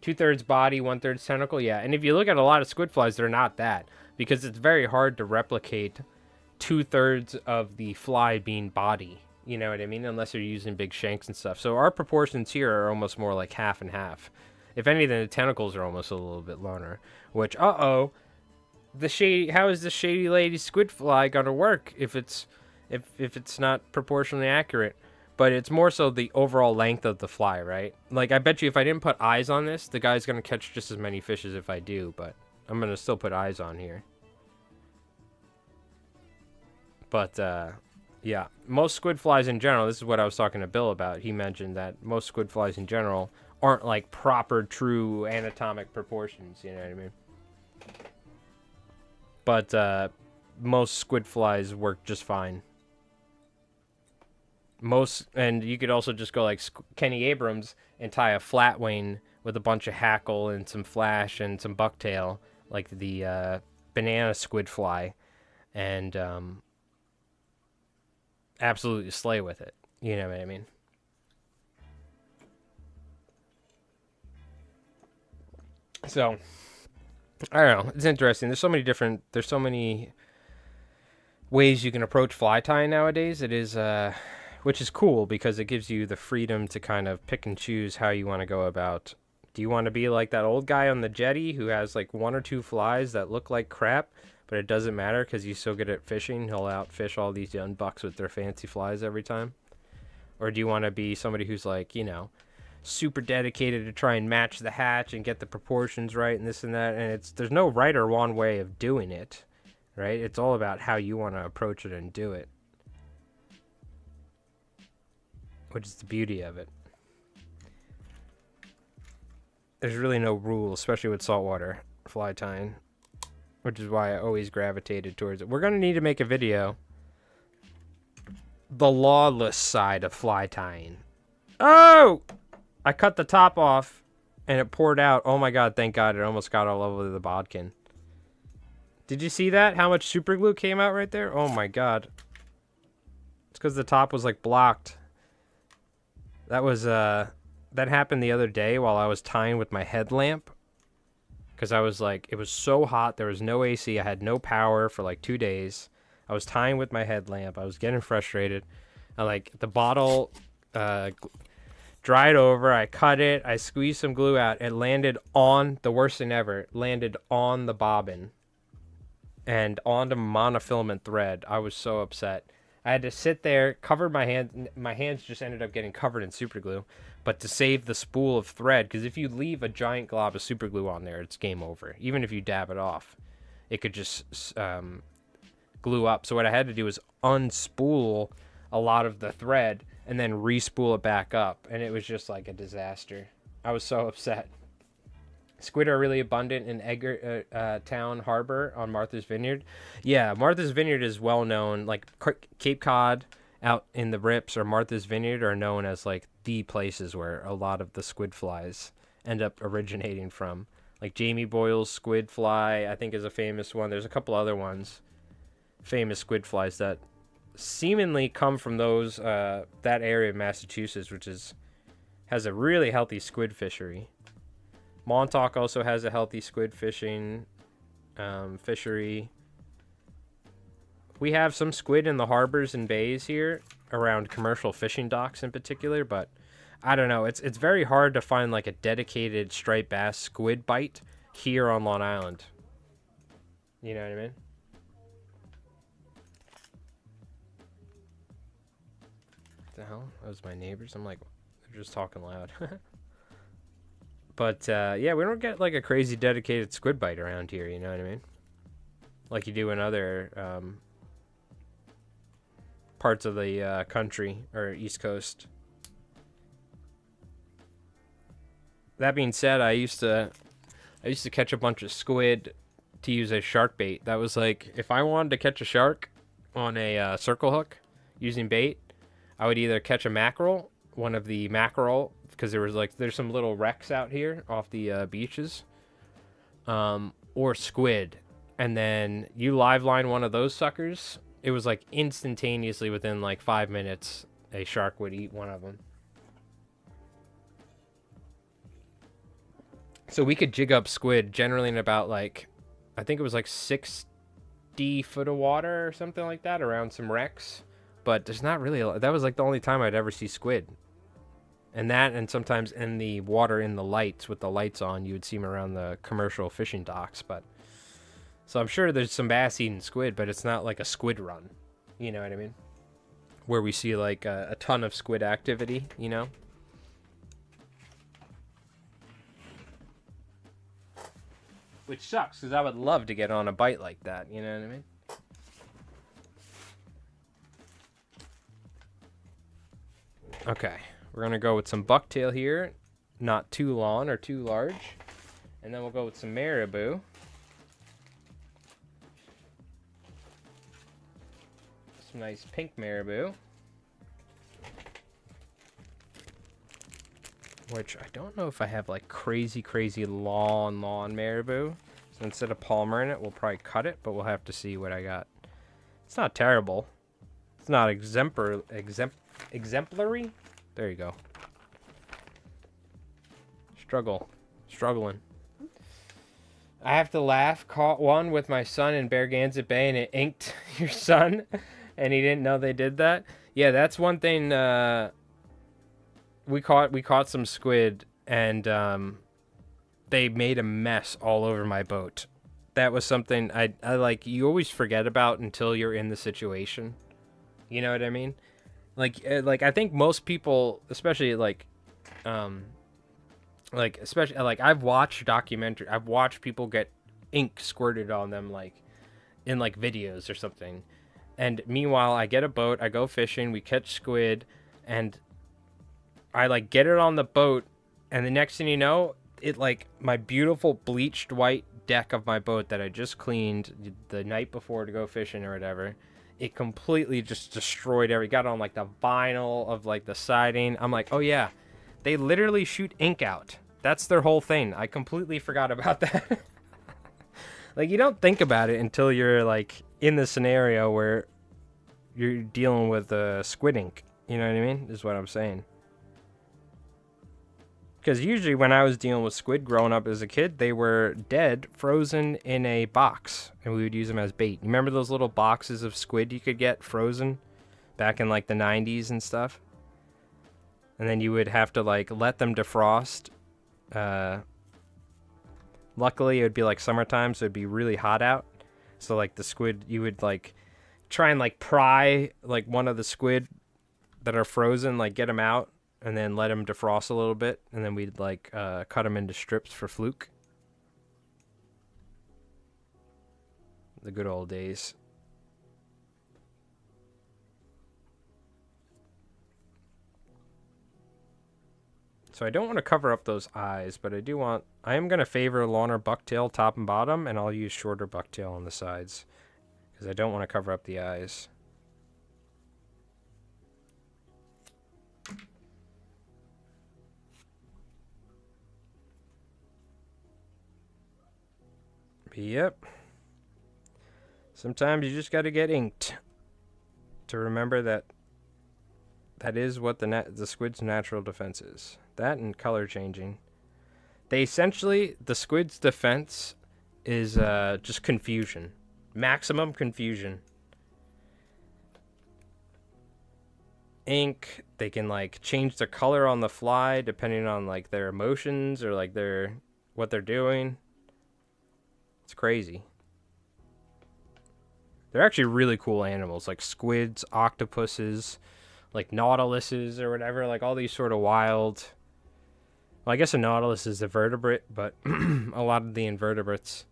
[SPEAKER 1] 2/3 body, 1/3 tentacle. Yeah, and if you look at a lot of squid flies, they're not that, because it's very hard to replicate 2/3 of the fly being body. You know what I mean? Unless you're using big shanks and stuff. So our proportions here are almost more like half and half. If anything, the tentacles are almost a little bit longer. Which, how is the shady lady squid fly gonna work if it's not proportionally accurate? But it's more so the overall length of the fly, right? Like, I bet you if I didn't put eyes on this, the guy's gonna catch just as many fish as if I do. But I'm gonna still put eyes on here. But yeah, most squid flies in general, this is what I was talking to Bill about. He mentioned that most squid flies in general aren't like proper, true anatomic proportions, you know what I mean? But most squid flies work just fine. And you could also just go like Kenny Abrams and tie a flat wing with a bunch of hackle and some flash and some bucktail, like the banana squid fly, and absolutely slay with it. You know what I mean? So, I don't know. It's interesting. There's so many ways you can approach fly tying nowadays. It is, which is cool because it gives you the freedom to kind of pick and choose how you want to go about. Do you want to be like that old guy on the jetty who has like 1 or 2 flies that look like crap, but it doesn't matter because he's so good at fishing, he'll outfish all these young bucks with their fancy flies every time? Or do you want to be somebody who's like, you know, super dedicated to try and match the hatch and get the proportions right and this and that? And there's no right or wrong way of doing it, right? It's all about how you want to approach it and do it, which is the beauty of it. There's really no rule, especially with saltwater fly tying, which is why I always gravitated towards it. We're going to need to make a video. The lawless side of fly tying. Oh! I cut the top off. and it poured out. Oh my god, thank god, it almost got all over the bodkin. Did you see that? How much super glue came out right there? Oh my god. It's because the top was like blocked. That was that happened the other day while I was tying with my headlamp. Because I was like, it was so hot, there was no AC, I had no power for like 2 days. I was tying with my headlamp, I was getting frustrated. The bottle dried over, I cut it, I squeezed some glue out, it landed on, the worst thing ever, it landed on the bobbin. And onto monofilament thread. I was so upset. I had to sit there, cover my hands just ended up getting covered in super glue. But to save the spool of thread, because if you leave a giant glob of super glue on there, it's game over. Even if you dab it off, it could just glue up. So what I had to do was unspool a lot of the thread and then re-spool it back up. And it was just like a disaster. I was so upset. Squid are really abundant in Town Harbor on Martha's Vineyard. Yeah, Martha's Vineyard is well known. Like Cape Cod out in the Rips or Martha's Vineyard are known as like the places where a lot of the squid flies end up originating from. Like Jamie Boyle's squid fly, I think, is a famous one. There's a couple other ones, famous squid flies that seemingly come from those that area of Massachusetts, which has a really healthy squid fishery. Montauk also has a healthy squid fishing fishery. We have some squid in the harbors and bays here around commercial fishing docks in particular, but I don't know. It's very hard to find like a dedicated striped bass squid bite here on Long Island. You know what I mean? What the hell? That was my neighbors. I'm like, they're just talking loud. But, yeah, we don't get, like, a crazy dedicated squid bite around here, you know what I mean? Like you do in other parts of the country or East Coast. That being said, I used to catch a bunch of squid to use as shark bait. That was, like, if I wanted to catch a shark on a circle hook using bait, I would either catch a mackerel, one of the mackerel, because there's some little wrecks out here off the beaches, or squid, and then you live line one of those suckers. It was like instantaneously within like 5 minutes, a shark would eat one of them. So we could jig up squid generally in about like, I think it was like 60 foot of water or something like that around some wrecks, but there's not really that was like the only time I'd ever see squid. And that, and sometimes in the water in the lights, with the lights on, you would see them around the commercial fishing docks. But so I'm sure there's some bass eating squid, but it's not like a squid run. You know what I mean? Where we see like a ton of squid activity, you know? Which sucks, because I would love to get on a bite like that, you know what I mean? Okay. We're going to go with some bucktail here, not too long or too large. And then we'll go with some marabou. Some nice pink marabou. Which I don't know if I have like crazy long marabou. So instead of palmering it, we'll probably cut it, but we'll have to see what I got. It's not terrible. It's not exemplary. There you go. Struggling. I have to laugh. Caught one with my son in Narragansett Bay, and it inked your son, and he didn't know they did that. Yeah, that's one thing. We caught some squid, and they made a mess all over my boat. That was something I like. You always forget about until you're in the situation. You know what I mean? Like I think most people, especially I've watched I've watched people get ink squirted on them, like in like videos or something. And meanwhile, I get a boat, I go fishing, we catch squid, and I like get it on the boat, and the next thing you know, it like my beautiful bleached white deck of my boat that I just cleaned the night before to go fishing or whatever. It completely just destroyed got on like the vinyl of like the siding. I'm like, oh yeah, they literally shoot ink out. That's their whole thing. I completely forgot about that. Like, you don't think about it until you're, like, in the scenario where you're dealing with squid ink. You know what I mean? Is what I'm saying. Because usually when I was dealing with squid growing up as a kid, they were dead, frozen in a box, and we would use them as bait. You remember those little boxes of squid you could get frozen back in, like, the 90s and stuff? And then you would have to, like, let them defrost. Luckily, it would be, like, summertime, so it'd be really hot out. So, like, the squid, you would, like, try and, like, pry, like, one of the squid that are frozen, like, get them out, and then let them defrost a little bit. And then we'd, like, cut them into strips for fluke. The good old days. So I don't want to cover up those eyes, but I am going to favor longer bucktail top and bottom, and I'll use shorter bucktail on the sides, because I don't want to cover up the eyes. Yep. Sometimes you just got to get inked to remember that is what the squid's natural defense is. That and color changing. The squid's defense is just confusion. Maximum confusion. Ink, they can, like, change the color on the fly depending on, like, their emotions or, like, what they're doing. It's crazy. They're actually really cool animals, like squids, octopuses, like nautiluses or whatever, like all these sort of wild. Well, I guess a nautilus is a vertebrate, but a lot of the invertebrates,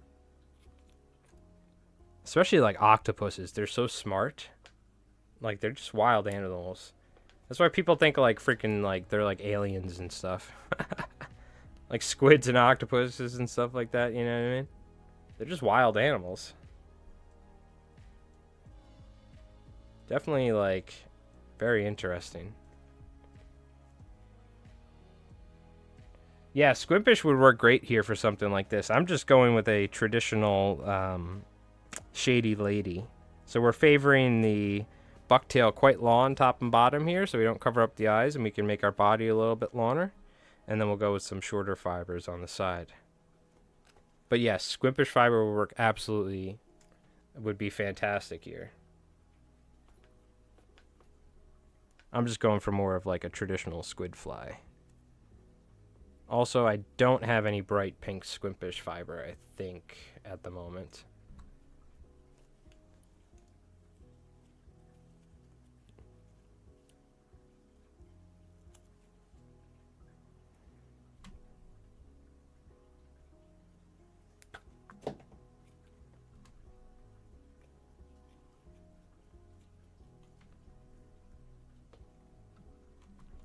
[SPEAKER 1] especially like octopuses, they're so smart. Like, they're just wild animals. That's why people think, like, freaking, like, they're like aliens and stuff. Like squids and octopuses and stuff like that, you know what I mean? They're just wild animals. Definitely, like, very interesting. Yeah, squidfish would work great here for something like this. I'm just going with a traditional shady lady. So we're favoring the bucktail quite long top and bottom here, so we don't cover up the eyes, and we can make our body a little bit longer. And then we'll go with some shorter fibers on the side. But yes, squidfish fiber would work absolutely, would be fantastic here. I'm just going for more of like a traditional squid fly. Also, I don't have any bright pink squidfish fiber, I think, at the moment.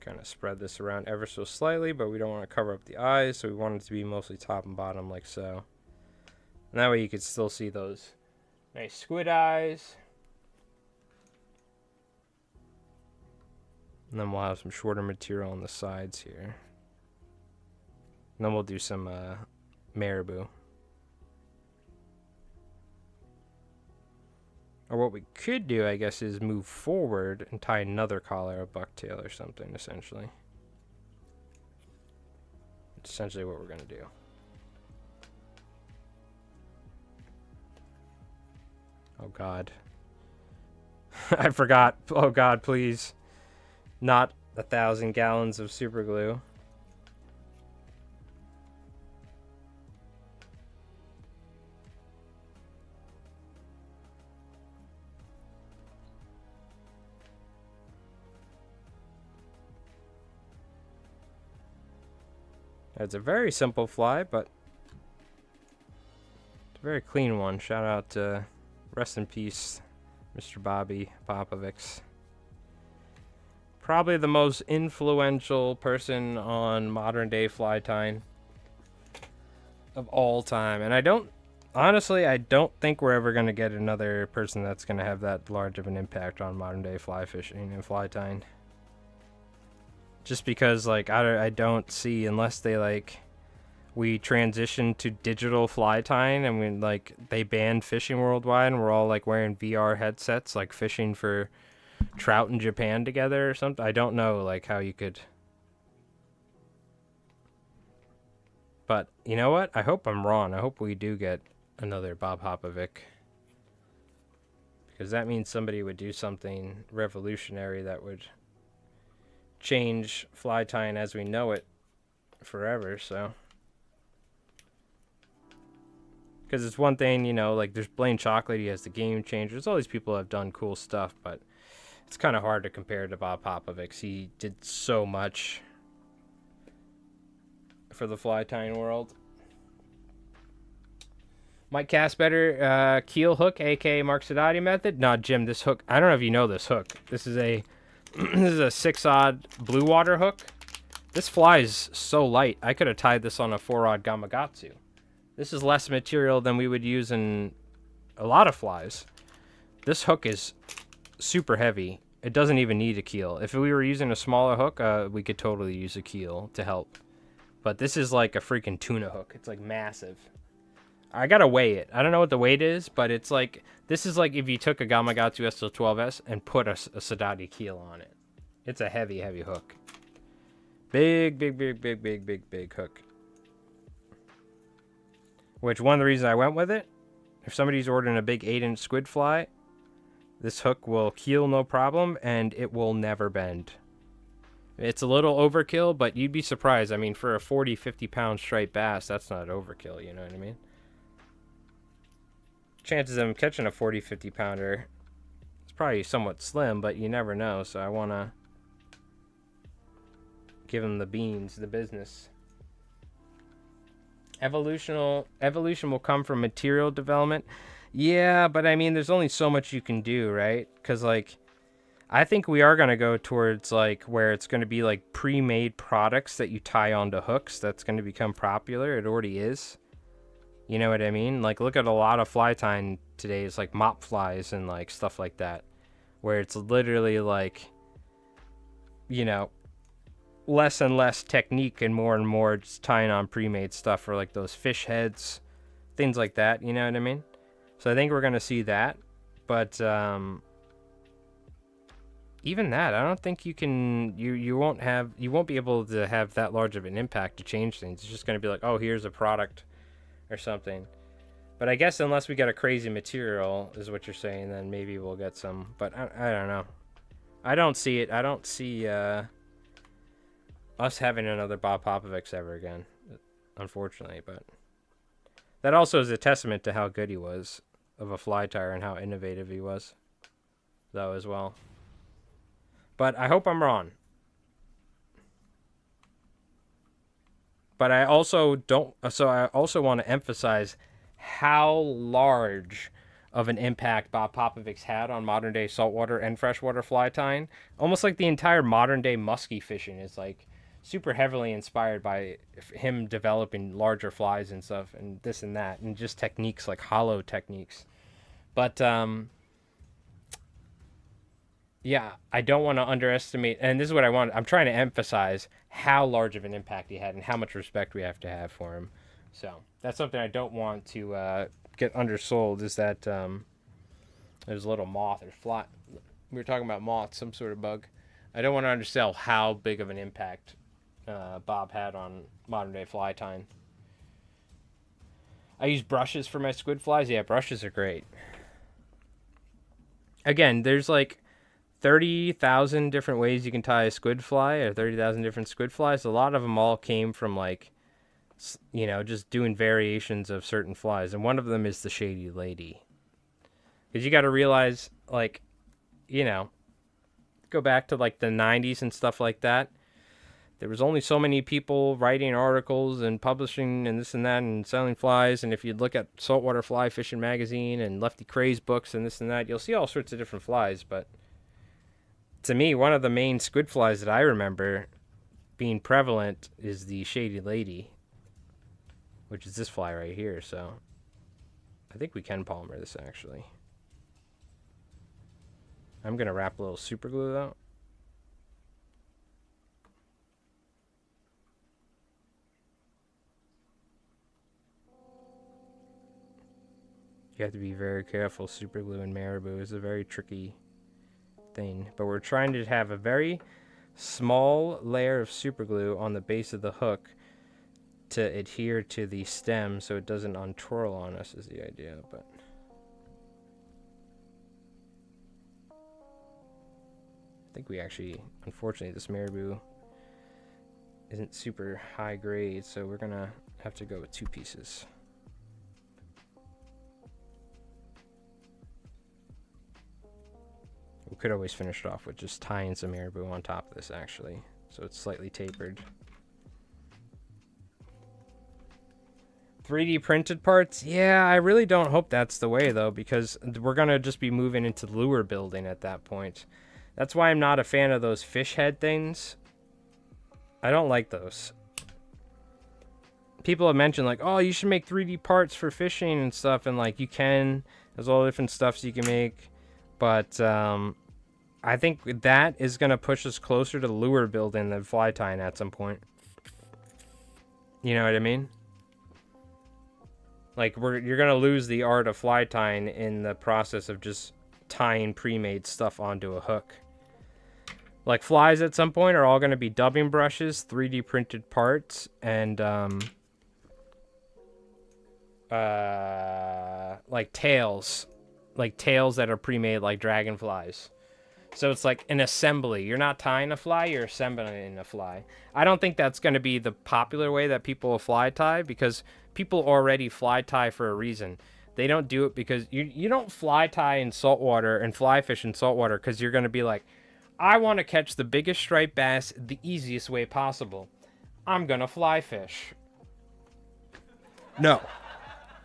[SPEAKER 1] Kind of spread this around ever so slightly, but we don't want to cover up the eyes, so we want it to be mostly top and bottom like so. And that way you can still see those nice squid eyes. And then we'll have some shorter material on the sides here. And then we'll do some marabou. Or what we could do, I guess, is move forward and tie another collar, a bucktail or something, essentially. It's essentially what we're going to do. Oh, God. I forgot. Oh, God, please. Not 1,000 gallons of super glue. It's a very simple fly, but it's a very clean one. Shout out to, rest in peace, Mr. Bobby Popovics. Probably the most influential person on modern day fly tying of all time. And honestly, I don't think we're ever going to get another person that's going to have that large of an impact on modern day fly fishing and fly tying. Just because, like, I don't see, unless they, like, we transitioned to digital fly tying, and we like they banned fishing worldwide, and we're all like wearing VR headsets, like fishing for trout in Japan together or something. I don't know like how you could. But you know what? I hope I'm wrong. I hope we do get another Bob Hopovic. Because that means somebody would do something revolutionary that would change fly tying as we know it forever, so. Because it's one thing, you know, like there's Blaine Chocolate, he has the Game Changers. All these people have done cool stuff, but it's kind of hard to compare to Bob Popovic's. He did so much for the fly tying world. Might cast better keel hook, aka Mark Sadati method. Nah, Jim, this hook. I don't know if you know this hook. This is a this is a 6-odd blue water hook. This fly is so light. I could have tied this on a 4-odd Gamakatsu. This is less material than we would use in a lot of flies. This hook is super heavy. It doesn't even need a keel. If we were using a smaller hook, we could totally use a keel to help. But this is like a freaking tuna hook. It's like massive. I gotta weigh it. I don't know what the weight is, but it's like, this is like if you took a Gamakatsu SL12S and put a Sadati keel on it. It's a heavy, heavy hook. Big hook. Which one of the reasons I went with it, if somebody's ordering a big 8-inch squid fly, this hook will keel no problem and it will never bend. It's a little overkill, but you'd be surprised. I mean, for a 40, 50 pound striped bass, that's not overkill, you know what I mean? Chances of him catching a 40, 50 pounder, it's probably somewhat slim, but you never know, so I want to give him the beans, the business. Evolution will come from material development. Yeah, but I mean, there's only so much you can do, right? Because, like, I think we are going to go towards, like, where it's going to be, like, pre-made products that you tie onto hooks. That's going to become popular. It already is. You know what I mean? Like, look at a lot of fly tying today. It's, like, mop flies and, like, stuff like that. Where it's literally, like, you know, less and less technique and more just tying on pre-made stuff for, like, those fish heads. Things like that. You know what I mean? So I think we're going to see that. But, even that, I don't think you can, you won't be able to have that large of an impact to change things. It's just going to be like, oh, here's a product or something. But I guess unless we get a crazy material, is what you're saying, then maybe we'll get some. But I don't know. I don't see it. I don't see us having another Bob Popovich ever again, unfortunately. But that also is a testament to how good he was of a fly tire and how innovative he was, though, as well. But I hope I'm wrong. But I also don't. So I also want to emphasize how large of an impact Bob Popovich's had on modern day saltwater and freshwater fly tying. Almost like the entire modern day muskie fishing is like super heavily inspired by him developing larger flies and stuff and this and that and just techniques like hollow techniques. But yeah, I don't want to underestimate, and this is what I want. I'm trying to emphasize how large of an impact he had and how much respect we have to have for him. So that's something I don't want to get undersold, is that there's a little moth or fly. We were talking about moths, some sort of bug. I don't want to undersell how big of an impact Bob had on modern day fly tying. I use brushes for my squid flies. Yeah, brushes are great. Again, there's like 30,000 different ways you can tie a squid fly, or 30,000 different squid flies. A lot of them all came from, like, you know, just doing variations of certain flies. And one of them is the Shady Lady. Because you got to realize, like, you know, go back to, like, the 90s and stuff like that. There was only so many people writing articles and publishing and this and that and selling flies. And if you look at Saltwater Fly Fishing Magazine and Lefty Kray's books and this and that, you'll see all sorts of different flies. But to me, one of the main squid flies that I remember being prevalent is the Shady Lady, which is this fly right here. So I think we can polymer this, actually. I'm going to wrap a little super glue, though. You have to be very careful. Super glue in marabou is a very tricky thing. But we're trying to have a very small layer of super glue on the base of the hook to adhere to the stem so it doesn't untwirl on us is the idea. But I think we actually, unfortunately, this marabou isn't super high grade, so we're gonna have to go with 2 pieces. We could always finish it off with just tying some marabou on top of this, actually, so it's slightly tapered. 3D printed parts? Yeah, I really don't hope that's the way, though, because we're gonna just be moving into lure building at that point. That's why I'm not a fan of those fish head things. I don't like those. People have mentioned, like, oh, you should make 3D parts for fishing and stuff, and, like, you can. There's all different stuffs you can make. But I think that is going to push us closer to lure building than fly tying at some point. You know what I mean? Like, you're going to lose the art of fly tying in the process of just tying pre-made stuff onto a hook. Like, flies at some point are all going to be dubbing brushes, 3D printed parts, and like tails. Like tails that are pre-made like dragonflies. So it's like an assembly. You're not tying a fly, you're assembling a fly. I don't think that's going to be the popular way that people will fly tie, because people already fly tie for a reason. They don't do it because you don't fly tie in saltwater and fly fish in saltwater because you're going to be like, I want to catch the biggest striped bass the easiest way possible. I'm going to fly fish. No.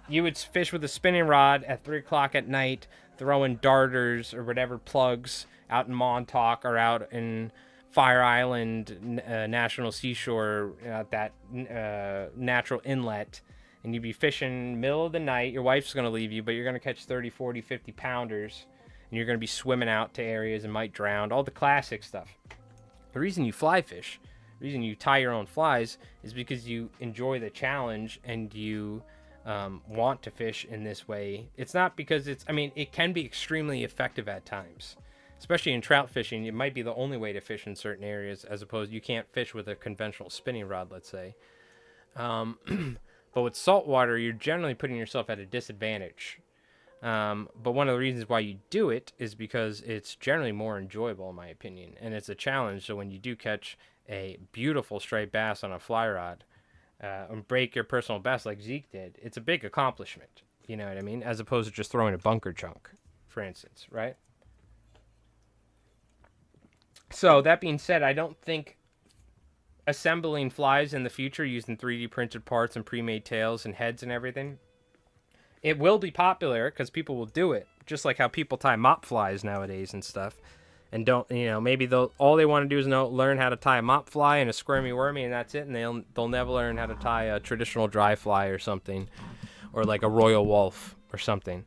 [SPEAKER 1] You would fish with a spinning rod at 3 o'clock at night, throwing darters or whatever plugs out in Montauk or out in Fire Island National Seashore, that natural inlet. And you'd be fishing middle of the night. Your wife's going to leave you, but you're going to catch 30, 40, 50 pounders. And you're going to be swimming out to areas and might drown. All the classic stuff. The reason you fly fish, the reason you tie your own flies, is because you enjoy the challenge and you want to fish in this way. It's not because it's, I mean, it can be extremely effective at times. Especially in trout fishing, it might be the only way to fish in certain areas, as opposed you can't fish with a conventional spinning rod, let's say. But with saltwater, you're generally putting yourself at a disadvantage. But one of the reasons why you do it is because it's generally more enjoyable, in my opinion. And it's a challenge, so when you do catch a beautiful striped bass on a fly rod, and break your personal best like Zeke did, it's a big accomplishment. You know what I mean? As opposed to just throwing a bunker chunk, for instance, right? So, that being said, I don't think assembling flies in the future using 3D printed parts and pre-made tails and heads and everything, it will be popular because people will do it. Just like how people tie mop flies nowadays and stuff. And don't, you know, maybe all they want to do is learn how to tie a mop fly and a squirmy wormy, and that's it. And they'll never learn how to tie a traditional dry fly or something, or like a royal wolf or something.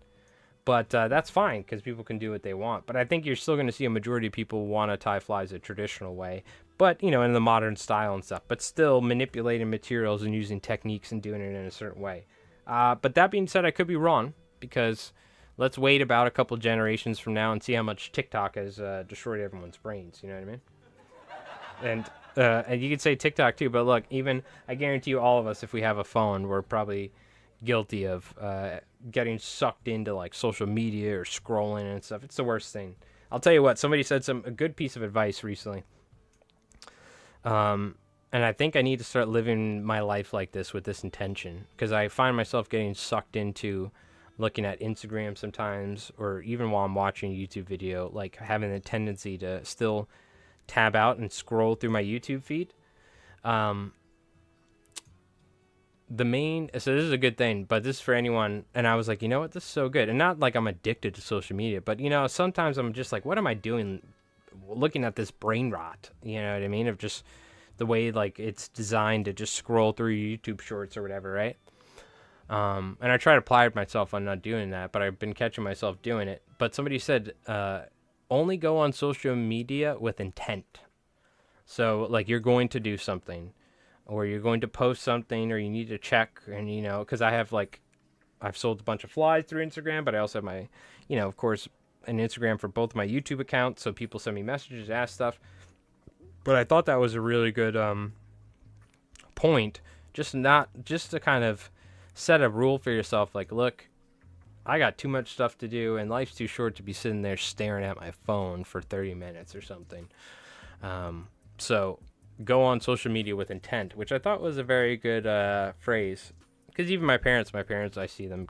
[SPEAKER 1] But that's fine because people can do what they want. But I think you're still going to see a majority of people want to tie flies a traditional way, but you know, in the modern style and stuff. But still manipulating materials and using techniques and doing it in a certain way. But that being said, I could be wrong, because let's wait about a couple generations from now and see how much TikTok has destroyed everyone's brains. You know what I mean? And you could say TikTok too, but look, even I guarantee you, all of us, if we have a phone, we're probably guilty of getting sucked into like social media or scrolling and stuff. It's the worst thing. I'll tell you what. Somebody said a good piece of advice recently. And I think I need to start living my life like this with this intention, because I find myself getting sucked into looking at Instagram sometimes, or even while I'm watching a YouTube video, like having the tendency to still tab out and scroll through my YouTube feed. So this is a good thing, but this is for anyone. And I was like, you know what? This is so good. And not like I'm addicted to social media, but you know, sometimes I'm just like, what am I doing looking at this brain rot? You know what I mean? Of just the way like it's designed to just scroll through YouTube shorts or whatever, right? And I try to pride myself on not doing that, but I've been catching myself doing it. But somebody said, only go on social media with intent. So like you're going to do something, or you're going to post something, or you need to check, and you know, because I have like I've sold a bunch of flies through Instagram, but I also have my, of course, an Instagram for both my YouTube accounts. So people send me messages, ask stuff. But I thought that was a really good point, just to kind of set a rule for yourself. Like, look, I got too much stuff to do, and life's too short to be sitting there staring at my phone for 30 minutes or something. So go on social media with intent, which I thought was a very good phrase. Because even my parents, I see them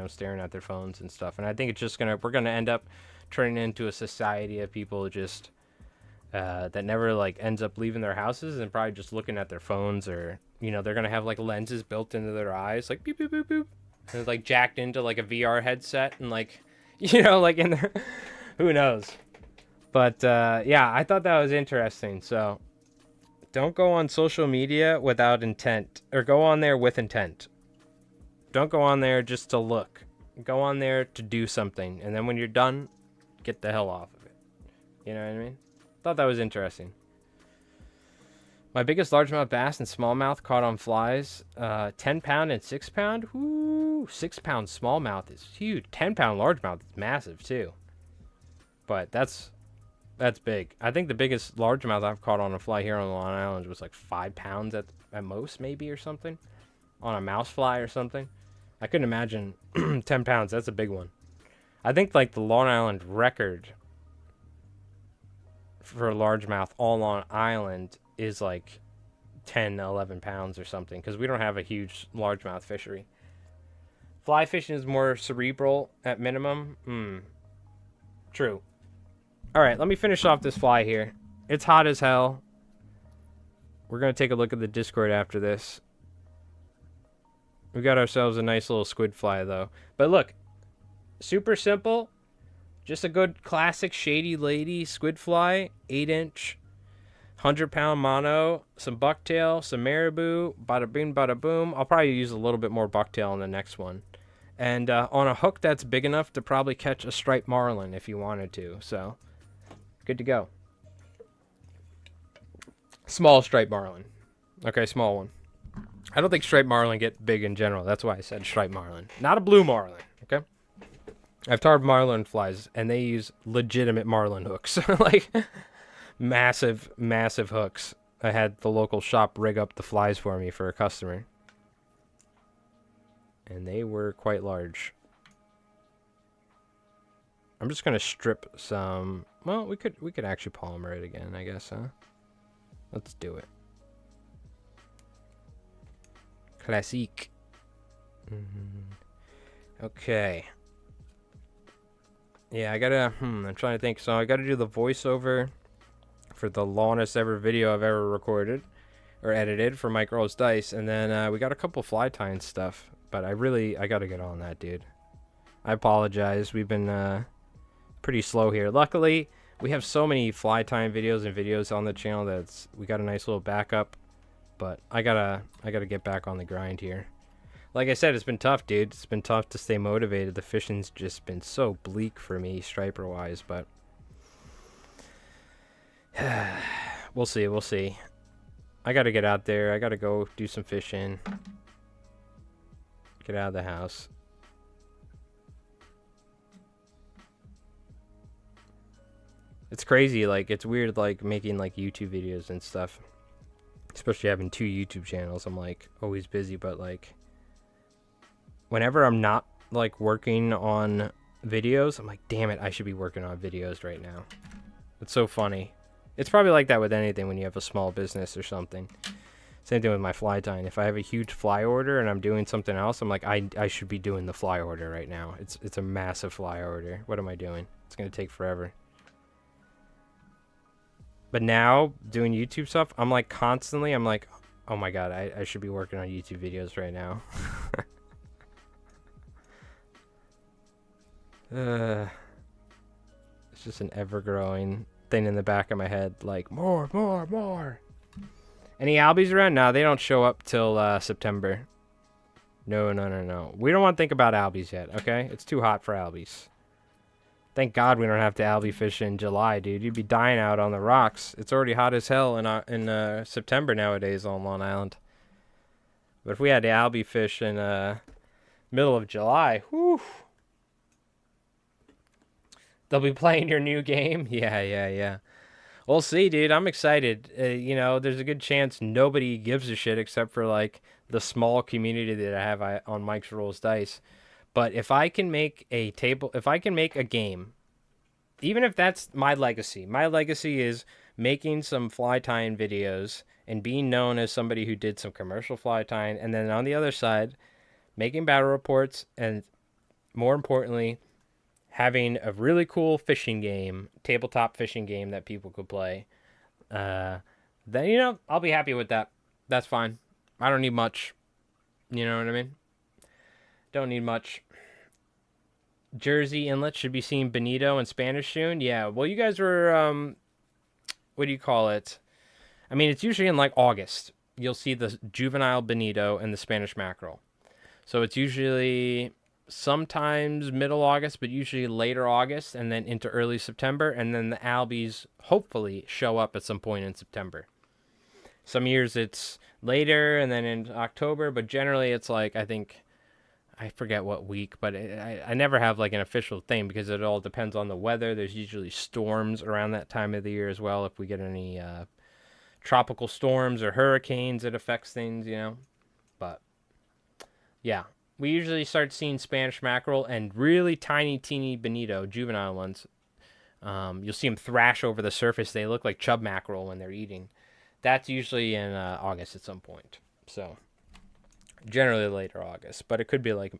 [SPEAKER 1] staring at their phones and stuff. And I think it's just we're gonna end up turning into a society of people just that never like ends up leaving their houses and probably just looking at their phones, or they're gonna have like lenses built into their eyes, like beep beep boop boop, and it's, like jacked into like a VR headset, and like like in there, who knows. But yeah, I thought that was interesting. So don't go on social media without intent, or go on there with intent. Don't go on there just to look. Go on there to do something, and then when you're done, get the hell off of it. You know what I mean? Thought that was interesting. My biggest largemouth bass and smallmouth caught on flies, 10 pound and 6 pound. Woo, 6 pound smallmouth is huge. 10 pound largemouth is massive too. But that's big. I think the biggest largemouth I've caught on a fly here on Long Island was like 5 pounds at most, maybe, or something, on a mouse fly or something. I couldn't imagine 10 pounds. That's a big one. I think like the Long Island record for a largemouth all Long Island is like 10, 11 pounds or something, because we don't have a huge largemouth fishery. Fly fishing is more cerebral at minimum. True. All right, let me finish off this fly here. It's hot as hell. We're going to take a look at the Discord after this. We got ourselves a nice little squid fly, though. But look, super simple. Just a good classic Shady Lady squid fly. 8-inch, 100-pound mono, some bucktail, some marabou, bada bing, bada boom. I'll probably use a little bit more bucktail on the next one. And on a hook that's big enough to probably catch a striped marlin if you wanted to. So, good to go. Small striped marlin. Okay, small one. I don't think striped marlin get big in general. That's why I said striped marlin. Not a blue marlin, okay? I've tarred marlin flies, and they use legitimate marlin hooks. Like, massive, massive hooks. I had the local shop rig up the flies for me for a customer. And they were quite large. I'm just going to strip some... Well, we could actually polymer it again, I guess, huh? Let's do it. Classique. Okay. Yeah, I gotta... I'm trying to think. So I gotta do the voiceover for the longest ever video I've ever recorded or edited for Mike Rolls Dice. And then we got a couple fly tying stuff. But I gotta get on that, dude. I apologize. We've been pretty slow here. Luckily, we have so many fly tying videos on the channel that we got a nice little backup. But I gotta get back on the grind here. Like I said, it's been tough, dude. It's been tough to stay motivated. The fishing's just been so bleak for me, striper wise. But we'll see. We'll see. I gotta get out there. I gotta go do some fishing. Get out of the house. It's crazy. Like, it's weird, like, making, like, YouTube videos and stuff. Especially having 2 YouTube channels. I'm, like, always busy. But, like, whenever I'm not, like, working on videos, I'm like, damn it, I should be working on videos right now. It's so funny. It's probably like that with anything when you have a small business or something. Same thing with my fly tying. If I have a huge fly order and I'm doing something else, I'm like, I should be doing the fly order right now. It's a massive fly order. What am I doing? It's going to take forever. But now, doing YouTube stuff, I'm like constantly, I'm like, oh my god, I should be working on YouTube videos right now. It's just an ever-growing thing in the back of my head, like, more. Any albies around? No, they don't show up till September. No. We don't want to think about albies yet, okay? It's too hot for albies. Thank God we don't have to albie fish in July, dude. You'd be dying out on the rocks. It's already hot as hell in September nowadays on Long Island. But if we had to albie fish in Middle of July. Whew. They'll be playing your new game. Yeah. We'll see, dude. I'm excited. There's a good chance nobody gives a shit except for like the small community that I have on Mike's Rolls Dice. But if I can make if I can make a game, even if that's my legacy is making some fly tying videos and being known as somebody who did some commercial fly tying, and then on the other side, making battle reports, and more importantly, having a really cool fishing game, tabletop fishing game that people could play, then, I'll be happy with that. That's fine. I don't need much. You know what I mean? Don't need much. Jersey Inlet should be seeing Bonito in Spanish soon. Yeah, well, you guys were, what do you call it? I mean, it's usually in like August. You'll see the juvenile Bonito and the Spanish mackerel. So it's usually sometimes middle August, but usually later August, and then into early September, and then the albies hopefully show up at some point in September. Some years it's later and then in October, but generally it's like, I forget what week, but I never have like an official thing because it all depends on the weather. There's usually storms around that time of the year as well. If we get any tropical storms or hurricanes, it affects things, But yeah, we usually start seeing Spanish mackerel and really tiny, teeny bonito, juvenile ones. You'll see them thrash over the surface. They look like chub mackerel when they're eating. That's usually in August at some point. So generally later August, but it could be like,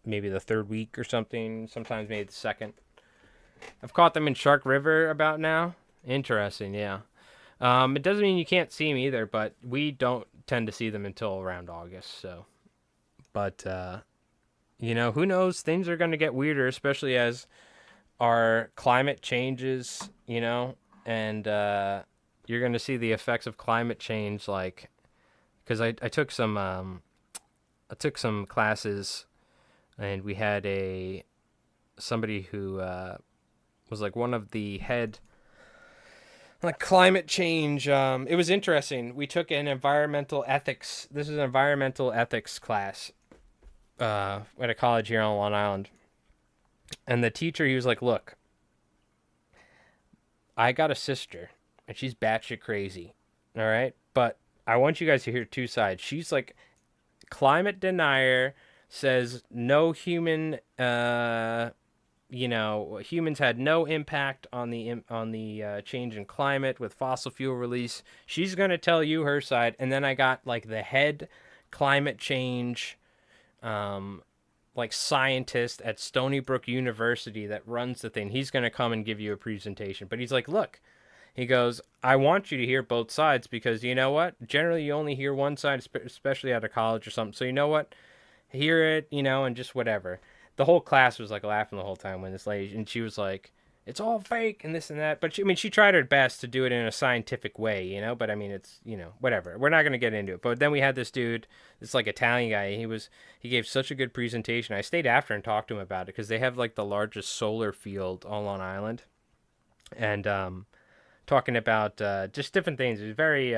[SPEAKER 1] maybe the third week or something. Sometimes maybe the second. I've caught them in Shark River about now. Interesting, yeah. It doesn't mean you can't see them either, but we don't tend to see them until around August. So, but who knows? Things are going to get weirder, especially as our climate changes. And you're going to see the effects of climate change, like. Because I took some classes, and we had somebody who was like one of the head like climate change. It was interesting. We took an environmental ethics. This is an environmental ethics class at a college here on Long Island, and the teacher, he was like, "Look, I got a sister, and she's batshit crazy. All right, but I want you guys to hear two sides. She's like climate denier, says no human, humans had no impact on the change in climate with fossil fuel release. She's going to tell you her side. And then I got like the head climate change, like scientist at Stony Brook University that runs the thing. He's going to come and give you a presentation, but he's like, look, he goes, I want you to hear both sides because you know what? Generally, you only hear one side, especially out of college or something. So you know what? Hear it, and just whatever. The whole class was like laughing the whole time when this lady, and she was like, it's all fake and this and that. But she tried her best to do it in a scientific way, But I mean, it's, whatever. We're not going to get into it. But then we had this dude, this like Italian guy. He gave such a good presentation. I stayed after and talked to him about it because they have like the largest solar field on Long Island. And, talking about just different things. He's very,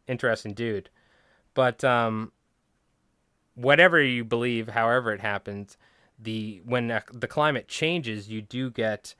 [SPEAKER 1] interesting dude. But whatever you believe, however it happens, when the climate changes, you do get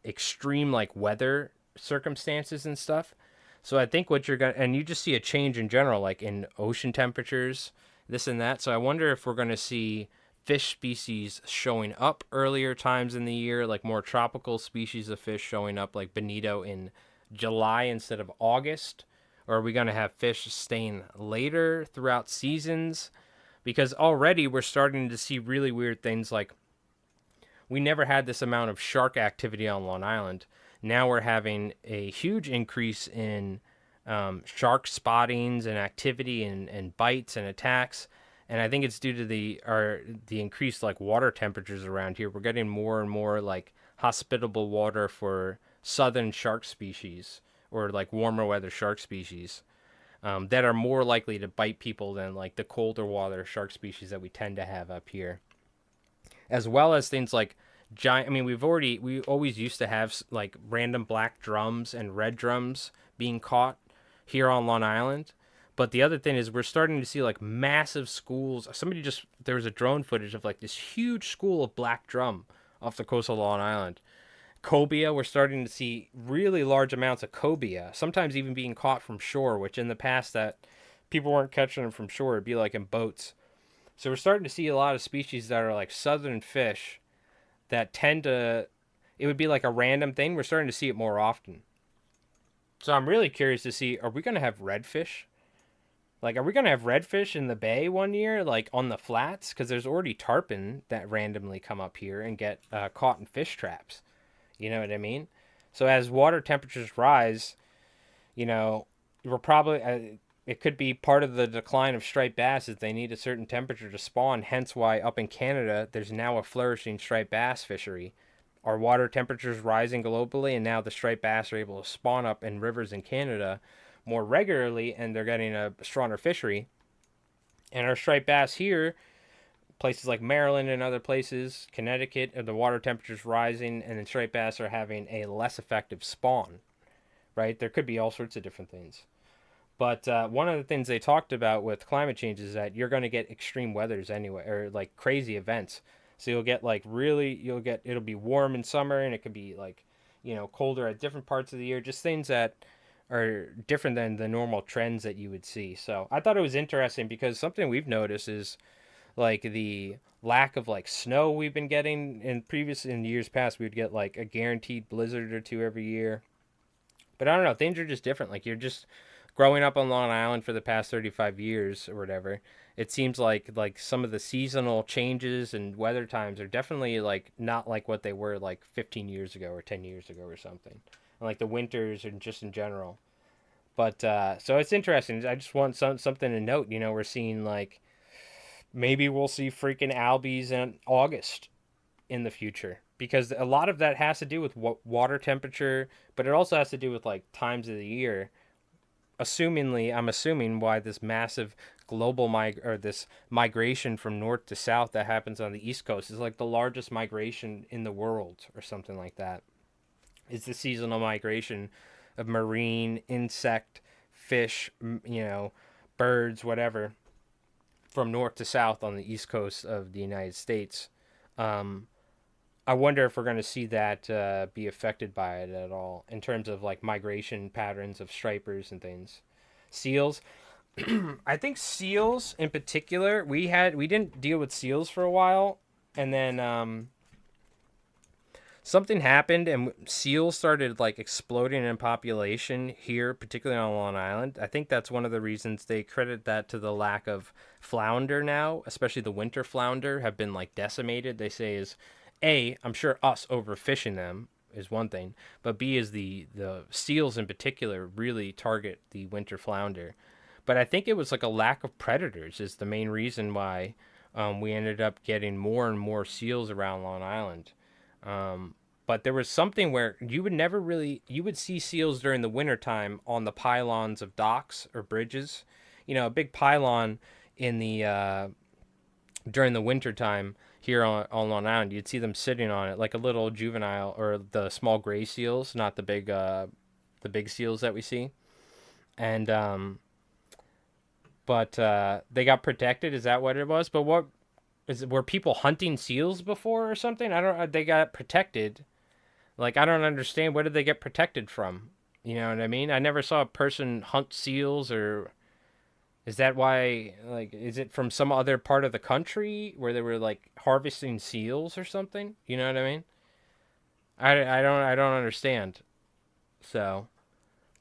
[SPEAKER 1] extreme like weather circumstances and stuff. So I think and you just see a change in general, like in ocean temperatures, this and that. So I wonder if we're going to see fish species showing up earlier times in the year, like more tropical species of fish showing up, like bonito in July instead of August? Or are we going to have fish staying later throughout seasons? Because already we're starting to see really weird things, like we never had this amount of shark activity on Long Island. Now we're having a huge increase in shark spottings and activity and bites and attacks. And I think it's due to the increased like water temperatures around here. We're getting more and more like hospitable water for southern shark species or like warmer weather shark species that are more likely to bite people than like the colder water shark species that we tend to have up here. As well as things like giant. I mean, we always used to have like random black drums and red drums being caught here on Long Island. But the other thing is we're starting to see like massive schools. There was a drone footage of like this huge school of black drum off the coast of Long Island. Cobia, we're starting to see really large amounts of cobia, sometimes even being caught from shore, which in the past that people weren't catching them from shore. It'd be like in boats. So we're starting to see a lot of species that are like southern fish that it would be like a random thing. We're starting to see it more often. So I'm really curious to see, are we going to have redfish? Like, are we going to have redfish in the bay one year, like on the flats? Because there's already tarpon that randomly come up here and get caught in fish traps. You know what I mean? So as water temperatures rise, we're probably, it could be part of the decline of striped bass is they need a certain temperature to spawn. Hence why up in Canada, there's now a flourishing striped bass fishery. Our water temperatures rising globally, and now the striped bass are able to spawn up in rivers in Canada more regularly, and they're getting a stronger fishery. And our striped bass here, places like Maryland and other places, Connecticut, the water temperatures rising, and then striped bass are having a less effective spawn, right? There could be all sorts of different things. But one of the things they talked about with climate change is that you're going to get extreme weathers anyway, or like crazy events. So you'll get it'll be warm in summer, and it could be like, colder at different parts of the year, just things that are different than the normal trends that you would see. So I thought it was interesting because something we've noticed is like the lack of like snow we've been getting in years past. We would get like a guaranteed blizzard or two every year. But I don't know, things are just different. Like you're just growing up on Long Island for the past 35 years or whatever. It seems like some of the seasonal changes and weather times are definitely like not like what they were like 15 years ago or 10 years ago or something. And like the winters and just in general. But so it's interesting. I just want something to note. We're seeing like maybe we'll see freaking albies in August in the future, because a lot of that has to do with water temperature, but it also has to do with like times of the year. I'm assuming why this massive global this migration from north to south that happens on the East Coast is like the largest migration in the world or something like that. It's the seasonal migration of marine, insect, fish, birds, whatever, from north to south on the East Coast of the United States. I wonder if we're going to see that be affected by it at all in terms of like migration patterns of stripers and things. Seals. I think seals in particular, we didn't deal with seals for a while, and then something happened and seals started like exploding in population here, particularly on Long Island. I think that's one of the reasons they credit that to the lack of flounder now, especially the winter flounder have been like decimated. They say is I'm sure us overfishing them is one thing, but B is the seals in particular really target the winter flounder. But I think it was like a lack of predators is the main reason why we ended up getting more and more seals around Long Island. But there was something where you would see seals during the wintertime on the pylons of docks or bridges. A big pylon in the during the wintertime here on Long Island, you'd see them sitting on it like a little juvenile, or the small gray seals, not the big seals that we see. And but they got protected. Is that what it was? But were people hunting seals before or something? They got protected. Like, I don't understand. What did they get protected from? You know what I mean? I never saw a person hunt seals, or is that why, like, is it from some other part of the country where they were, like, harvesting seals or something? You know what I mean? I don't understand. So,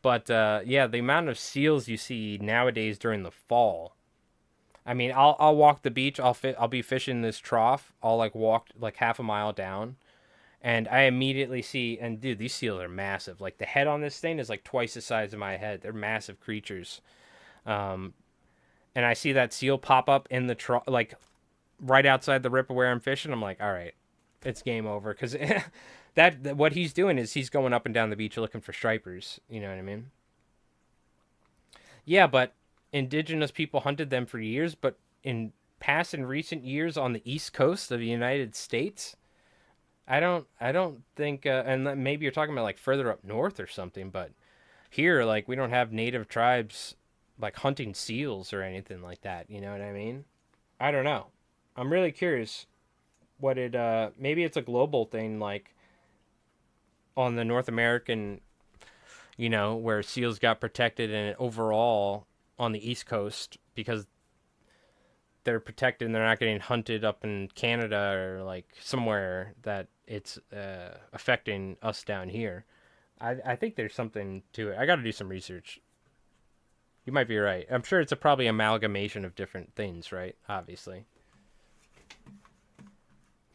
[SPEAKER 1] but, yeah, the amount of seals you see nowadays during the fall. I mean, I'll walk the beach. I'll be fishing this trough. I'll, like, walk, like, half a mile down. And I immediately see, and dude, these seals are massive. Like, the head on this thing is like twice the size of my head. They're massive creatures. And I see that seal pop up in the like right outside the rip where I'm fishing. I'm like, all right, it's game over. Because what he's doing is he's going up and down the beach looking for stripers. You know what I mean? Yeah, but indigenous people hunted them for years. But in past and recent years on the East Coast of the United States, I don't think, and maybe you're talking about like further up north or something, but here, like, we don't have native tribes like hunting seals or anything like that. You know what I mean? I don't know. I'm really curious what it maybe it's a global thing, like on the North American, you know, where seals got protected, and overall on the East Coast because they're protected and they're not getting hunted up in Canada or like somewhere that it's affecting us down here. I think there's something to it. I got to do some research. You might be right. I'm sure it's a probably amalgamation of different things, right? Obviously.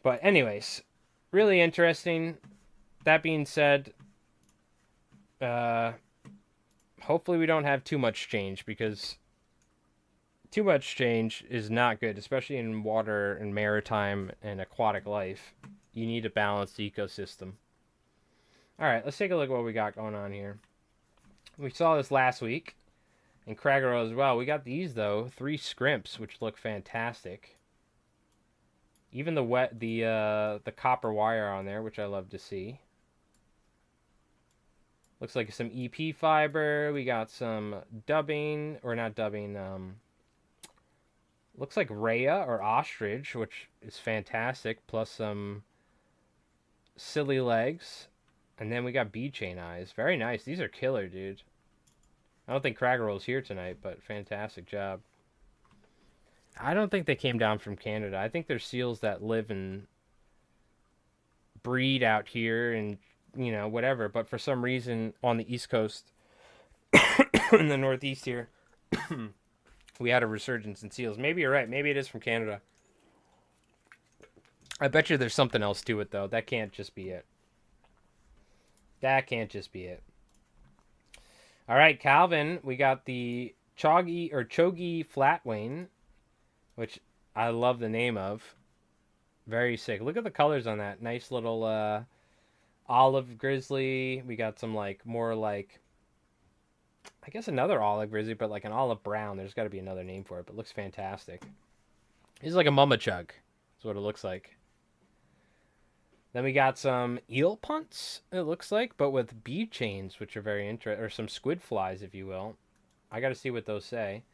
[SPEAKER 1] But anyways, really interesting. That being said, hopefully we don't have too much change, because too much change is not good, especially in water and maritime and aquatic life. You need a balanced ecosystem. All right, let's take a look at what we got going on here. We saw this last week in Cragero as well. We got these though, 3 scrimps, which look fantastic. Even the copper wire on there, which I love to see. Looks like some EP fiber. We got some dubbing, or not dubbing. Looks like Rhea or ostrich, which is fantastic. Plus some silly legs. And then we got bee chain eyes. Very nice. These are killer, dude. I don't think Craggerroll's here tonight, but fantastic job. I don't think they came down from Canada. I think they're seals that live and breed out here and, you know, whatever. But for some reason on the East Coast, in the Northeast here, we had a resurgence in seals. Maybe you're right. Maybe it is from Canada. I bet you there's something else to it, though. That can't just be it. That can't just be it. All right, Calvin, we got the Chogi Flatwing, which I love the name of. Very sick. Look at the colors on that. Nice little olive grizzly. We got some like more like, I guess another olive grizzly, but like an olive brown. There's got to be another name for it, but it looks fantastic. It's like a mama chug. That's what it looks like. Then we got some eel punts, it looks like, but with bee chains, which are very interesting, or some squid flies, if you will. I got to see what those say.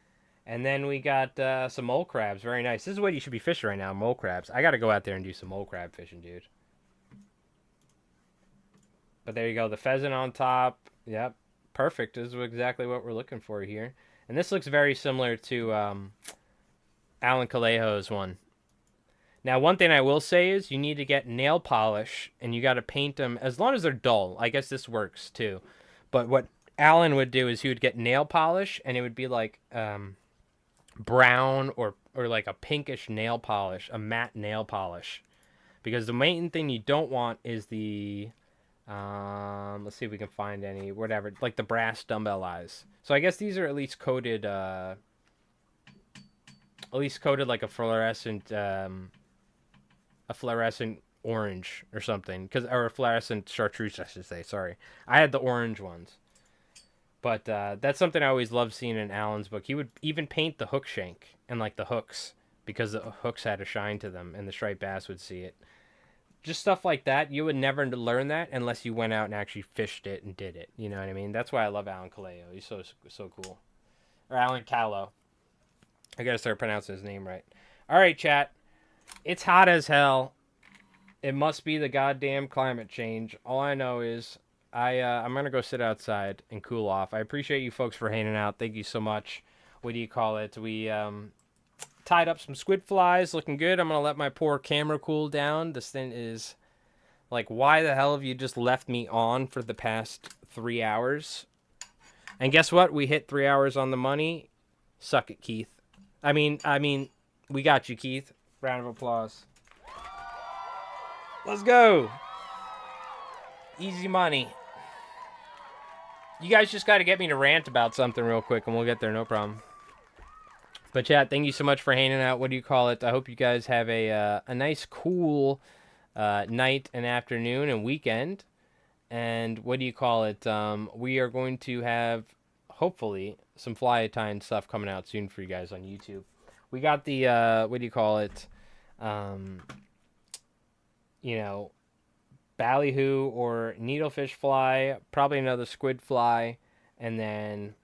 [SPEAKER 1] And then we got some mole crabs. Very nice. This is what you should be fishing right now, mole crabs. I got to go out there and do some mole crab fishing, dude. But there you go. The pheasant on top. Yep. Perfect. This is exactly what we're looking for here. And this looks very similar to Alan Calejo's one. Now, one thing I will say is you need to get nail polish, and you got to paint them as long as they're dull. I guess this works too. But what Alan would do is he would get nail polish, and it would be like brown or like a pinkish nail polish, a matte nail polish. Because the main thing you don't want is the, let's see if we can find any, whatever, like the brass dumbbell eyes. So I guess these are at least coated like a fluorescent orange or something, or a fluorescent chartreuse, I should say. Sorry, I had the orange ones, but that's something I always loved seeing in Alan's book. He would even paint the hook shank and like the hooks, because the hooks had a shine to them, and the striped bass would see it. Just stuff like that. You would never learn that unless you went out and actually fished it and did it. You know what I mean? That's why I love Alan Calejo. He's so cool. Or Alan Calo. I gotta start pronouncing his name right. All right, chat. It's hot as hell. It must be the goddamn climate change. All I know is I'm going to go sit outside and cool off. I appreciate you folks for hanging out. Thank you so much. What do you call it? We tied up some squid flies. Looking good. I'm going to let my poor camera cool down. This thing is like, why the hell have you just left me on for the past 3 hours? And guess what? We hit 3 hours on the money. Suck it, Keith. I mean, we got you, Keith. Round of applause. Let's go. Easy money. You guys just got to get me to rant about something real quick, and we'll get there, no problem. But chat, thank you so much for hanging out. What do you call it? I hope you guys have a nice, cool night and afternoon and weekend. And what do you call it? We are going to have, hopefully, some fly tying stuff coming out soon for you guys on YouTube. We got the, what do you call it? You know, ballyhoo or needlefish fly, probably another squid fly, and then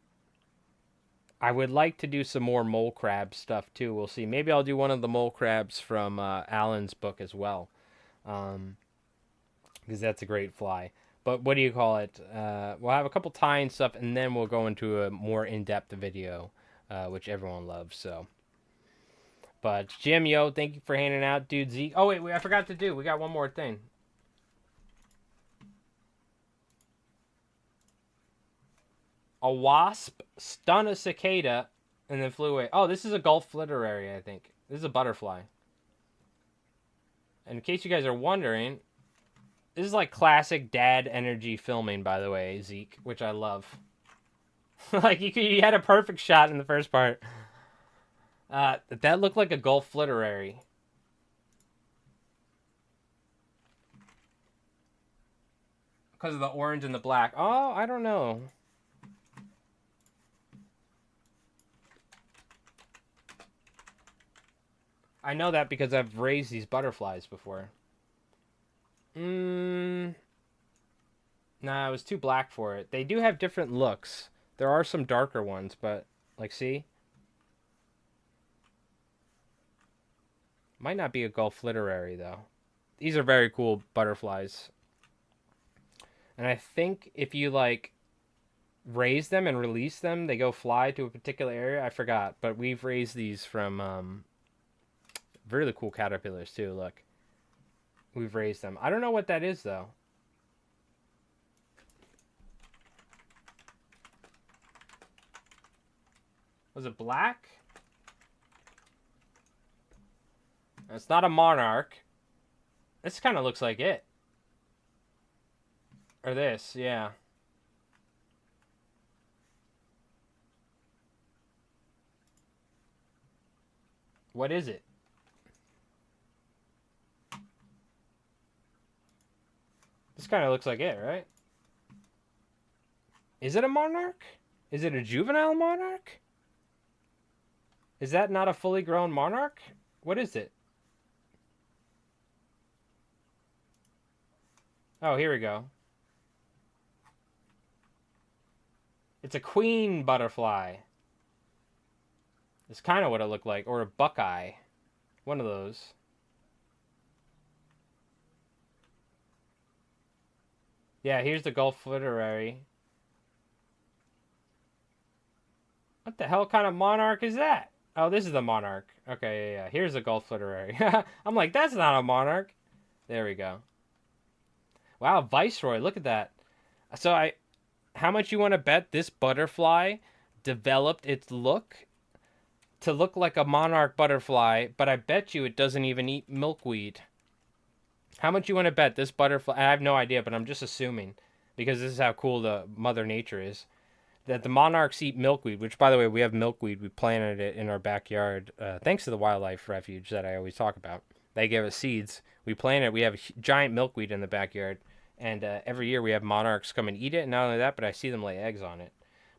[SPEAKER 1] I would like to do some more mole crab stuff too. We'll see. Maybe I'll do one of the mole crabs from Alan's book as well, because that's a great fly. But what do you call it? We'll have a couple tie-in stuff, and then we'll go into a more in-depth video, which everyone loves. So, but Jim, yo, thank you for handing out, dude. Zeke. Oh wait, I forgot to do. We got one more thing. A wasp stung a cicada and then flew away. Oh, this is a Gulf literary, I think. This is a butterfly. And in case you guys are wondering, this is like classic dad energy filming, by the way, Zeke, which I love. Like, you had a perfect shot in the first part. That looked like a Gulf literary. Because of the orange and the black. Oh, I don't know. I know that because I've raised these butterflies before. Nah, it was too black for it. They do have different looks. There are some darker ones, but, like, see? Might not be a Gulf literary, though. These are very cool butterflies. And I think if you, like, raise them and release them, they go fly to a particular area. I forgot, but we've raised these from, really cool caterpillars, too, look. We've raised them. I don't know what that is, though. Was it black? It's not a monarch. This kind of looks like it. Or this, yeah. What is it? This kind of looks like it, right? Is it a monarch? Is it a juvenile monarch? Is that not a fully grown monarch? What is it? Oh, here we go. It's a queen butterfly. It's kind of what it looked like. Or a buckeye. One of those. Yeah, here's the Gulf literary. What the hell kind of monarch is that? Oh, this is the monarch. Okay, yeah. Here's the Gulf literary. I'm like, that's not a monarch. There we go. Wow, Viceroy, look at that. So how much you want to bet this butterfly developed its look to look like a monarch butterfly, but I bet you it doesn't even eat milkweed. How much you want to bet this butterfly? I have no idea, but I'm just assuming, because this is how cool the Mother Nature is, that the monarchs eat milkweed, which, by the way, we have milkweed. We planted it in our backyard, thanks to the wildlife refuge that I always talk about. They give us seeds. We planted it. We have a giant milkweed in the backyard, and every year we have monarchs come and eat it. And not only that, but I see them lay eggs on it.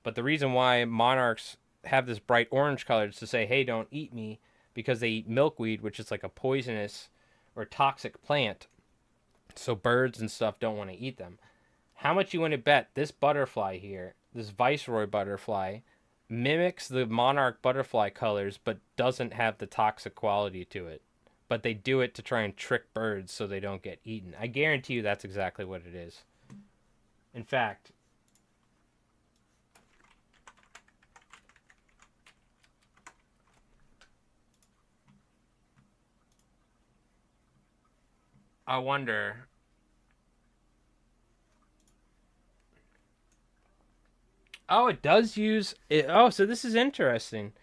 [SPEAKER 1] But the reason why monarchs have this bright orange color is to say, hey, don't eat me, because they eat milkweed, which is like a poisonous or toxic plant. So birds and stuff don't want to eat them. How much you want to bet this butterfly here, this Viceroy butterfly, mimics the monarch butterfly colors, but doesn't have the toxic quality to it? But they do it to try and trick birds so they don't get eaten. I guarantee you that's exactly what it is. In fact, I wonder. Oh, it does use it. Oh, so this is interesting.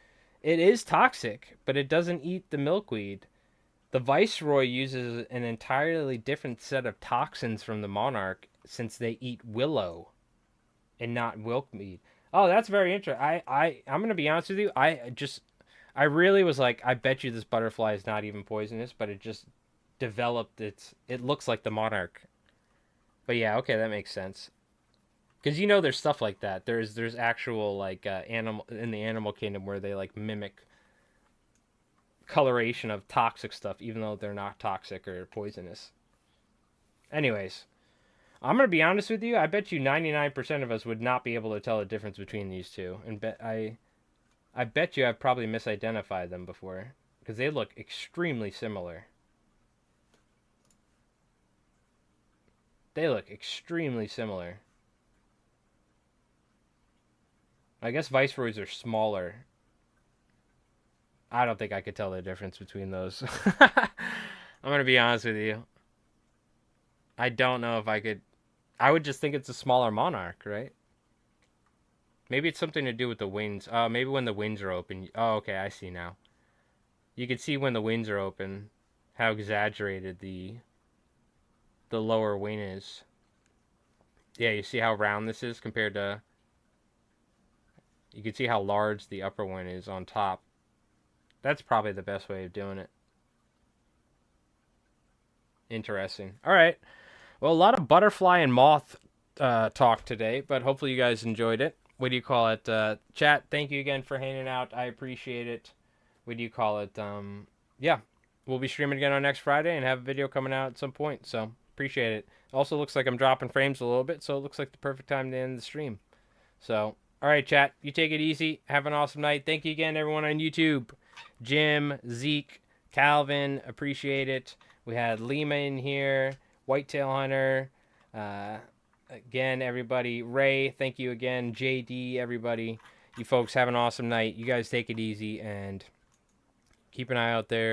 [SPEAKER 1] It is toxic, but it doesn't eat the milkweed. The Viceroy uses an entirely different set of toxins from the monarch, since they eat willow and not milkweed. Oh, that's very interesting. I'm gonna be honest with you. I really was like, I bet you this butterfly is not even poisonous, but it just developed it looks like the monarch. But yeah, okay, that makes sense. Because there's stuff like that. There's actual like animal in the animal kingdom where they like mimic coloration of toxic stuff, even though they're not toxic or poisonous. Anyways, I'm gonna be honest with you. I bet you 99% of us would not be able to tell the difference between these two, and I bet you I've probably misidentified them before because they look extremely similar. They look extremely similar. I guess Viceroys are smaller. I don't think I could tell the difference between those. I'm going to be honest with you. I don't know if I could. I would just think it's a smaller monarch, right? Maybe it's something to do with the wings. Maybe when the wings are open. Oh, okay, I see now. You can see when the wings are open how exaggerated the lower wing is. Yeah, you see how round this is compared to... You can see how large the upper one is on top. That's probably the best way of doing it. Interesting. All right. Well, a lot of butterfly and moth talk today, but hopefully you guys enjoyed it. What do you call it? Chat, thank you again for hanging out. I appreciate it. What do you call it? Yeah, we'll be streaming again on next Friday and have a video coming out at some point. So appreciate it. Also looks like I'm dropping frames a little bit, so it looks like the perfect time to end the stream. So, all right, chat, you take it easy. Have an awesome night. Thank you again, everyone on YouTube. Jim, Zeke, Calvin, appreciate it. We had Lima in here, Whitetail Hunter. Again, everybody. Ray, thank you again. JD, everybody. You folks have an awesome night. You guys take it easy and keep an eye out there.